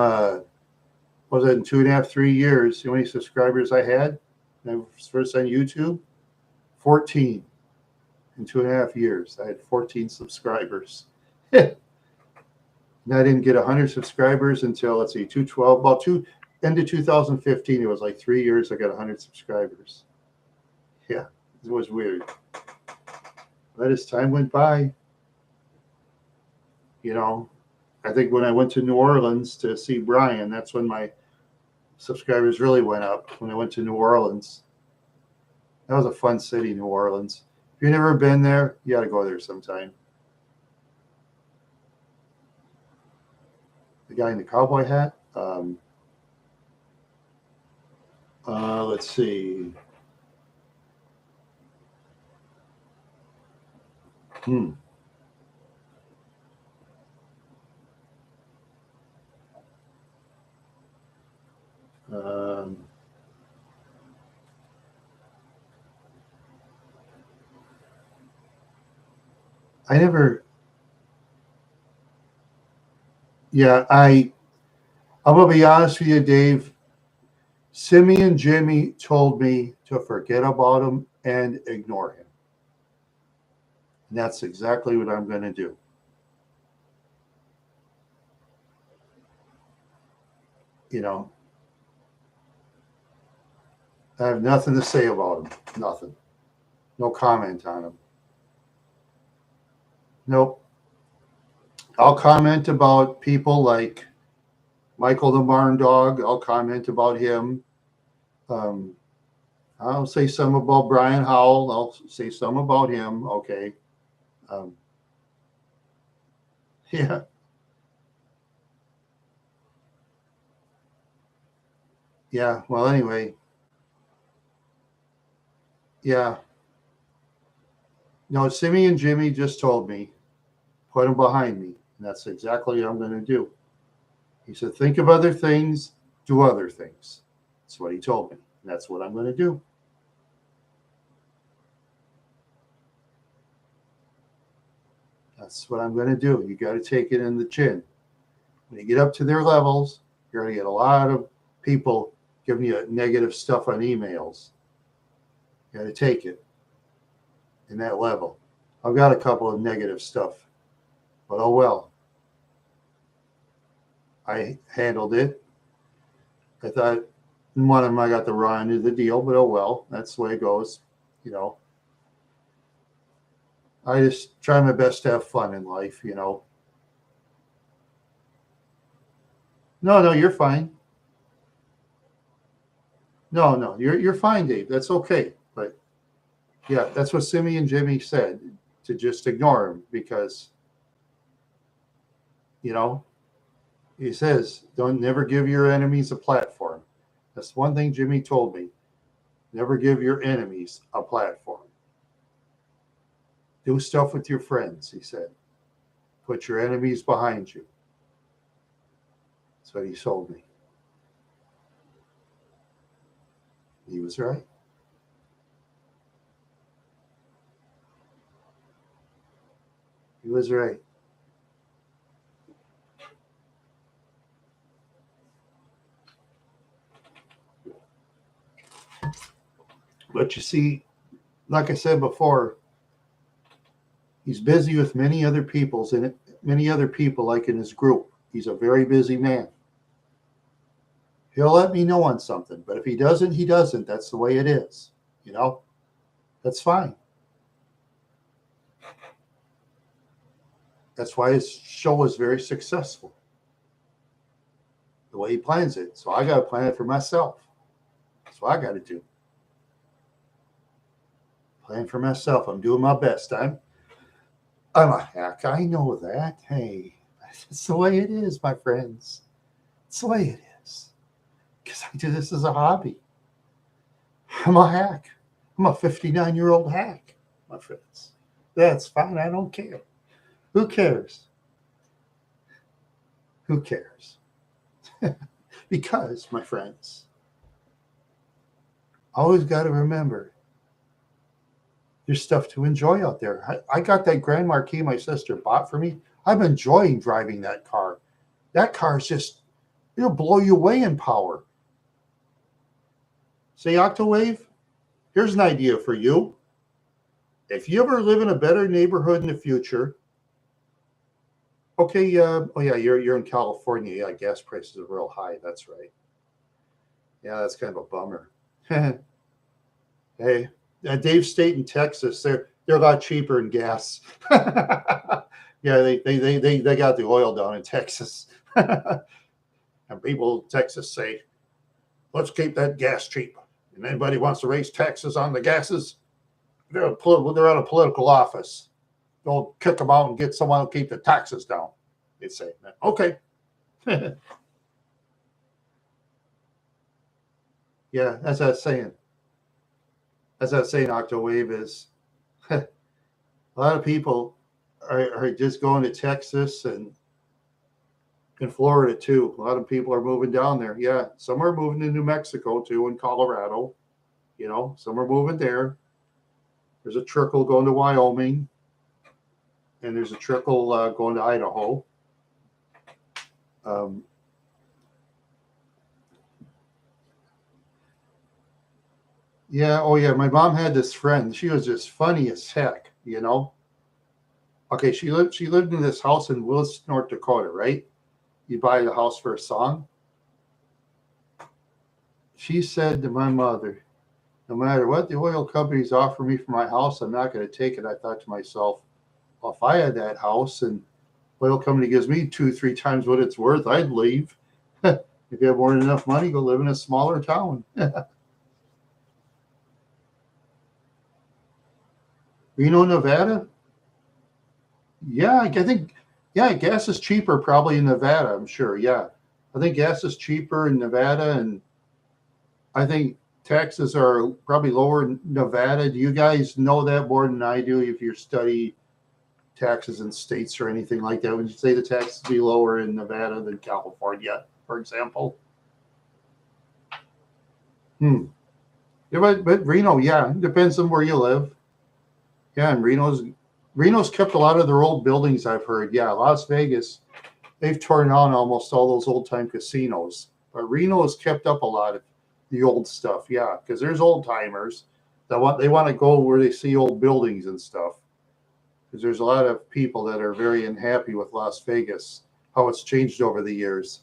Was it in 2.5, 3 years? You know how many subscribers I had when I was first on YouTube? 14 in 2.5 years. I had 14 subscribers. And I didn't get 100 subscribers until, let's see, 212, about end of 2015. It was like 3 years I got 100 subscribers. Yeah, it was weird. But as time went by, you know, I think when I went to New Orleans to see Brian, that's when my subscribers really went up. When I went to New Orleans, that was a fun city, New Orleans. If you've never been there, you got to go there sometime. The guy in the cowboy hat. Let's see. I never. Yeah, I'm gonna be honest with you, Dave. Simeon Jimmy told me to forget about him and ignore him. And that's exactly what I'm going to do. You know, I have nothing to say about him. Nothing. No comment on him. Nope. I'll comment about people like Michael the Barn Dog. I'll comment about him. I'll say some about Brian Howell. I'll say some about him. Okay. Yeah. Yeah. Well, anyway. Yeah. No, Simeon Jimmy just told me, put him behind me. And that's exactly what I'm going to do. He said, think of other things, do other things. That's what he told me. And that's what I'm going to do. That's what I'm going to do. You got to take it in the chin. When you get up to their levels, you're going to get a lot of people giving you negative stuff on emails. You got to take it in that level. I've got a couple of negative stuff, but oh well. I handled it. I thought one of them I got the raw end of the deal, but oh well. That's the way it goes. You know, I just try my best to have fun in life, you know. No, you're fine. No, you're fine, Dave. That's okay. But yeah, that's what Simeon Jimmy said, to just ignore him because, you know, he says, don't never give your enemies a platform. That's one thing Jimmy told me. Never give your enemies a platform. Do stuff with your friends, he said. Put your enemies behind you. That's what he told me. He was right. He was right. But you see, like I said before, he's busy with many other people like in his group. He's a very busy man. He'll let me know on something, but if he doesn't, he doesn't. That's the way it is. You know, that's fine. That's why his show is very successful. The way he plans it. So I got to plan it for myself. That's what I got to do. Plan for myself. I'm doing my best. I'm a hack. I know that. Hey, that's the way it is, my friends. It's the way it is. Because I do this as a hobby. I'm a hack. I'm a 59-year-old hack, my friends. That's fine. I don't care. Who cares? Who cares? Because, my friends, always got to remember there's stuff to enjoy out there. I got that Grand Marquis my sister bought for me. I'm enjoying driving that car. That car is just, It'll blow you away in power. Say, Octawave, here's an idea for you. If you ever live in a better neighborhood in the future, okay, oh yeah, you're in California. Yeah, gas prices are real high. That's right. Yeah, that's kind of a bummer. Hey, Dave State in Texas, they're a lot cheaper in gas. Yeah, they got the oil down in Texas. And people in Texas say, let's keep that gas cheap. And anybody wants to raise taxes on the gases, they're out of political office. Don't kick them out and get someone to keep the taxes down. They'd say, okay. Yeah, as I was saying, Octawave is a lot of people are just going to Texas and in Florida too. A lot of people are moving down there. Yeah, some are moving to New Mexico too, and Colorado. You know, some are moving there. There's a trickle going to Wyoming, and there's a trickle going to Idaho. Yeah, oh yeah. My mom had this friend. She was just funny as heck, you know. Okay, she lived in this house in Willis, North Dakota, right? You buy the house for a song. She said to my mother, no matter what the oil companies offer me for my house, I'm not going to take it. I thought to myself, well, if I had that house and oil company gives me 2-3 times what it's worth, I'd leave. If you have more than enough money, go live in a smaller town. Reno, Nevada? Yeah, I think, yeah, gas is cheaper probably in Nevada, I'm sure. Yeah. I think gas is cheaper in Nevada, and I think taxes are probably lower in Nevada. Do you guys know that more than I do if you study taxes in states or anything like that? Would you say the taxes be lower in Nevada than California, for example? Yeah, but Reno, yeah, depends on where you live. Yeah, and Reno's kept a lot of their old buildings, I've heard. Yeah, Las Vegas, they've torn down almost all those old time casinos. But Reno has kept up a lot of the old stuff, yeah, because there's old timers that want to go where they see old buildings and stuff. Because there's a lot of people that are very unhappy with Las Vegas, how it's changed over the years.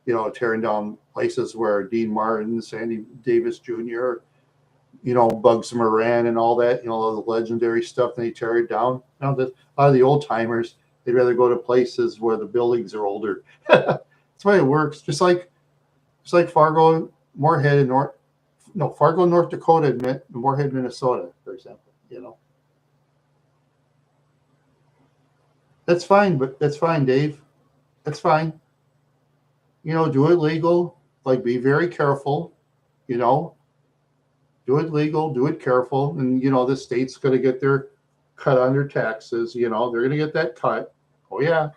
You know, tearing down places where Dean Martin, Sandy Davis Jr., you know, Bugs Moran and all that, you know, the legendary stuff, and they tear it down. Now, a lot of the old timers, they'd rather go to places where the buildings are older. That's the way it works. Just like Fargo, Moorhead, Fargo, North Dakota, Moorhead, Minnesota, for example. You know, that's fine, but that's fine, Dave. That's fine. You know, do it legal. Like, be very careful. You know, do it legal, do it careful, and you know the state's going to get their cut on their taxes. You know, they're going to get that cut. Oh yeah,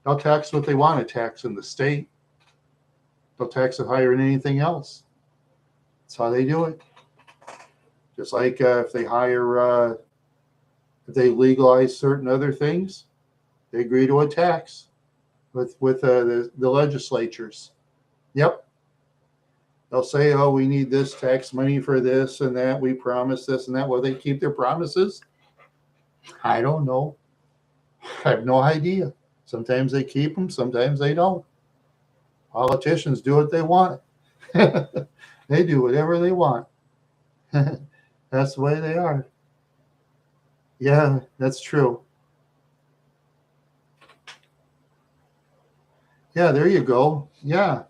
they'll tax what they want to tax in the state. They'll tax it higher than anything else. That's how they do it. Just like if they legalize certain other things, they agree to a tax with the legislatures. Yep. They'll say, oh, we need this tax money for this and that. We promise this and that. Will they keep their promises? I don't know. I have no idea. Sometimes they keep them, sometimes they don't. Politicians do what they want. They do whatever they want. That's the way they are. Yeah, that's true. Yeah, there you go. Yeah.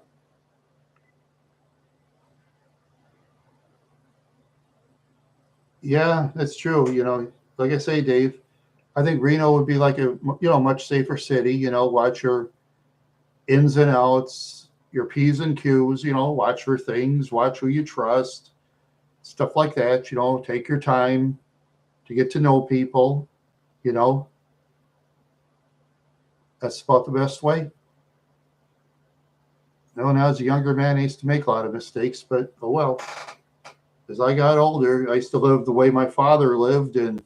Yeah, that's true. You know, like I say, Dave, I think Reno would be like a much safer city. You know, watch your ins and outs, your P's and Q's. You know, watch for things, watch who you trust, stuff like that. You know, take your time to get to know people. You know, that's about the best way. You know, and as a younger man, I used to make a lot of mistakes, but oh well. As I got older, I used to live the way my father lived, and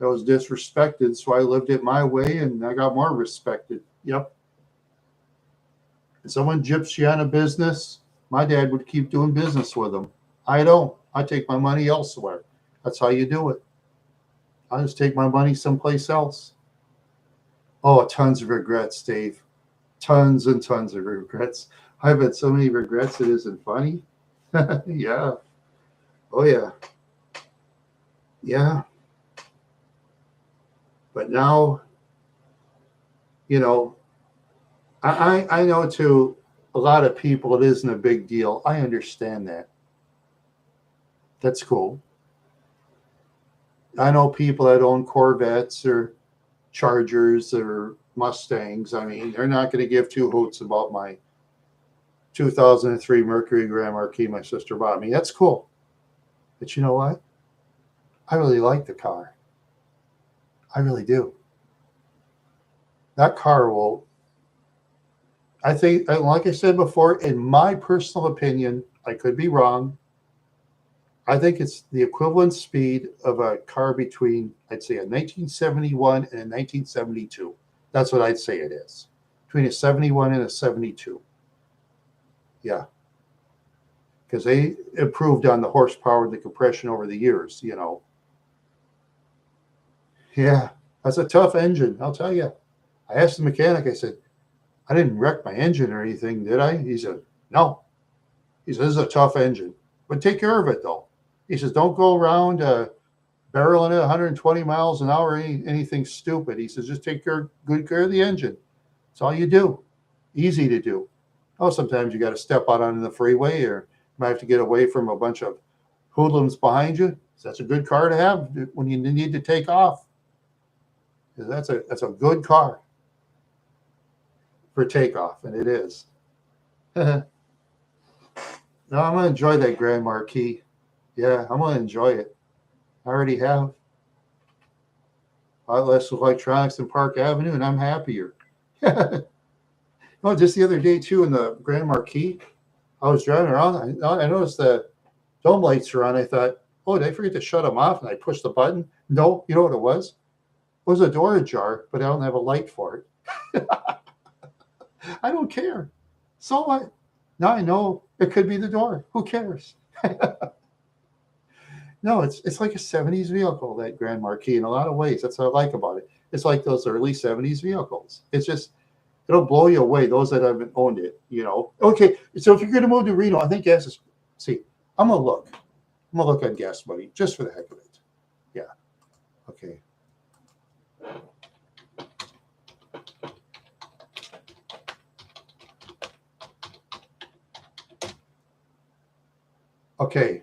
I was disrespected, so I lived it my way, and I got more respected. Yep. If someone gyps you out of business, my dad would keep doing business with them. I don't. I take my money elsewhere. That's how you do it. I just take my money someplace else. Oh, tons of regrets, Dave. Tons and tons of regrets. I've had so many regrets it isn't funny. Yeah. Oh yeah. Yeah. But now, you know, I know to a lot of people it isn't a big deal. I understand that. That's cool. I know people that own Corvettes or Chargers or Mustangs. I mean, they're not going to give two hoots about my 2003 Mercury Grand Marquis my sister bought me. That's cool. But you know what? I really like the car. I really do. That car will, I think, like I said before, in my personal opinion, I could be wrong. I think it's the equivalent speed of a car between, I'd say, a 1971 and a 1972. That's what I'd say it is. Between a 71 and a 72. Yeah. Because they improved on the horsepower and the compression over the years, you know. Yeah. That's a tough engine, I'll tell you. I asked the mechanic, I said, I didn't wreck my engine or anything, did I? He said, no. He said, this is a tough engine. But take care of it, though. He says, don't go around barreling at 120 miles an hour, anything stupid. He says, just take good care of the engine. That's all you do. Easy to do. Oh, sometimes you got to step out onto the freeway or you might have to get away from a bunch of hoodlums behind you. So that's a good car to have when you need to take off. That's a good car for takeoff, and it is. No, I'm going to enjoy that Grand Marquis. Yeah, I'm going to enjoy it. I already have. A lot less electronics in Park Avenue, and I'm happier. Oh, just the other day, too, in the Grand Marquis, I was driving around. I noticed the dome lights are on. I thought, oh, did I forget to shut them off? And I pushed the button. No, you know what it was? It was a door ajar, but I don't have a light for it. I don't care. So what? Now I know it could be the door. Who cares? No, it's like a 70s vehicle, that Grand Marquis, in a lot of ways. That's what I like about it. It's like those early 70s vehicles. It's just, it'll blow you away, those that haven't owned it, you know. Okay, so if you're going to move to Reno, I think gas is, see, I'm going to look. I'm going to look on Gas Buddy just for the heck of it. Yeah. Okay. Okay.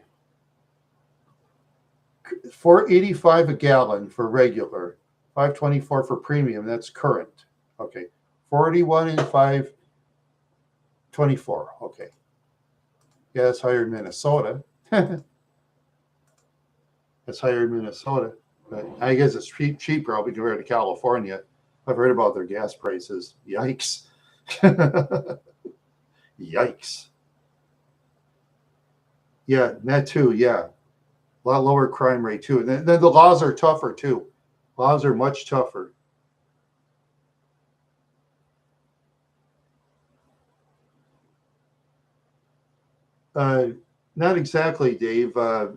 $4.85 a gallon for regular, $5.24 for premium. That's current. Okay. 41 and 5.24. Okay. Yeah, that's higher in Minnesota. That's higher in Minnesota. But I guess it's cheap probably compared to California. I've heard about their gas prices. Yikes. Yikes. Yeah, that too. Yeah. A lot lower crime rate too. And then the laws are tougher too. Laws are much tougher. Not exactly, Dave. I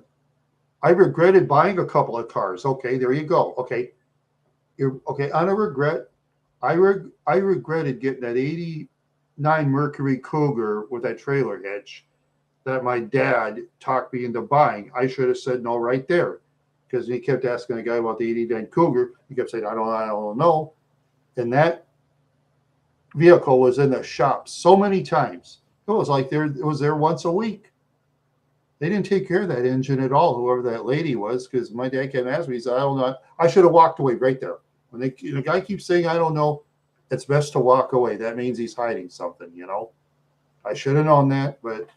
regretted buying a couple of cars. Okay, there you go. Okay, you're okay. On a regret, I regretted getting that '89 Mercury Cougar with that trailer hitch that my dad talked me into buying. I should have said no right there, because he kept asking the guy about the '89 Cougar. He kept saying, I don't know. And that vehicle was in the shop so many times. It was like it was there once a week. They didn't take care of that engine at all, whoever that lady was, because my dad kept asking me, he said, I don't know. I should have walked away right there. When the guy keeps saying, I don't know, it's best to walk away. That means he's hiding something, you know. I should have known that, but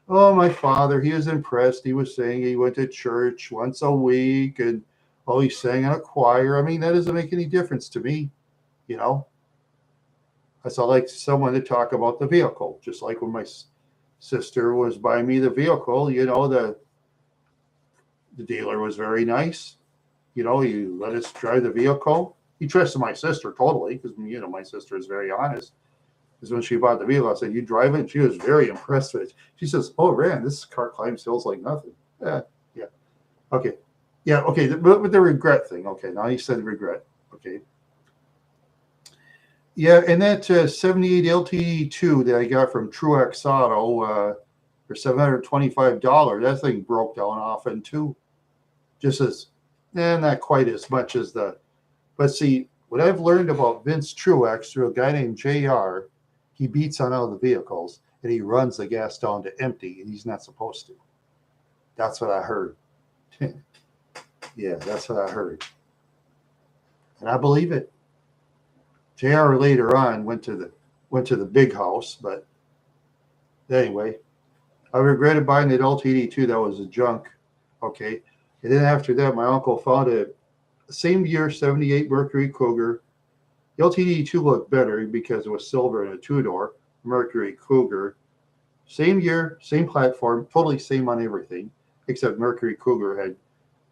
oh, my father, he was impressed. He was saying he went to church once a week and oh, he sang in a choir. I mean, that doesn't make any difference to me, you know. That's all like someone to talk about the vehicle, just like when my sister was buying me the vehicle, you know, the dealer was very nice. You know, he let us drive the vehicle. He trusted my sister totally because, you know, my sister is very honest. Because when she bought the vehicle, I said, "You drive it?" And she was very impressed with it. She says, "Oh, Rand, this car climbs hills like nothing." Yeah, yeah. Okay. Yeah, okay. But with the regret thing. Okay, now you said regret. Okay. Yeah, and that 78 LTE2 that I got from Truex Auto for $725, that thing broke down often too. Just as, not quite as much as the, but see, what I've learned about Vince Truex through a guy named JR, he beats on all the vehicles and he runs the gas down to empty and he's not supposed to. That's what I heard. Yeah, that's what I heard. And I believe it. JR later on went to the big house, but anyway, I regretted buying that LTD2. That was a junk. Okay. And then after that, my uncle found a same year 78 Mercury Cougar. The LTD2 looked better because it was silver and a two-door Mercury Cougar. Same year, same platform, totally same on everything, except Mercury Cougar had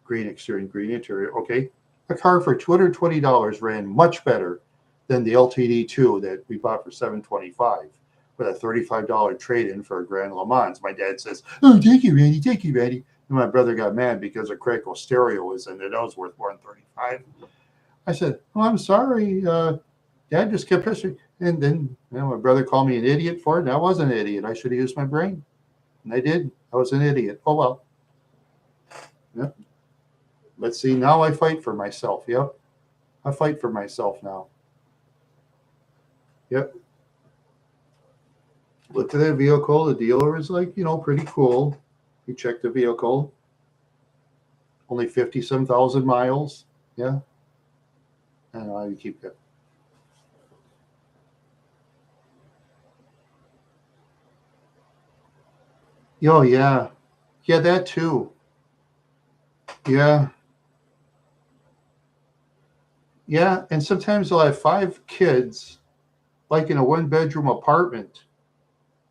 green exterior and green interior. Okay. A car for $220 ran much better than the LTD2 that we bought for $725 with a $35 trade-in for a Grand Le Mans. My dad says, "Oh, take it, Randy, take it, Randy." And my brother got mad because a Kraco stereo was in it. That was worth more than $35. I said, "Oh, I'm sorry. Dad just kept pushing." And then my brother called me an idiot for it. And I was an idiot. I should have used my brain. And I did. I was an idiot. Oh, well. Yep. But see, now I fight for myself. Yep. I fight for myself now. Yep. Looked at that vehicle. The dealer was like, pretty cool. He checked the vehicle. Only 50-some thousand miles. Yeah. And I keep that. Oh, yeah. Yeah, that too. Yeah. Yeah. And sometimes they'll have 5 kids, like in a 1-bedroom apartment.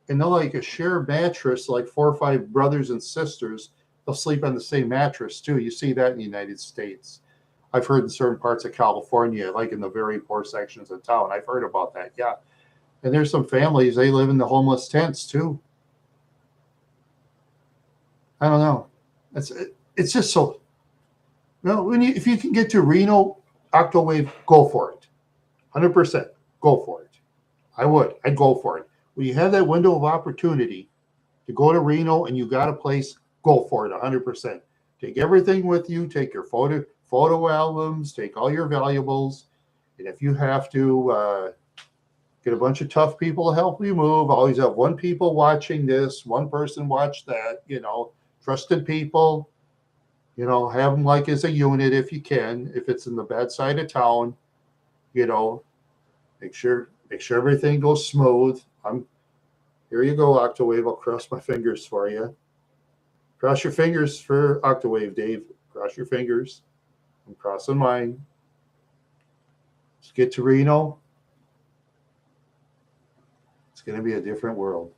And they'll like a shared mattress, like 4 or 5 brothers and sisters. They'll sleep on the same mattress too. You see that in the United States. I've heard in certain parts of California, like in the very poor sections of town. I've heard about that. Yeah. And there's some families, they live in the homeless tents too. I don't know. It's just so. No, if you can get to Reno, Octawave, go for it. 100%. Go for it. I would. I'd go for it. When you have that window of opportunity to go to Reno and you got a place, go for it 100%. Take everything with you. Take your photo albums. Take all your valuables. And if you have to get a bunch of tough people to help you move, always have one people watching this, one person watch that, trusted people, have them like as a unit if you can. If it's in the bad side of town, make sure everything goes smooth. Here you go, Octawave. I'll cross my fingers for you. Cross your fingers for Octawave, Dave. Cross your fingers. I'm crossing mine. Let's get to Reno. It's going to be a different world.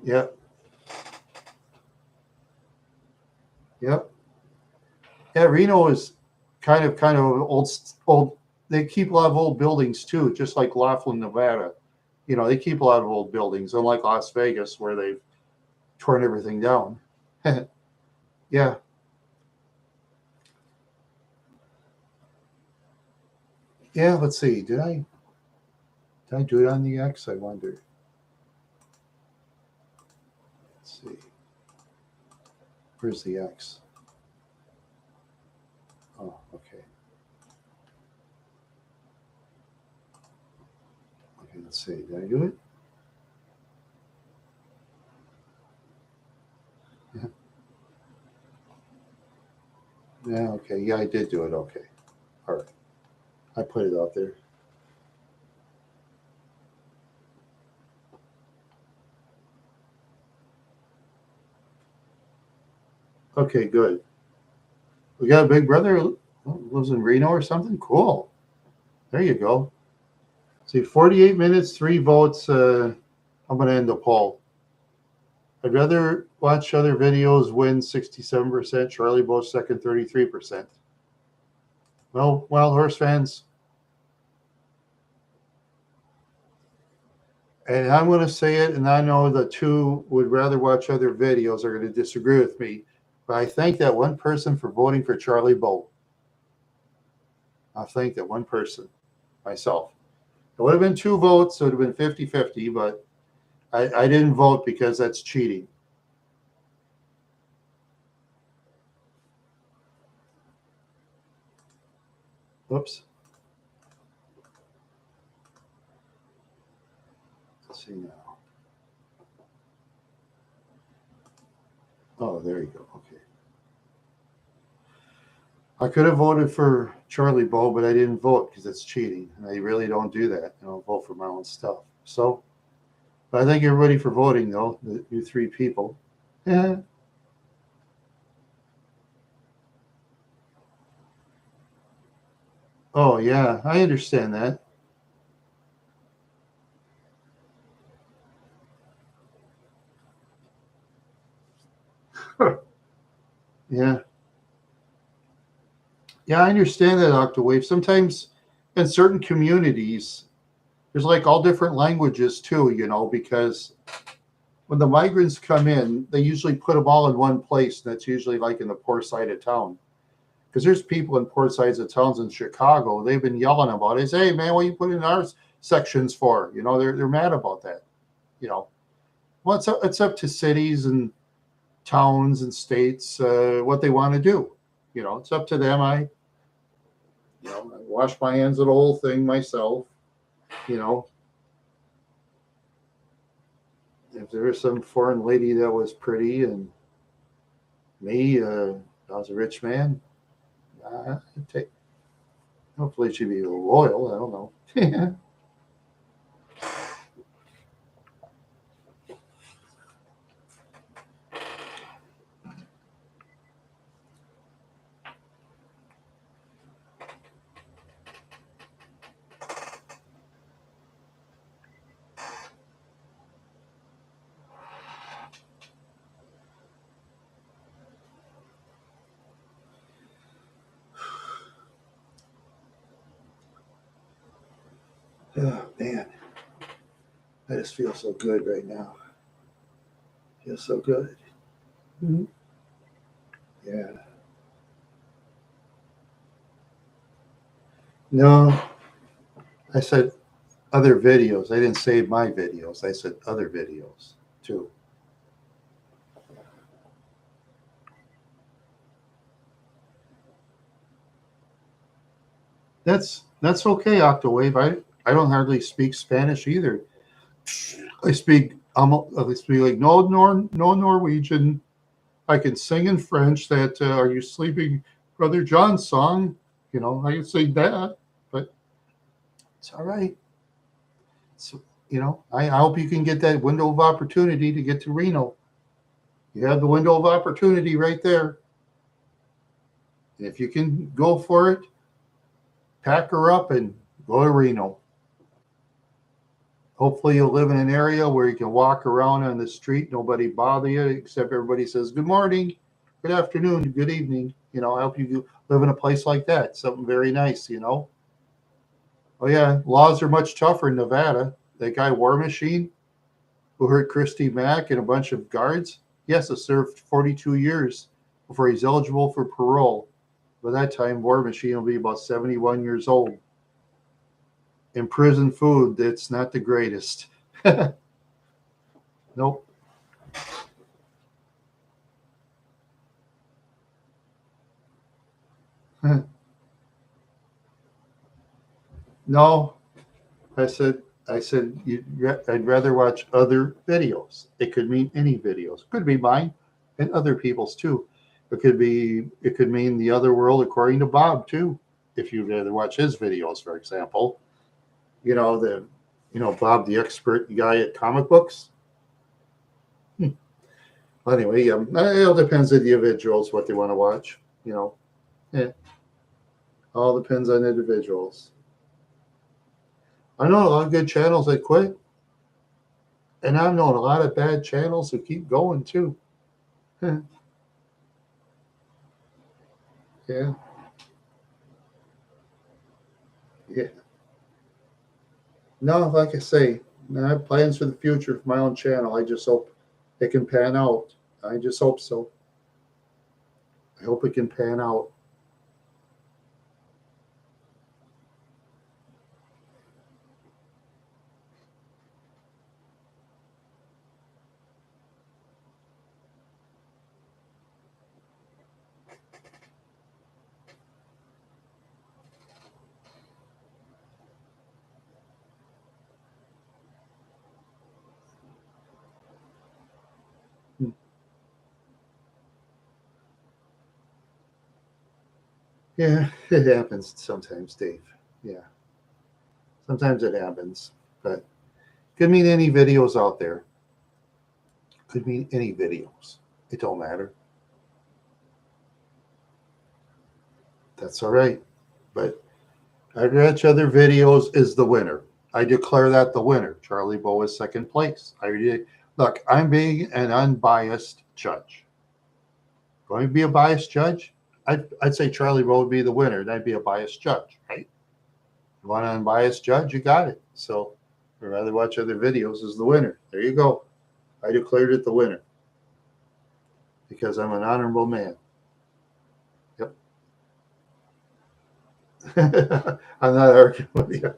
Yep. Yep. Yeah, Reno is kind of old. They keep a lot of old buildings too, just like Laughlin, Nevada. They keep a lot of old buildings, unlike Las Vegas, where they've torn everything down. Yeah. Yeah, let's see. Did I do it on the X? I wonder. Let's see. Where's the X? Oh, okay. Okay, let's see. Did I do it? Yeah. Yeah, okay. Yeah, I did do it. Okay. All right. I put it out there. Okay, good. We got a big brother who lives in Reno or something. Cool. There you go. See, 48 minutes, 3 votes. I'm going to end the poll. I'd rather watch other videos win 67%. Charlie Bosch second, 33%. Well, Wild Horse fans, And I'm going to say it, and I know the two would rather watch other videos are going to disagree with me, but I thank that one person for voting for Charlie Bolt. I thank that one person myself. It would have been two votes, so it would have been 50-50, but I didn't vote because that's cheating. Whoops. Let's see now. Oh, there you go. Okay. I could have voted for Charlie Bow, but I didn't vote because it's cheating. And I really don't do that. I don't vote for my own stuff. So, but I thank everybody for voting, though, you three people. Yeah. Oh, yeah. I understand that. Yeah. Yeah, I understand that, Octawave. Sometimes in certain communities, there's like all different languages too, because when the migrants come in, they usually put them all in one place. And that's usually like in the poor side of town. Because there's people in poor sides of towns in Chicago, they've been yelling about it. Say, hey, man, what are you putting in our sections for? They're mad about that. You know, well, it's up to cities and towns and states what they want to do. It's up to them. I wash my hands of the whole thing myself. You know, if there was some foreign lady that was pretty and me, I was a rich man, I'd take. Hopefully, she'd be loyal. I don't know. Oh man, I just feel so good right now. Feel so good. Mhm. Yeah. No, I said other videos. I didn't say my videos. I said other videos too. That's okay, Octawave. I don't hardly speak Spanish either. I speak like no Norwegian. I can sing in French. That Are You Sleeping, Brother John song. I can sing that, but it's all right. So, I hope you can get that window of opportunity to get to Reno. You have the window of opportunity right there. And if you can go for it, pack her up and go to Reno. Hopefully, you'll live in an area where you can walk around on the street, nobody bother you, except everybody says good morning, good afternoon, good evening. I hope you live in a place like that, something very nice. Oh yeah, laws are much tougher in Nevada. That guy War Machine who hurt Christy Mack and a bunch of guards, he has to serve 42 years before he's eligible for parole. By that time, War Machine will be about 71 years old. In prison food, that's not the greatest. Nope. No, I said I'd rather watch other videos. It could mean any videos. It could be mine and other people's too. It could mean the other world according to Bob too. If you'd rather watch his videos, for example, the Bob the expert guy at comic books. Hmm. Well, anyway, it all depends on the individuals what they want to watch. Yeah, all depends on individuals. I know a lot of good channels that quit, and I've known a lot of bad channels who keep going too. Yeah, yeah, yeah. No, like I say, I have plans for the future for my own channel. I just hope it can pan out. I just hope so. I hope it can pan out. Yeah, it happens sometimes, Dave. Yeah, sometimes it happens. But could mean any videos out there. Could mean any videos. It don't matter. That's all right. But I'd rather other videos is the winner. I declare that the winner. Charlie Bow is second place. Look, I'm being an unbiased judge. Going to be a biased judge? I'd say Charlie Bow would be the winner, and I'd be a biased judge, right? You want an unbiased judge? You got it. So I'd rather watch other videos as the winner. There you go. I declared it the winner because I'm an honorable man. Yep. I'm not arguing with you.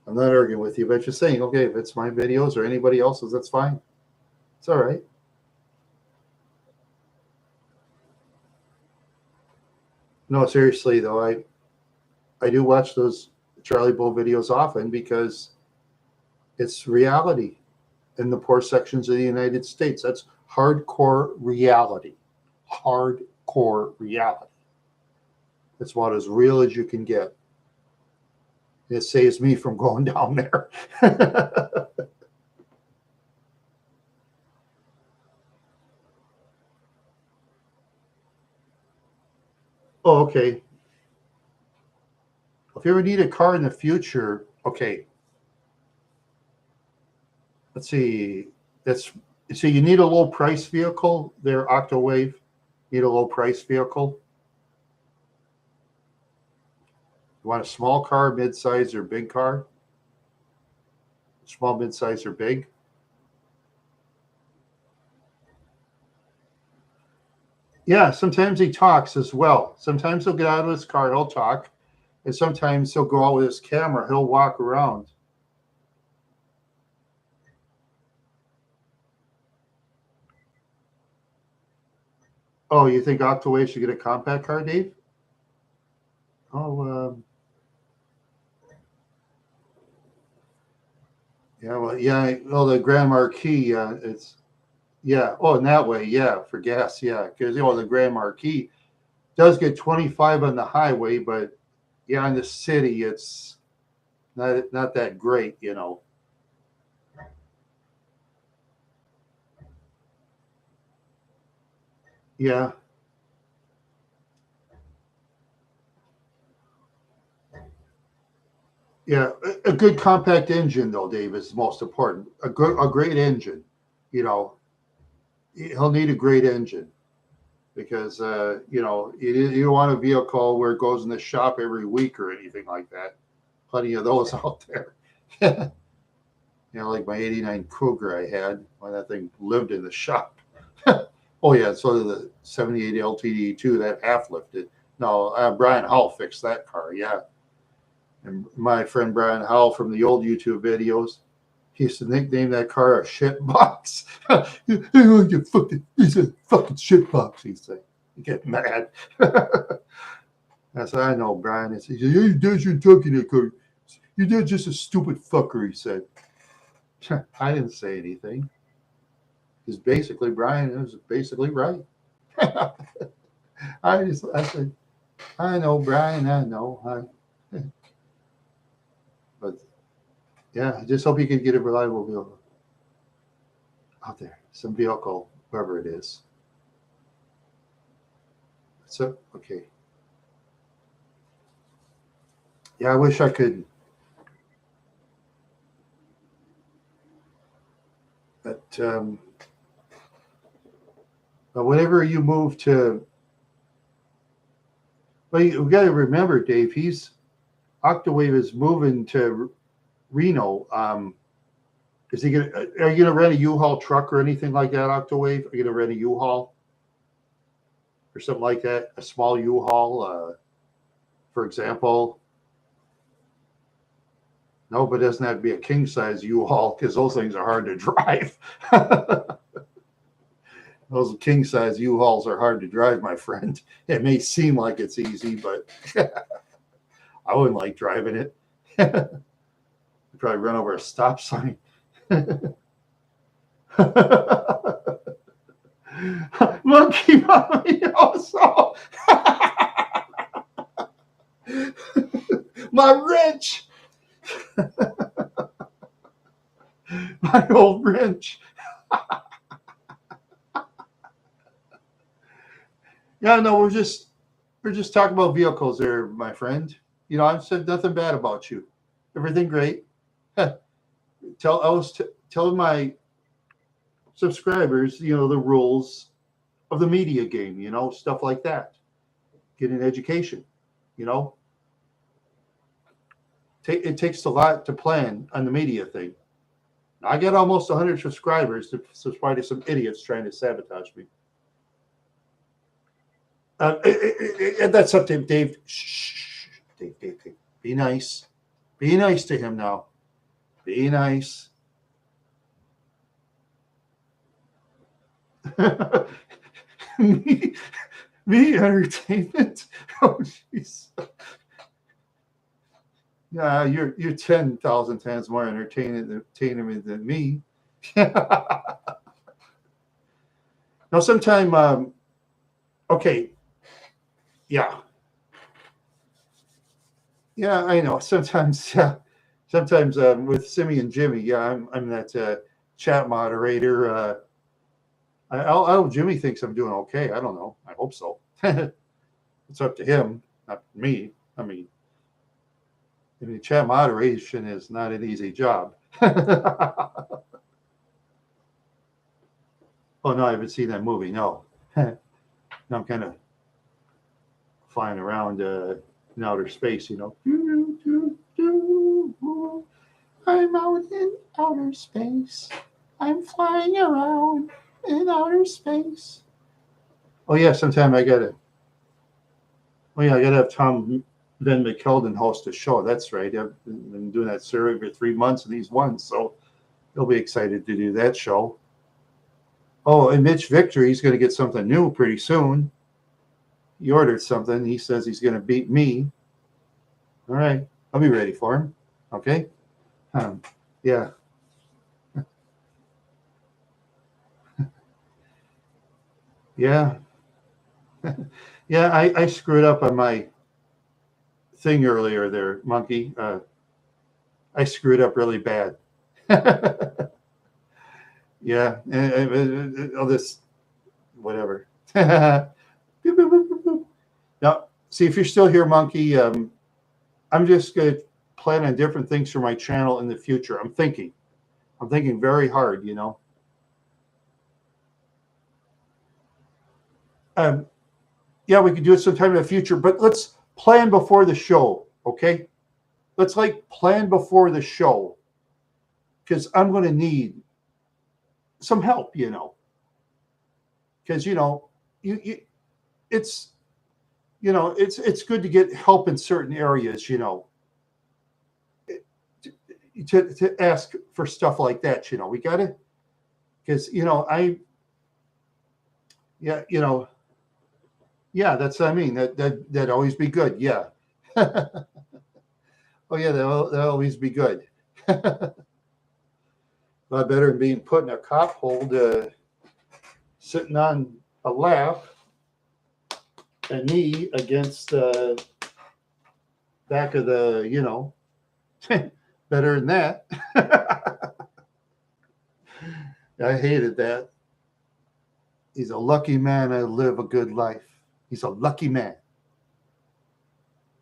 I'm not arguing with you, but just saying, okay, if it's my videos or anybody else's, that's fine. It's all right. No, seriously though, I do watch those Charlie Bull videos often because it's reality in the poor sections of the United States. That's hardcore reality. Hardcore reality. It's about as real as you can get. It saves me from going down there. Oh, okay. If you ever need a car in the future, okay. Let's see. That's so you need a low price vehicle there, Octawave. Need a low price vehicle. You want a small car, mid-size, or big car? Small, mid-size, or big? Yeah, sometimes he talks as well. Sometimes he'll get out of his car, he'll talk, and sometimes he'll go out with his camera, he'll walk around. Oh, you think Octawave should get a compact car, Dave? Oh, yeah, well, yeah, well, the Grand Marquis, it's, yeah, oh, in that way, yeah, for gas, yeah, because, the Grand Marquis does get 25 on the highway, but yeah, in the city, it's not that great. Yeah, yeah, a good compact engine though, Dave, is most important. A great engine, you know, he'll need a great engine because you don't want a vehicle where it goes in the shop every week or anything like that. Plenty of those out there. Like my '89 Cougar I had when that thing lived in the shop. Oh yeah, so did the '78 LTD too. That half lifted. No, Brian Howell fixed that car. Yeah, and my friend Brian Howell from the old YouTube videos, he used to nickname that car a shit box. He's a fucking shit box. He'd say, you get mad. I said, I know, Brian. He said, your dad shouldn't talk in that car. Your dad's just a stupid fucker. He said. I didn't say anything. Because basically, Brian was basically right. I said, I know, Brian, I know. But yeah, I just hope you can get a reliable vehicle out there. Some vehicle, whoever it is. So, okay. Yeah, I wish I could. But whenever you move to, well, you got to remember, Dave, Octawave is moving to Reno. Is he gonna? Are you gonna rent a U-Haul truck or anything like that? Octawave? Are you gonna rent a U-Haul or something like that? A small U-Haul, for example. No, but it doesn't have to be a king size U-Haul because those things are hard to drive. Those king size U-Hauls are hard to drive, my friend. It may seem like it's easy, but I wouldn't like driving it. Probably run over a stop sign. Monkey mommy also. My wrench. My old wrench. Yeah, no, we're just talking about vehicles there, my friend. You know, I've said nothing bad about you. Everything great. Tell my subscribers, you know, the rules of the media game, you know, stuff like that. Get an education, you know. It takes a lot to plan on the media thing. I got almost 100 subscribers to subscribe to some idiots trying to sabotage me. That's up to him, Dave. Shh, Dave. Be nice. Be nice to him now. Be nice. me entertainment. Oh, jeez. Yeah, you're 10,000 times more entertaining than me. Now, sometime, okay, yeah, I know. Sometimes, with Simmy and Jimmy, I'm that chat moderator. Jimmy thinks I'm doing okay. I don't know. I hope so. It's up to him, not me. I mean, chat moderation is not an easy job. Oh no, I haven't seen that movie. No, no, I'm kind of flying around in outer space. You know, I'm out in outer space. I'm flying around in outer space. Oh yeah, sometime I gotta. Oh yeah, I gotta have Tom Van McKeldin host a show. That's right. I've been doing that survey for 3 months, and he's won, so he'll be excited to do that show. Oh, and Mitch Victor, he's going to get something new pretty soon. He ordered something. He says he's going to beat me. All right, I'll be ready for him. Okay. Yeah. Yeah. Yeah, I screwed up on my thing earlier there, Monkey. I screwed up really bad. Yeah, all this, whatever. Now, see, if you're still here, Monkey, I'm just going to plan on different things for my channel in the future. I'm thinking very hard, you know. Yeah, we could do it sometime in the future, but let's plan before the show, okay? Let's plan before the show, because I'm going to need some help, you know. Because it's it's good to get help in certain areas, you know. To ask for stuff like that, you know. We got to, because yeah, that's what I mean. That'd always be good. Yeah. Oh yeah, that'll always be good. A lot better than being put in a cop hold, sitting on a lap, and me against the back of the, better than that. I hated that. He's a lucky man to live a good life. He's a lucky man.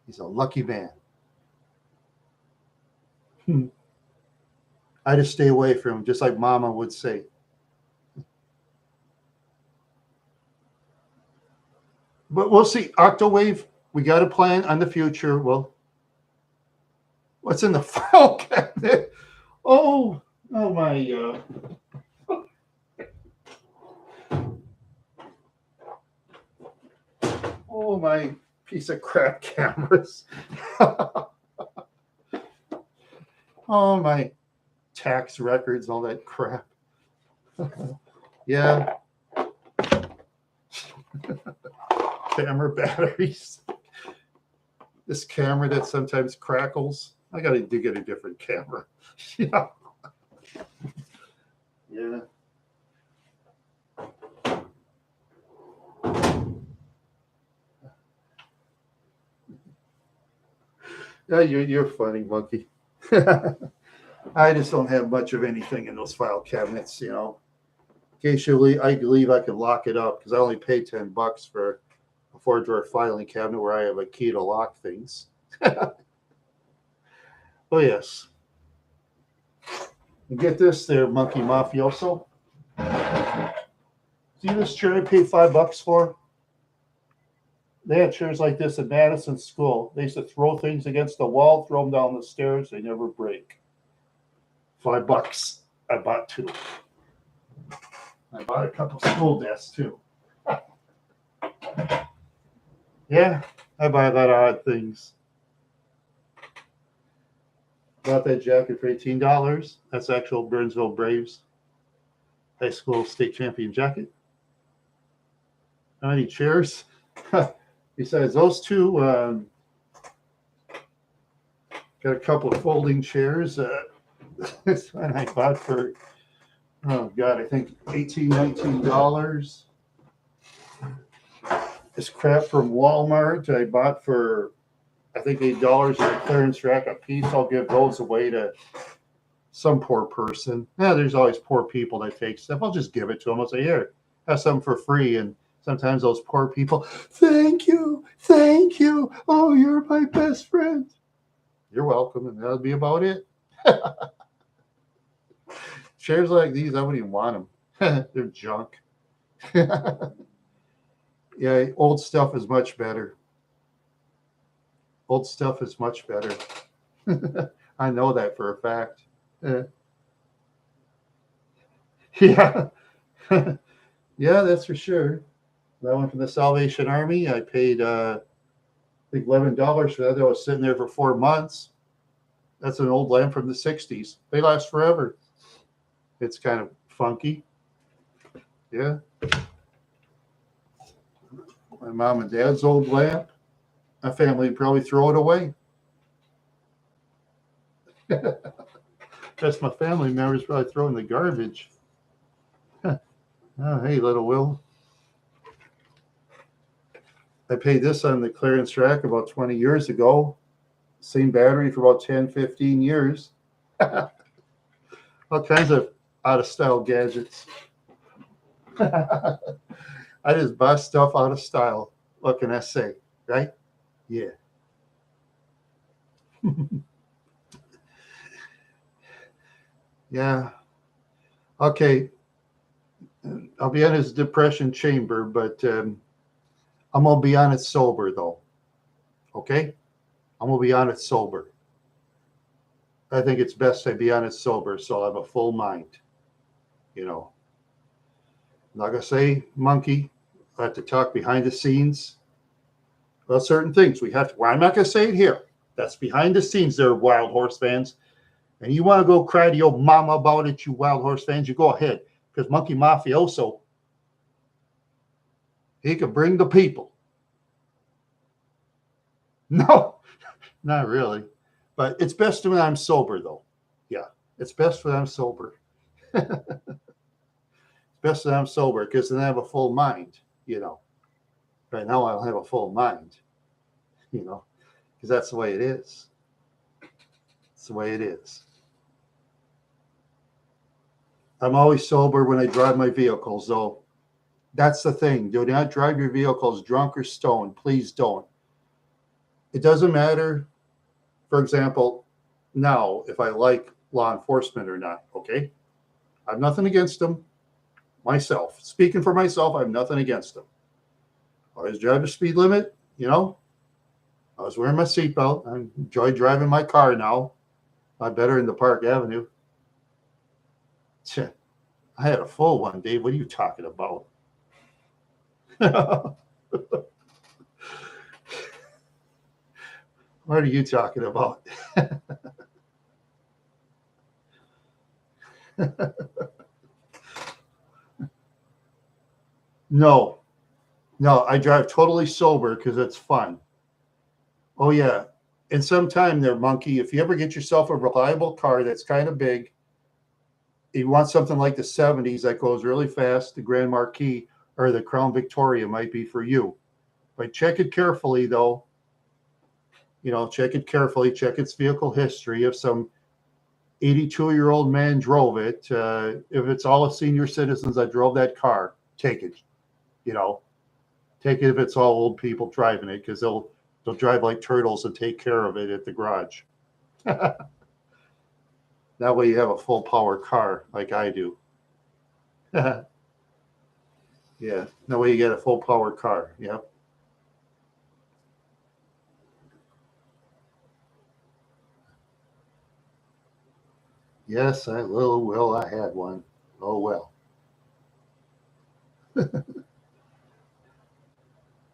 He's a lucky man. I just stay away from him, just like Mama would say. But we'll see. Octawave, we got a plan on the future. Well, What's in the file cabinet? Oh, oh my. Oh my piece of crap cameras. Oh my tax records, all that crap. Yeah. Camera batteries. This camera that sometimes crackles. I got to get a different camera. Yeah. Yeah. Yeah, you're funny, monkey. I just don't have much of anything in those file cabinets, you know. Occasionally, I believe I can lock it up because I only pay $10 for a 4-drawer filing cabinet where I have a key to lock things. Oh yes. And get this, there, monkey mafioso. See this chair I paid $5 for? They had chairs like this at Madison School. They used to throw things against the wall, throw them down the stairs. They never break. $5. I bought 2. I bought a couple school desks too. Yeah, I buy a lot of odd things. Bought that jacket for $18. That's actual Burnsville Braves high school state champion jacket. How many chairs? Besides those 2, got a couple of folding chairs. This one I bought for, oh God, I think $18, $19. This crap from Walmart I bought for, I think $8 at a clearance rack a piece. I'll give those away to some poor person. Yeah, there's always poor people that take stuff. I'll just give it to them. I'll say, here, have some for free. And sometimes those poor people, thank you. Oh, you're my best friend. You're welcome. And that'll be about it. Chairs like these, I wouldn't even want them. They're junk. Yeah, old stuff is much better. Old stuff is much better. I know that for a fact. Yeah. Yeah, that's for sure. That one from the Salvation Army, I paid I think $11 for that. That was sitting there for 4 months. That's an old lamp from the 60s. They last forever. It's kind of funky. Yeah. My mom and dad's old lamp. My family would probably throw it away. That's my family members probably throwing the garbage. Oh, hey, little Will. I paid this on the clearance rack about 20 years ago. Same battery for about 10, 15 years. All kinds of out-of-style gadgets. I just buy stuff out of style. What can I say, right? Yeah. Yeah. Okay. I'll be on his depression chamber, but I'm going to be on it sober, though. Okay? I'm going to be on it sober. I think it's best I be on it sober so I'll have a full mind. You know, I'm not going to say monkey. I have to talk behind the scenes about certain things. We have to. Well, I'm not going to say it here. That's behind the scenes there, Wild Horse fans. And you want to go cry to your mama about it, you Wild Horse fans, you go ahead. Because Monkey Mafioso, he could bring the people. No, not really. But it's best when I'm sober, though. Yeah, it's best when I'm sober. It's best when I'm sober because then I have a full mind, you know. Right now I don't have a full mind, you know, because that's the way it is. It's the way it is. I'm always sober when I drive my vehicles, though. That's the thing. Do not drive your vehicles drunk or stoned. Please don't. It doesn't matter, for example, now if I like law enforcement or not, okay? I have nothing against them. Myself. Speaking for myself, I have nothing against them. I always drive the speed limit, you know? I was wearing my seatbelt. I enjoy driving my car now. better in the Park Avenue. Tch, I had a full one, Dave. What are you talking about? What are you talking about? No, no, I drive totally sober because it's fun. Oh yeah. And sometime there, monkey, if you ever get yourself a reliable car that's kind of big, you want something like the 70s that goes really fast, the Grand Marquis or the Crown Victoria might be for you. But check it carefully though. Check it carefully, check its vehicle history. If some 82-year-old man drove it, if it's all of senior citizens that drove that car, take it. You know, take it if it's all old people driving it because they'll drive like turtles and take care of it at the garage. That way you have a full power car like I do. Yeah, that way you get a full power car. Yep. Yes, I had one. Oh well.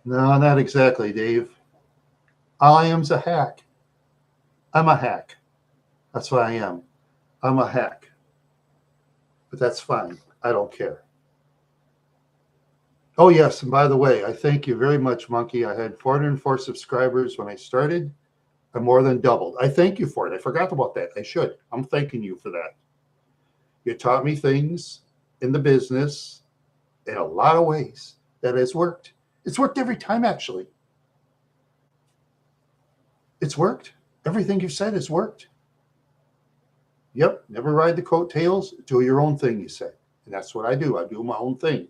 No, not exactly, Dave. I am's a hack. I'm a hack. That's what I am. I'm a hack. But that's fine. I don't care. Oh yes, and by the way, I thank you very much, Monkey. I had 404 subscribers when I started. I more than doubled. I thank you for it. I forgot about that. I should. I'm thanking you for that. You taught me things in the business in a lot of ways that has worked. It's worked every time, actually. It's worked. Everything you've said has worked. Yep. Never ride the coattails. Do your own thing, you say. And that's what I do. I do my own thing.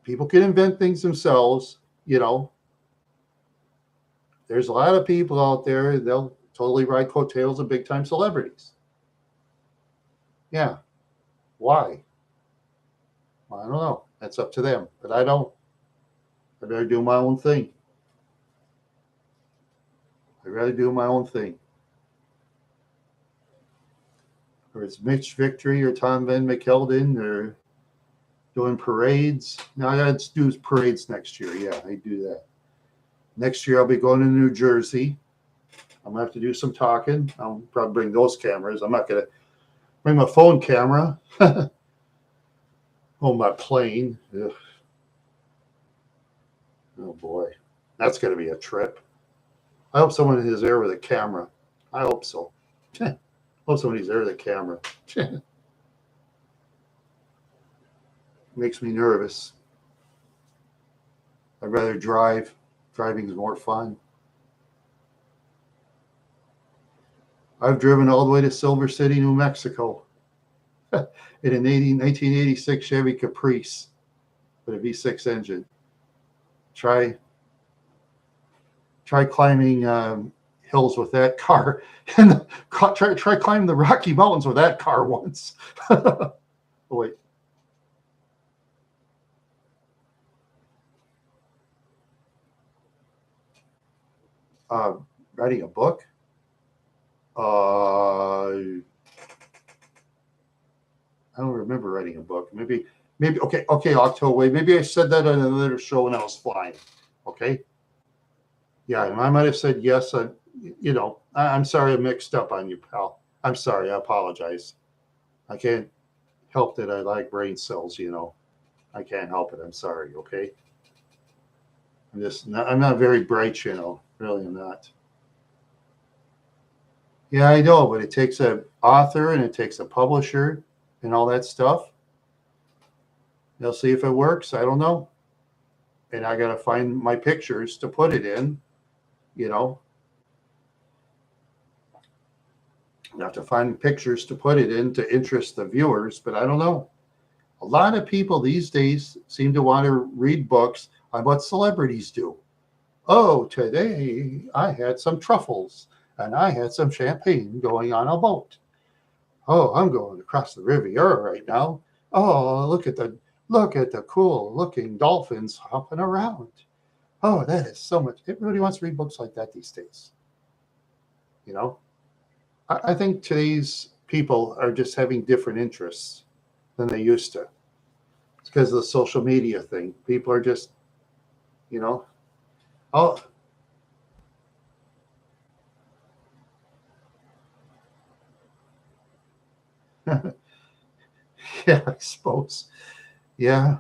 People can invent things themselves. There's a lot of people out there, they'll totally ride coattails of big time celebrities. Yeah. Why? Well, I don't know. That's up to them. But I don't. I'd rather do my own thing. I'd rather do my own thing. Or it's Mitch Victory or Tom Van McKeldin or doing parades. Now I got to do parades next year. Yeah, I do that. Next year I'll be going to New Jersey. I'm gonna have to do some talking. I'll probably bring those cameras. I'm not gonna bring my phone camera. Oh, my plane. Ugh. Oh boy, that's gonna be a trip. I hope someone is there with a camera. I hope so. I hope somebody's there with a camera. Makes me nervous. I'd rather drive. Driving is more fun. I've driven all the way to Silver City, New Mexico in an 1986 Chevy Caprice with a V6 engine. Try climbing hills with that car, and try climbing the Rocky Mountains with that car once. Oh, wait. Writing a book? I don't remember writing a book. Maybe. Okay. October. Maybe I said that on another show when I was flying. Okay. Yeah, and I might have said yes. I'm sorry I mixed up on you, pal. I'm sorry. I apologize. I can't help that I like brain cells. I can't help it. I'm sorry. Okay. I'm not very bright. Really, I'm not. Yeah, I know, but it takes an author and it takes a publisher and all that stuff. They'll see if it works. I don't know. And I got to find my pictures to put it in. I have to find pictures to put it in to interest the viewers, but I don't know. A lot of people these days seem to want to read books on what celebrities do. Oh, today I had some truffles and I had some champagne going on a boat. Oh, I'm going across the Riviera right now. Oh, look at the cool looking dolphins hopping around. Oh, that is so much. Everybody wants to read books like that these days. You know? I think today's people are just having different interests than they used to. It's because of the social media thing. People are just, you know, oh, yeah, I suppose. Yeah,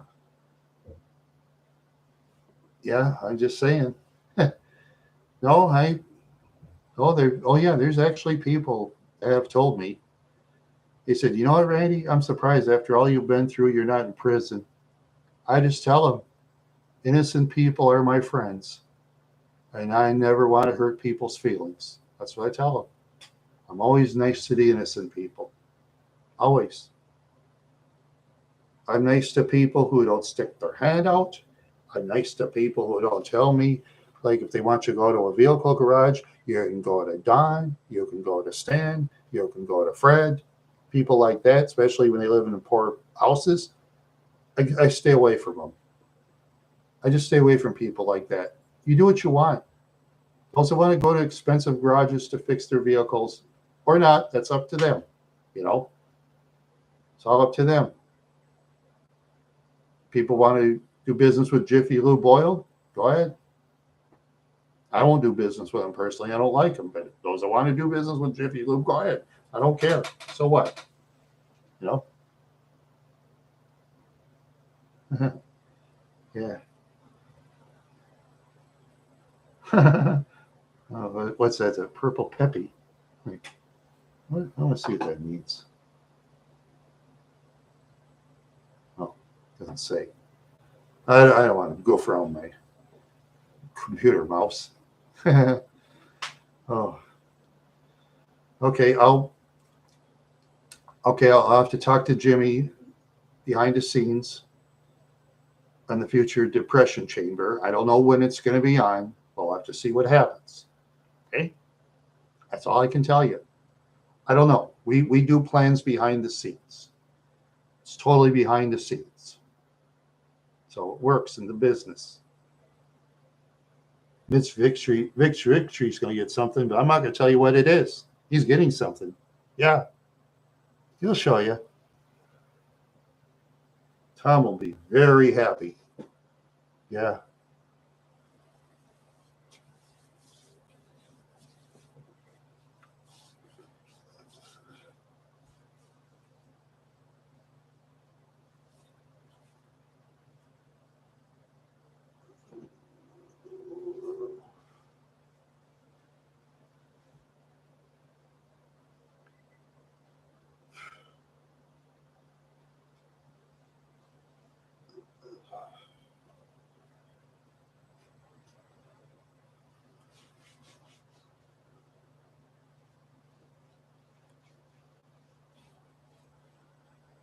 yeah, I'm just saying. No, oh yeah, there's actually people that have told me. They said, you know what, Randy? I'm surprised after all you've been through, you're not in prison. I just tell them, innocent people are my friends, and I never want to hurt people's feelings. That's what I tell them. I'm always nice to the innocent people. Always. I'm nice to people who don't stick their hand out. I'm nice to people who don't tell me, like if they want you to go to a vehicle garage, you can go to Don, you can go to Stan, you can go to Fred. People like that, especially when they live in poor houses, I stay away from them. I just stay away from people like that. You do what you want. Those that want to go to expensive garages to fix their vehicles or not, that's up to them. You know, it's all up to them. People want to do business with Jiffy Lube Oil, go ahead. I won't do business with them personally. I don't like them, but those that want to do business with Jiffy Lube, go ahead. I don't care. So what? You know? Yeah. What's that? A purple peppy. Like, I want to see what that means. Oh, doesn't say. I don't want to go around my computer mouse. Oh, okay. I'll have to talk to Jimmy behind the scenes on the future depression chamber. I don't know when it's going to be on. We'll have to see what happens. Okay, that's all I can tell you. I don't know. We do plans behind the scenes. It's totally behind the scenes. So it works in the business. Mitch Victory's going to get something, but I'm not going to tell you what it is. He's getting something. Yeah, he'll show you. Tom will be very happy. Yeah.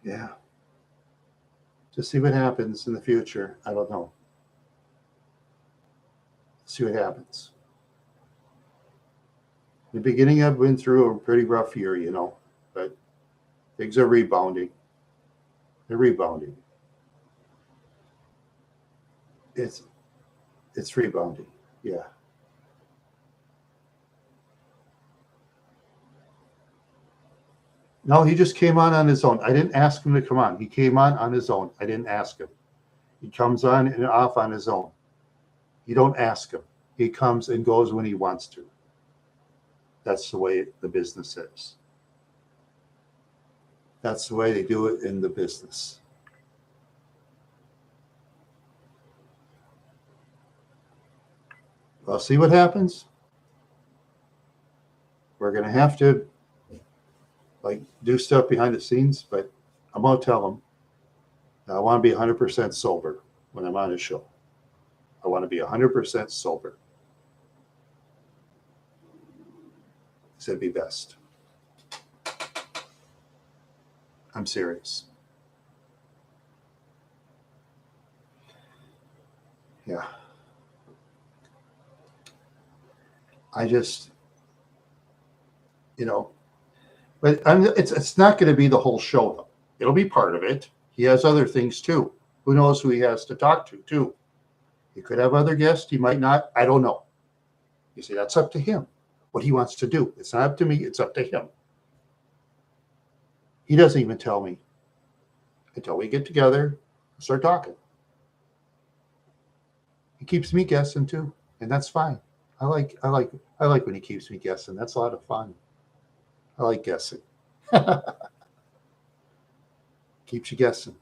Yeah. Just see what happens in the future. I don't know. See what happens. In the beginning, I've been through a pretty rough year, but things are rebounding. They're rebounding. It's it's rebounding. Yeah. No, he just came on his own. I didn't ask him to come on. He came on his own. I didn't ask him. He comes on and off on his own. You don't ask him. He comes and goes when he wants to. That's the way the business is. That's the way they do it in the business. Well, see what happens. We're gonna have to do stuff behind the scenes, but I'm gonna tell him I want to be 100% sober when I'm on his show. I want to be 100% sober. He said, "Be best." I'm serious. Yeah. I just, you know, but it's not going to be the whole show though. It'll be part of it. He has other things too. Who knows who he has to talk to too? He could have other guests. He might not. I don't know. You see, that's up to him. What he wants to do. It's not up to me. It's up to him. He doesn't even tell me until we get together and start talking. He keeps me guessing too, and that's fine. I like when he keeps me guessing. That's a lot of fun. I like guessing. Keeps you guessing.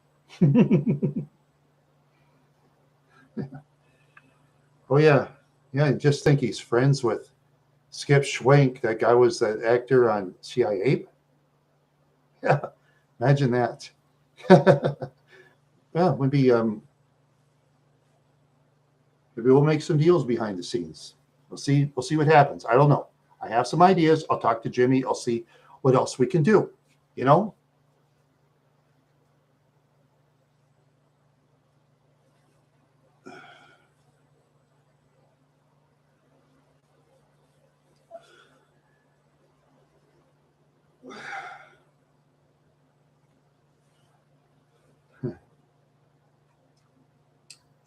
Oh yeah, yeah. Just think he's friends with Skip Schwank. That guy was that actor on CIA. Yeah, imagine that. Yeah, maybe we'll make some deals behind the scenes. We'll see. We'll see what happens. I don't know. I have some ideas. I'll talk to Jimmy. I'll see what else we can do. You know?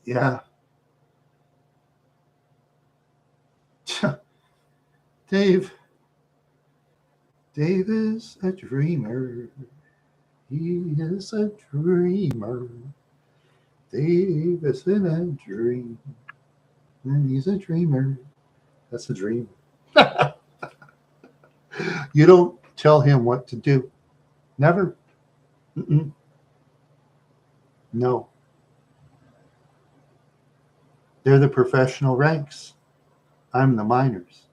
Yeah. Dave. Dave is a dreamer. He is a dreamer. Dave is in a dream. And he's a dreamer. That's a dream. You don't tell him what to do. Never. Mm-mm. No. They're the professional ranks. I'm the minors.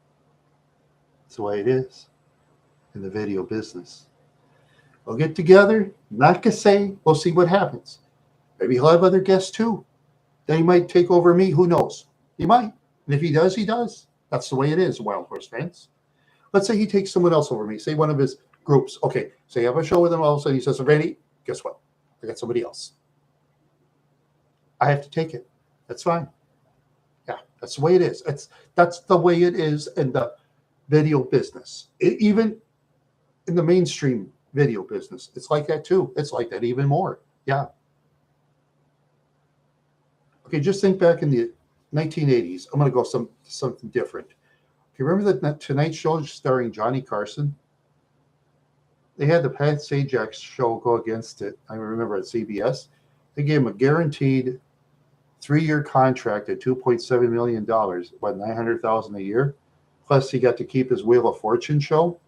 That's the way it is in the video business. We'll get together, not to say, we'll see what happens. Maybe he'll have other guests too. Then he might take over me. Who knows? He might. And if he does, he does. That's the way it is, Wild Horse fans. Let's say he takes someone else over me, say one of his groups. Okay, say I have a show with him, all of a sudden he says, Randy, guess what? I got somebody else. I have to take it. That's fine. Yeah, that's the way it is. That's the way it is in the video business. Even in the mainstream video business, it's like that too. It's like that even more. Yeah. Okay, just think back in the 1980s. I'm going to go something different. Okay, remember that Tonight Show starring Johnny Carson? They had the Pat Sajak show go against it. I remember at CBS. They gave him a guaranteed 3-year contract at $2.7 million, about $900,000 a year. Plus, he got to keep his Wheel of Fortune show.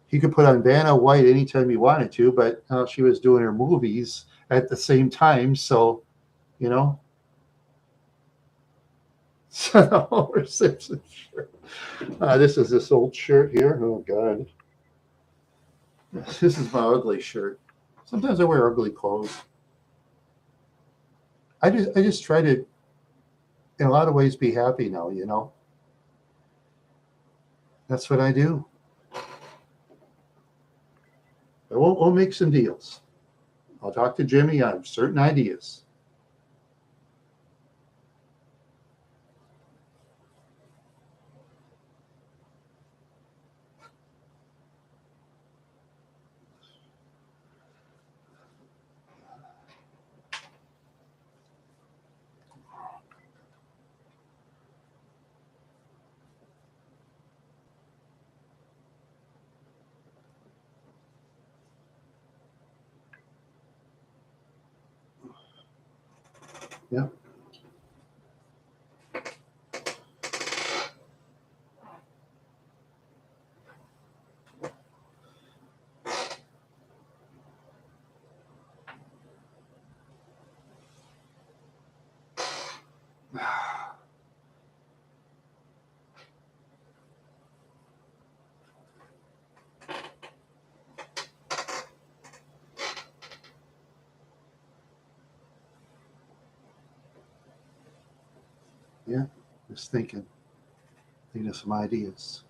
He could put on Vanna White anytime he wanted to, but she was doing her movies at the same time. So, you know. Homer Simpson shirt. This is this old shirt here. Oh, God. This is my ugly shirt. Sometimes I wear ugly clothes. I just try to, in a lot of ways, be happy now, you know. That's what I do. But we'll make some deals. I'll talk to Jimmy on certain ideas. Yeah. Yeah. Just thinking of some ideas.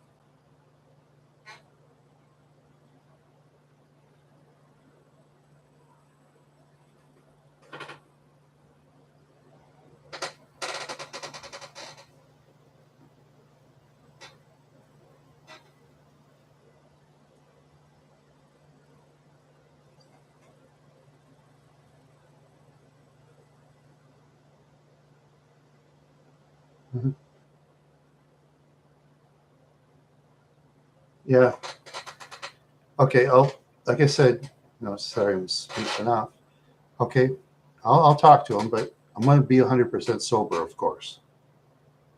Mhm. Yeah. Okay. like I said, sorry, I'm speaking off. Okay, I'll talk to him, but I'm going to be 100% sober, of course.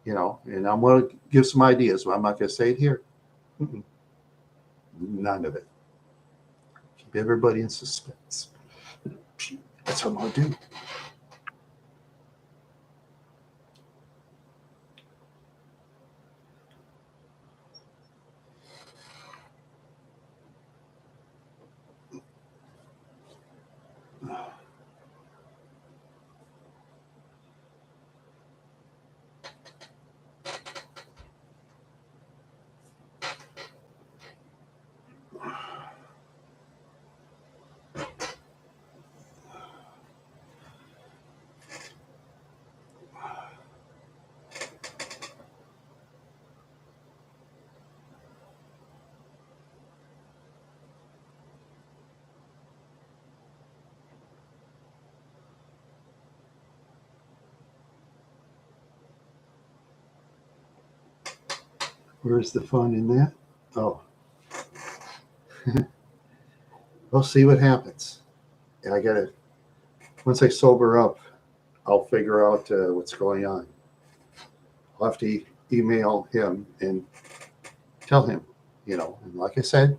And I'm going to give some ideas, but I'm not going to say it here. Mm-mm. None of it. Keep everybody in suspense. That's what I'm going to do. Where's the fun in that? Oh, we'll see what happens. And once I sober up, I'll figure out what's going on. I'll have to email him and tell him, and like I said,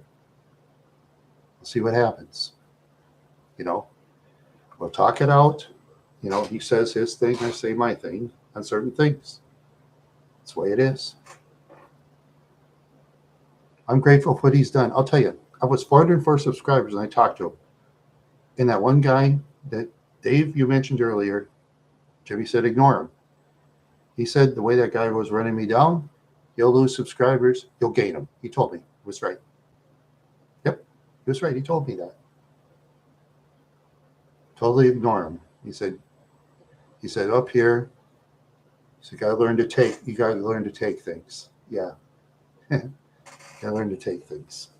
we'll see what happens. We'll talk it out. He says his thing, I say my thing on certain things. That's the way it is. I'm grateful for what he's done. I'll tell you, I was 404 subscribers and I talked to him. And that one guy that Dave, you mentioned earlier, Jimmy said, ignore him. He said the way that guy was running me down, you'll lose subscribers, you'll gain them. He told me. He was right. Yep, he was right. He told me that. Totally ignore him. He said up here, you gotta learn to take things. Yeah. Gotta learn to take things.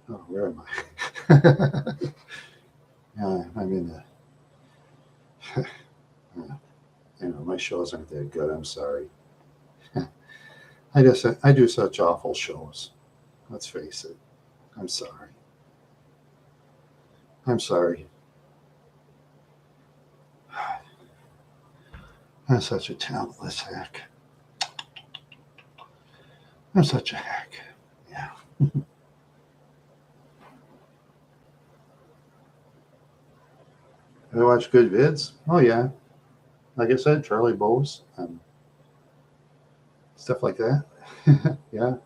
Oh, where am I? I'm in the. My shows aren't that good. I'm sorry. I do such awful shows. Let's face it. I'm sorry. I'm sorry. I'm such a talentless hack. I'm such a hack. Yeah. I watch good vids. Oh yeah. Like I said, Charlie Bose, stuff like that. Yeah.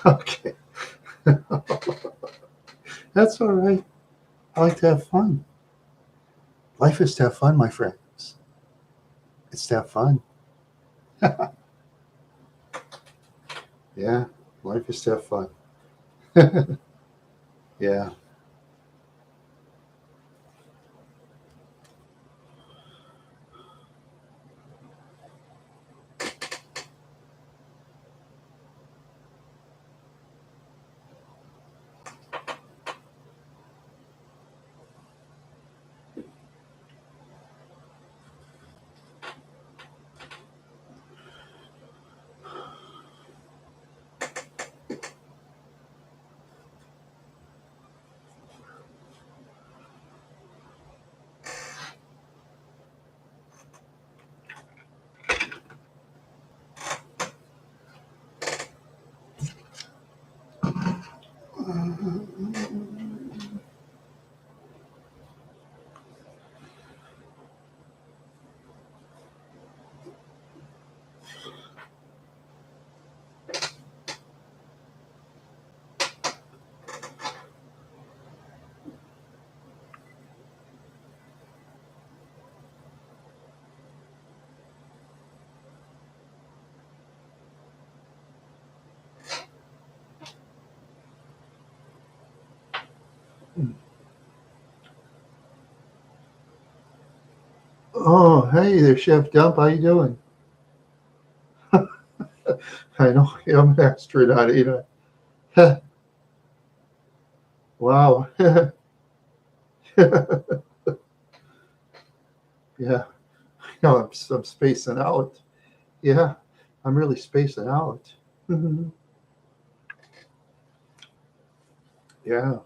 Okay. That's all right. I like to have fun. Life is to have fun, my friends. It's to have fun. Yeah. Life is to have fun. Yeah. Oh, hey there, Chef Dump. How you doing? I know I'm an astronaut, you know. Wow. Yeah. No, I'm spacing out. Yeah, I'm really spacing out. Yeah.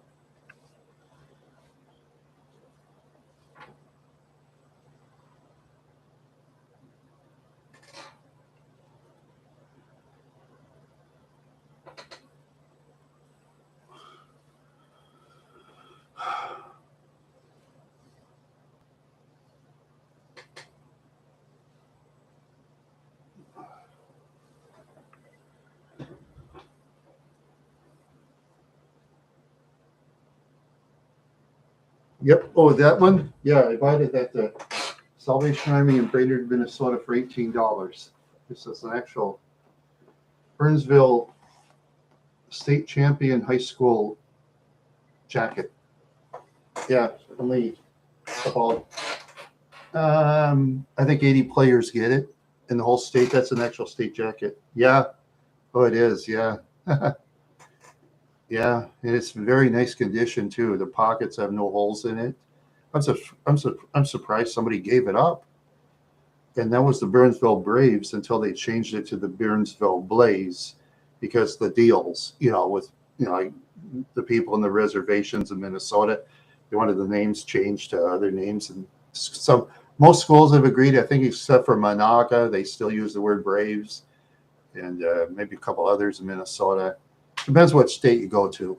Yep. Oh, that one? Yeah, I bought it at the Salvation Army in Brainerd, Minnesota for $18. This is an actual Burnsville state champion high school jacket. Yeah, only about I think 80 players get it in the whole state. That's an actual state jacket. Yeah. Oh, it is. Yeah. Yeah, and it's in very nice condition too. The pockets have no holes in it. I'm surprised somebody gave it up. And that was the Burnsville Braves until they changed it to the Burnsville Blaze because the deals, with like the people in the reservations in Minnesota, they wanted the names changed to other names, and some most schools have agreed. I think except for Monaca, they still use the word Braves, and maybe a couple others in Minnesota. Depends what state you go to.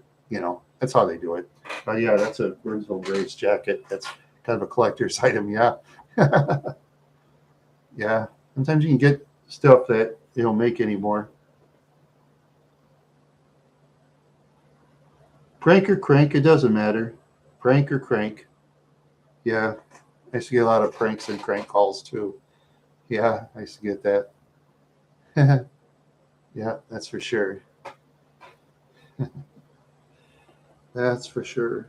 That's how they do it. But yeah, that's a Burnsville Braves jacket. That's kind of a collector's item. Yeah. Yeah. Sometimes you can get stuff that they don't make anymore. Prank or crank, it doesn't matter. Prank or crank. Yeah. I used to get a lot of pranks and crank calls too. Yeah, I used to get that. Yeah, that's for sure. That's for sure.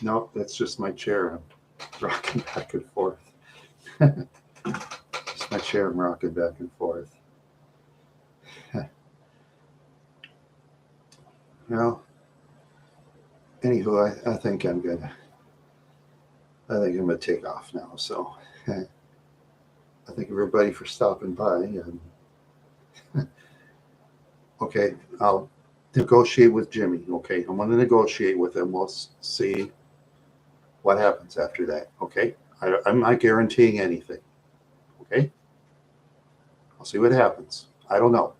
Nope, that's just my chair. I'm rocking back and forth. Just my chair. I'm rocking back and forth. Well, anywho, I think I'm gonna take off now. So I thank everybody for stopping by. And okay, I'll negotiate with Jimmy. Okay, I'm gonna negotiate with him. We'll see what happens after that. Okay, I'm not guaranteeing anything. Okay, I'll see what happens. I don't know.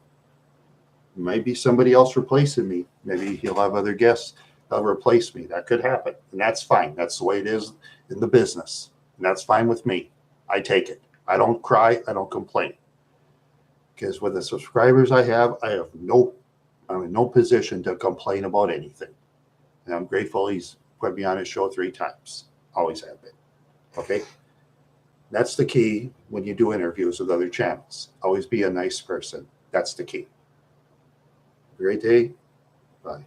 Might be somebody else replacing me. Maybe he'll have other guests that'll replace me. That could happen. And that's fine. That's the way it is in the business. And that's fine with me. I take it. I don't cry. I don't complain. Because with the subscribers I have I'm in no position to complain about anything. And I'm grateful he's put me on his show 3 times. Always have been. Okay? That's the key when you do interviews with other channels. Always be a nice person. That's the key. Great day. Bye.